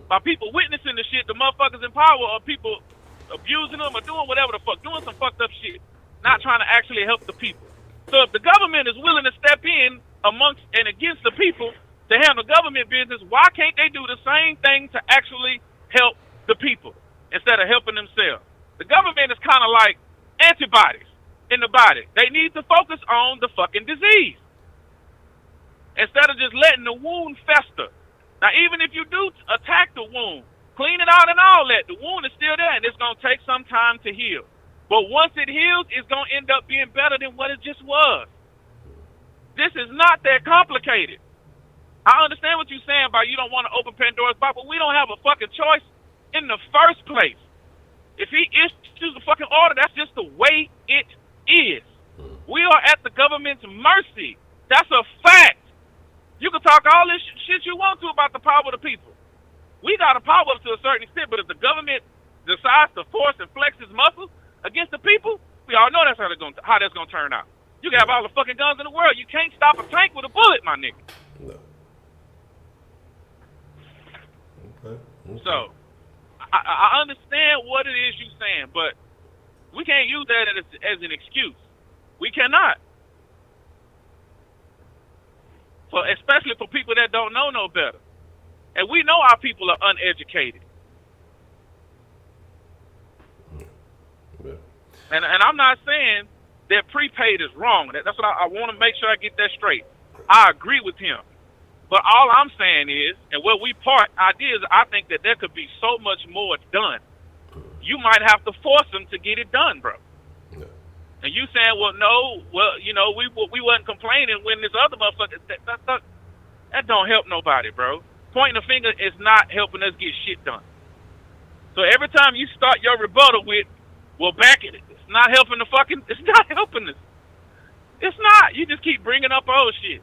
By people witnessing the shit, the motherfuckers in power, or people abusing them or doing whatever the fuck, doing some fucked up shit. not trying to actually help the people. So if the government is willing to step in amongst and against the people to handle government business, why can't they do the same thing to actually help the people instead of helping themselves? The government is kind of like antibodies in the body. They need to focus on the fucking disease instead of just letting the wound fester. Now, even if you do attack the wound, clean it out and all that, the wound is still there, and it's going to take some time to heal. But once it heals, it's going to end up being better than what it just was. This is not that complicated. I understand what you're saying about you don't want to open Pandora's box, but we don't have a fucking choice in the first place. If he issues a fucking order, that's just the way it is. We are at the government's mercy. That's a fact. You can talk all this shit you want to about the power of the people. We got a power to a certain extent, but if the government decides to force and flex its muscles against the people, we all know that's how that's gonna turn out. You can have all the fucking guns in the world. You can't stop a tank with a bullet, my nigga. No. Okay. So, I understand what it is you're saying, but we can't use that as an excuse. We cannot. Especially for people that don't know no better. And we know our people are uneducated. Yeah. And I'm not saying that prepaid is wrong. That's what I want to make sure I get that straight. I agree with him. But all I'm saying is, and where we part ideas, I think that there could be so much more done. You might have to force them to get it done, bro. Yeah. And you saying, well, no, well, you know, we wasn't complaining when this other motherfucker, that don't help nobody, bro. Pointing a finger is not helping us get shit done. So every time you start your rebuttal with, well, back it, it's not helping it's not helping us. It's not. You just keep bringing up old shit.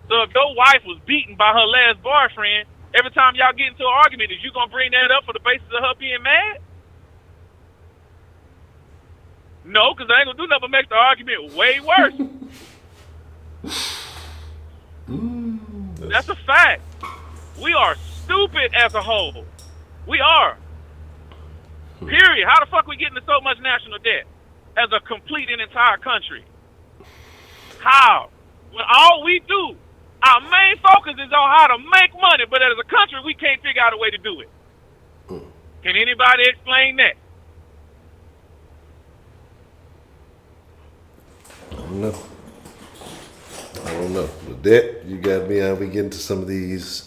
So if your wife was beaten by her last boyfriend, every time y'all get into an argument, is you going to bring that up for the basis of her being mad? No, because I ain't going to do nothing but make the argument way worse. That's a fact. We are stupid as a whole. We are. Period. How the fuck we get into so much national debt as a complete and entire country? How? When all we do, our main focus is on how to make money, but as a country, we can't figure out a way to do it. Can anybody explain that? I don't know. With that, you got me out. We get into some of these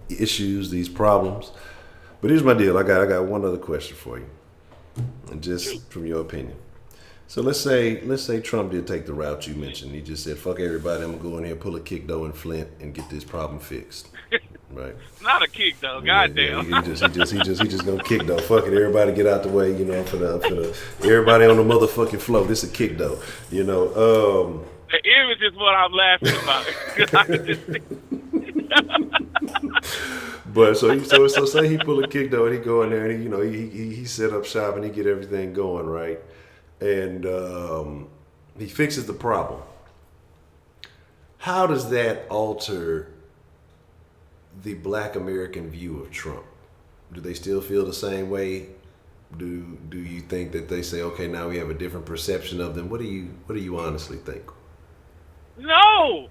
issues, these problems. But here's my deal. I got one other question for you, and just from your opinion. So let's say Trump did take the route you mentioned. He just said, "Fuck everybody. I'm gonna go in here, pull a kick though in Flint, and get this problem fixed." Right? Not a kick though. Goddamn. Yeah, he just gonna kick though. Fuck it. Everybody get out the way. You know, for the everybody on the motherfucking floor. This a kick though. You know. The image is what I'm laughing about. But so say he pull a kick though, and he go in there, and he set up shop and he get everything going right. And he fixes the problem. How does that alter the Black American view of Trump? Do they still feel the same way? Do you think that they say, okay, now we have a different perception of them? What do you honestly think? No, it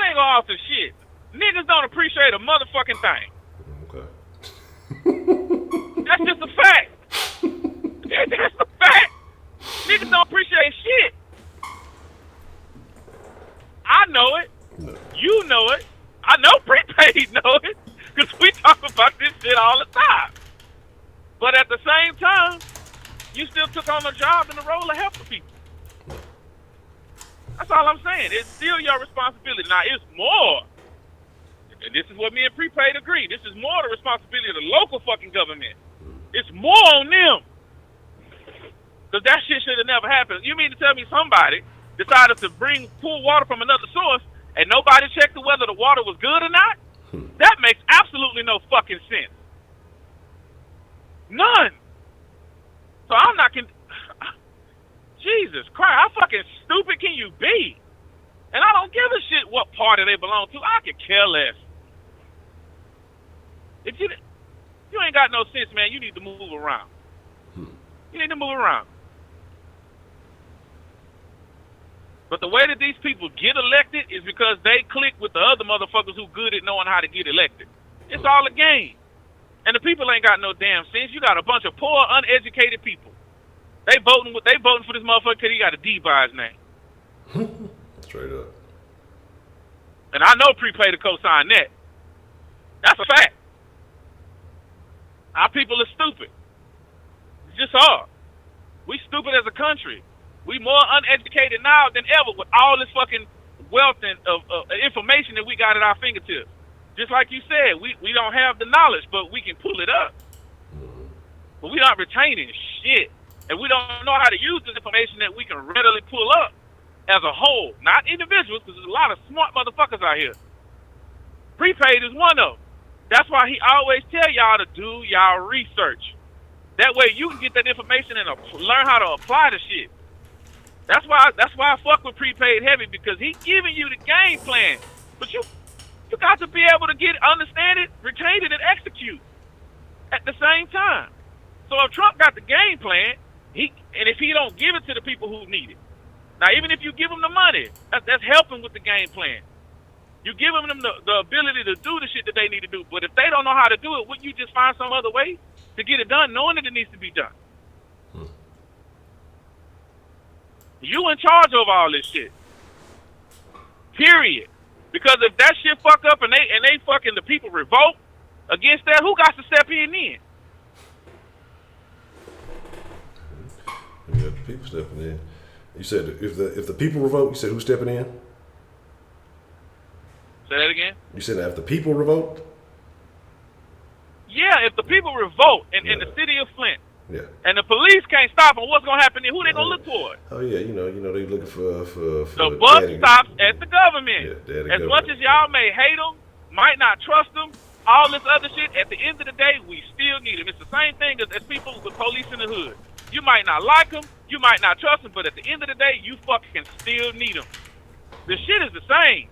ain't gonna alter shit. Niggas don't appreciate a motherfucking thing. Okay. That's just a fact. That's a fact. Niggas don't appreciate shit. I know it. No. You know it. I know prepaid know it. Because we talk about this shit all the time. But at the same time, you still took on a job and a role of helping people. That's all I'm saying. It's still your responsibility. Now, it's more. And this is what me and prepaid agree. This is more the responsibility of the local fucking government. It's more on them. Because that shit should have never happened. You mean to tell me somebody decided to pull water from another source and nobody checked whether the water was good or not? That makes absolutely no fucking sense. None. So I'm not... Jesus Christ, how fucking stupid can you be? And I don't give a shit what party they belong to. I could care less. If you ain't got no sense, man, you need to move around. You need to move around. But the way that these people get elected is because they click with the other motherfuckers who good at knowing how to get elected. It's all a game. And the people ain't got no damn sense. You got a bunch of poor, uneducated people. They voting for this motherfucker because he got a D by his name. Straight up. And I know Prepaid to co-sign that. That's a fact. Our people are stupid. It's just are. We stupid as a country. We more uneducated now than ever with all this fucking wealth and of information that we got at our fingertips. Just like you said, we don't have the knowledge, but we can pull it up. But we aren't retaining shit. And we don't know how to use this information that we can readily pull up as a whole. Not individuals, because there's a lot of smart motherfuckers out here. Prepaid is one of them. That's why he always tell y'all to do y'all research. That way you can get that information and learn how to apply the shit. That's why I fuck with Prepaid heavy, because he giving you the game plan. But you got to be able to understand it, retain it, and execute at the same time. So if Trump got the game plan, and if he don't give it to the people who need it. Now, even if you give them the money, that's helping with the game plan. You give them the ability to do the shit that they need to do. But if they don't know how to do it, wouldn't you just find some other way to get it done, knowing that it needs to be done? You in charge of all this shit. Period. Because if that shit fuck up and they fucking the people revolt against that, who got to step in then? Yeah, the people stepping in. You said if the people revolt, you said who's stepping in? Say that again? You said if the people revolt? Yeah, if the people revolt in the city of Flint, yeah, and the police can't stop them, what's gonna happen then? Who they gonna look for? Oh yeah, you know they looking for the buck stops at the government. Yeah, as much as y'all may hate them, might not trust them, all this other shit, at the end of the day, we still need them. It's the same thing as people with police in the hood. You might not like them, you might not trust them, but at the end of the day, you fucking still need them. The shit is the same.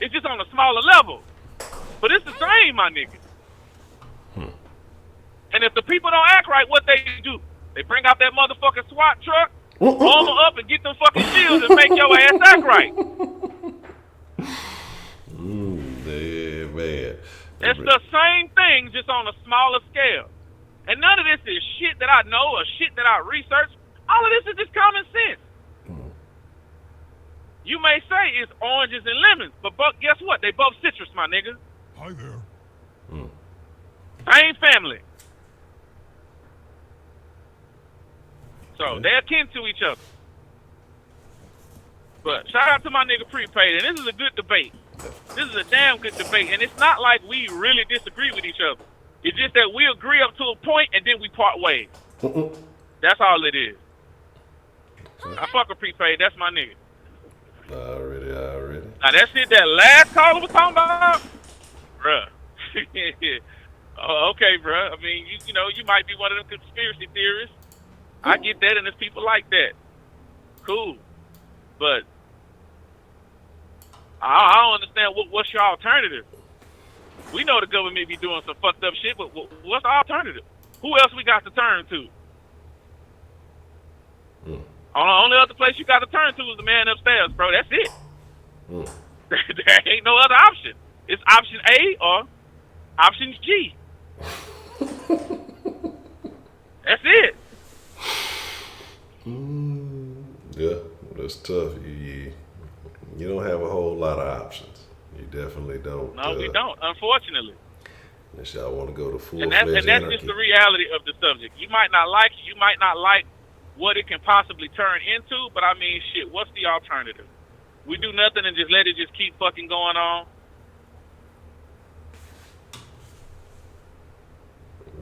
It's just on a smaller level. But it's the same, my nigga. And if the people don't act right, what they do? They bring out that motherfucking SWAT truck, arm them up, and get them fucking shields and make your ass act right. Yeah, man. It's the same thing, just on a smaller scale. And none of this is shit that I know or shit that I research. All of this is just common sense. You may say it's oranges and lemons, but guess what? They both citrus, my nigga. Hi there. Same family. So they're akin to each other. But shout out to my nigga Prepaid, and this is a good debate. This is a damn good debate, and it's not like we really disagree with each other. It's just that we agree up to a point, and then we part ways. That's all it is. I fuck with Prepaid. That's my nigga. Already. Now that shit that last caller was talking about, bruh. Oh, okay, bruh. I mean, you know, you might be one of them conspiracy theorists. I get that, and there's people like that. Cool. But I don't understand what's your alternative. We know the government be doing some fucked up shit, but what's the alternative? Who else we got to turn to? Only other place you got to turn to is the man upstairs, bro. That's it. There ain't no other option. It's option A or option G. That's it. Yeah, that's tough. You don't have a whole lot of options. You definitely don't. No, we don't, unfortunately. Unless y'all want to go to full-fledged And that's just the reality of the subject. You might not like it. You might not like what it can possibly turn into, but I mean, shit, what's the alternative? We do nothing and just let it just keep fucking going on?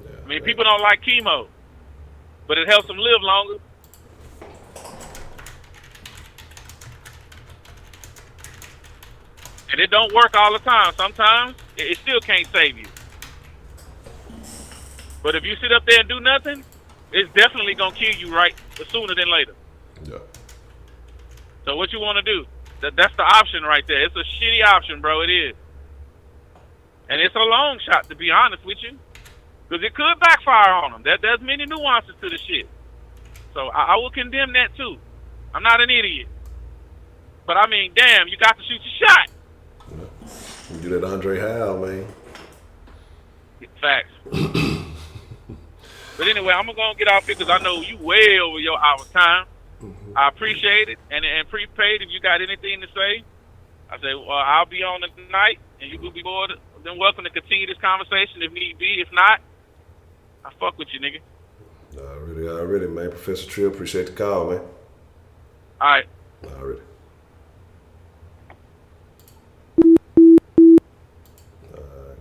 Yeah, I mean, people don't like chemo, but it helps them live longer. And it don't work all the time. Sometimes it still can't save you. But if you sit up there and do nothing, it's definitely going to kill you sooner than later. Yeah. So what you want to do? That's the option right there. It's a shitty option, bro. It is. And it's a long shot, to be honest with you. Because it could backfire on them. There's many nuances to the shit. So I will condemn that too. I'm not an idiot. But I mean, damn, you got to shoot your shot. You do that Andre Howe, man. Facts. But anyway, I'm going to get off here because I know you way over your hour time. I appreciate it. And prepaid, if you got anything to say, I say, well, I'll be on tonight, and you will be more than welcome to continue this conversation if need be. If not, I fuck with you, nigga. Already, man. Professor Trill, appreciate the call, man. All right. Already.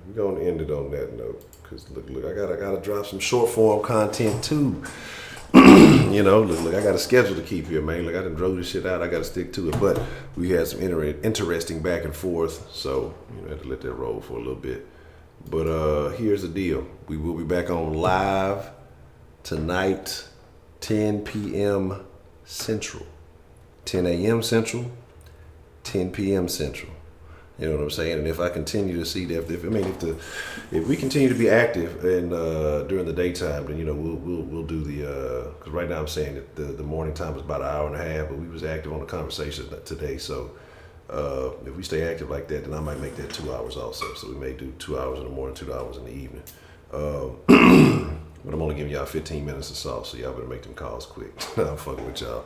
We're going to end it on that note. Because, look, I gotta drop some short form content, too. You know, look, I got a schedule to keep here, man. Like, I done drove this shit out. I got to stick to it. But we had some interesting back and forth. So, you know, I had to let that roll for a little bit. But here's the deal. We will be back on live tonight, 10 p.m. Central. 10 a.m. Central, 10 p.m. Central. You know what I'm saying? And if I continue to see that, if we continue to be active and during the daytime, then, you know, we'll do the because right now I'm saying that the morning time is about an hour and a half, but we was active on the conversation today. So if we stay active like that, then I might make that 2 hours also. So we may do 2 hours in the morning, 2 hours in the evening. But I'm only giving y'all 15 minutes of sauce, so y'all better make them calls quick. I'm fucking with y'all.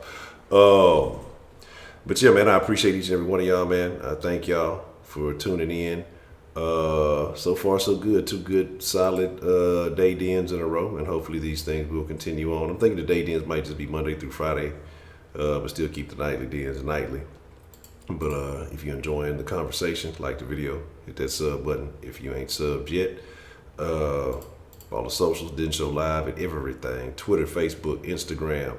But yeah, man, I appreciate each and every one of y'all, man. I thank y'all for tuning in. So far, so good. 2 good, solid day dens in a row, and hopefully these things will continue on. I'm thinking the day dens might just be Monday through Friday, but still keep the nightly dens nightly. But if you're enjoying the conversation, like the video, hit that sub button. If you ain't subbed yet, all the socials, Den Show Live and everything. Twitter, Facebook, Instagram,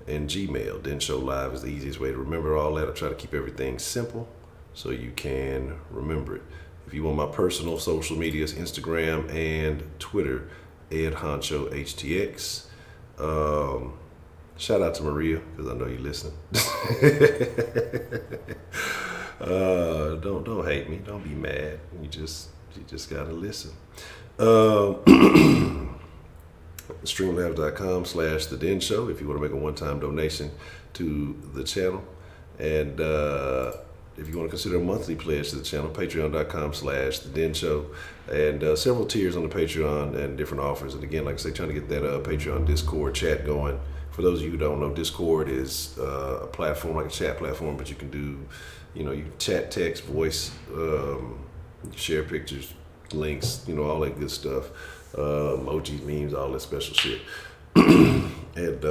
and Gmail. Den Show Live is the easiest way to remember all that. I try to keep everything simple so you can remember it. If you want my personal social medias, Instagram and Twitter, Ed Honcho HTX. Shout out to Maria, because I know you're listening. Don't hate me. Don't be mad. You just gotta listen. Streamlabs.com/The Den Show if you want to make a one-time donation to the channel. And if you want to consider a monthly pledge to the channel, patreon.com/The Den Show. And several tiers on the Patreon and different offers. And again, like I say, trying to get that Patreon Discord chat going. For those of you who don't know, Discord is a platform, like a chat platform, but you can do, you know, you can chat, text, voice, share pictures, links, you know, all that good stuff. Emojis, memes, all that special shit. And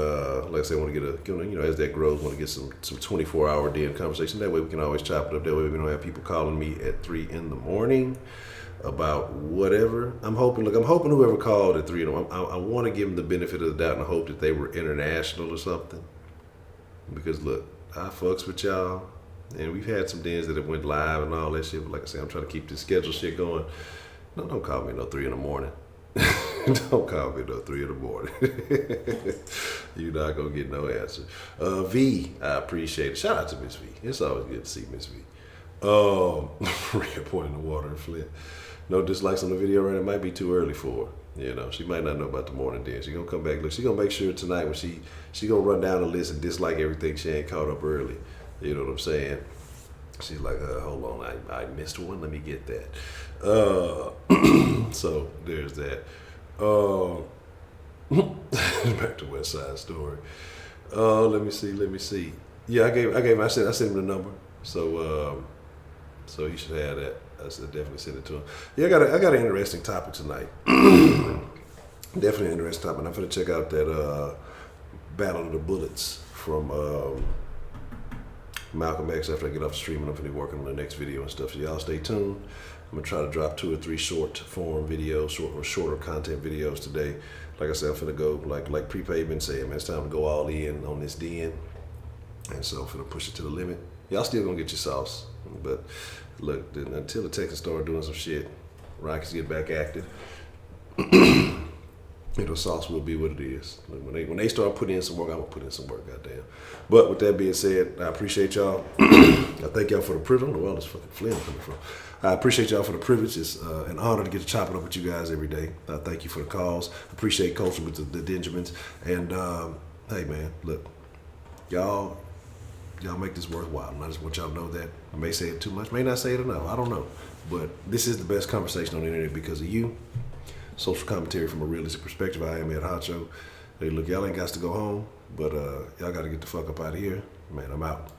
like I said, I want to get you know, as that grows, want to get some 24-hour den conversation. That way we can always chop it up. That way we don't have people calling me at 3 a.m. about whatever. I'm hoping whoever called at 3 a.m. I want to give them the benefit of the doubt and hope that they were international or something. Because look, I fucks with y'all, and we've had some dens that have went live and all that shit. But like I said, I'm trying to keep this schedule shit going. No, don't call me no 3 a.m. Don't call me no 3 a.m. You're not gonna get no answer. V, I appreciate it. Shout out to Miss V. It's always good to see Miss V. Maria pointing the water and Flint. No dislikes on the video, right? It might be too early for her. You know, she might not know about the morning dance. She gonna come back. Look, she gonna make sure tonight when she gonna run down the list and dislike everything she ain't caught up early. You know what I'm saying? She's like, hold on, I missed one. Let me get that. So there's that. Back to West Side Story. Let me see. Yeah, I sent him the number. So he should have that. I said definitely send it to him. Yeah, I got an interesting topic tonight. Definitely an interesting topic. I'm gonna check out that Battle of the Bullets from Malcolm X after I get off streaming. I'm gonna be working on the next video and stuff. So y'all stay tuned. I'm gonna try to drop 2 or 3 short form videos, shorter content videos today. Like I said, I'm finna go like prepaid been saying, man, it's time to go all in on this den. And so I'm finna push it to the limit. Y'all still gonna get your sauce. But look, until the Texans start doing some shit, Rockets get back active, you know, sauce will be what it is. When they start putting in some work, I'm gonna put in some work, goddamn. But with that being said, I appreciate y'all. I thank y'all for the privilege. I don't know where all this fucking phlegm coming from. I appreciate y'all for the privilege. It's an honor to get to chop it up with you guys every day. Thank you for the calls. Appreciate culture with the Benjamins. And hey man, look, y'all make this worthwhile. And I just want y'all to know that I may say it too much, may not say it enough. I don't know, but this is the best conversation on the internet because of you. Social commentary from a realistic perspective. I am at Honcho. Hey, look, y'all ain't got to go home, but y'all got to get the fuck up out of here. Man, I'm out.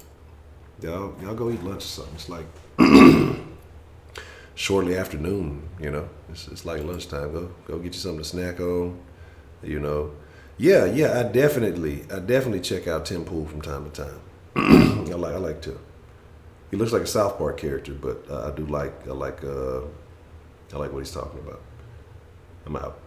Y'all go eat lunch or something. It's like shortly afternoon, you know. It's like lunchtime. Go get you something to snack on, you know. Yeah, I definitely check out Tim Pool from time to time. I like Tim. He looks like a South Park character, but I like what he's talking about. I'm out.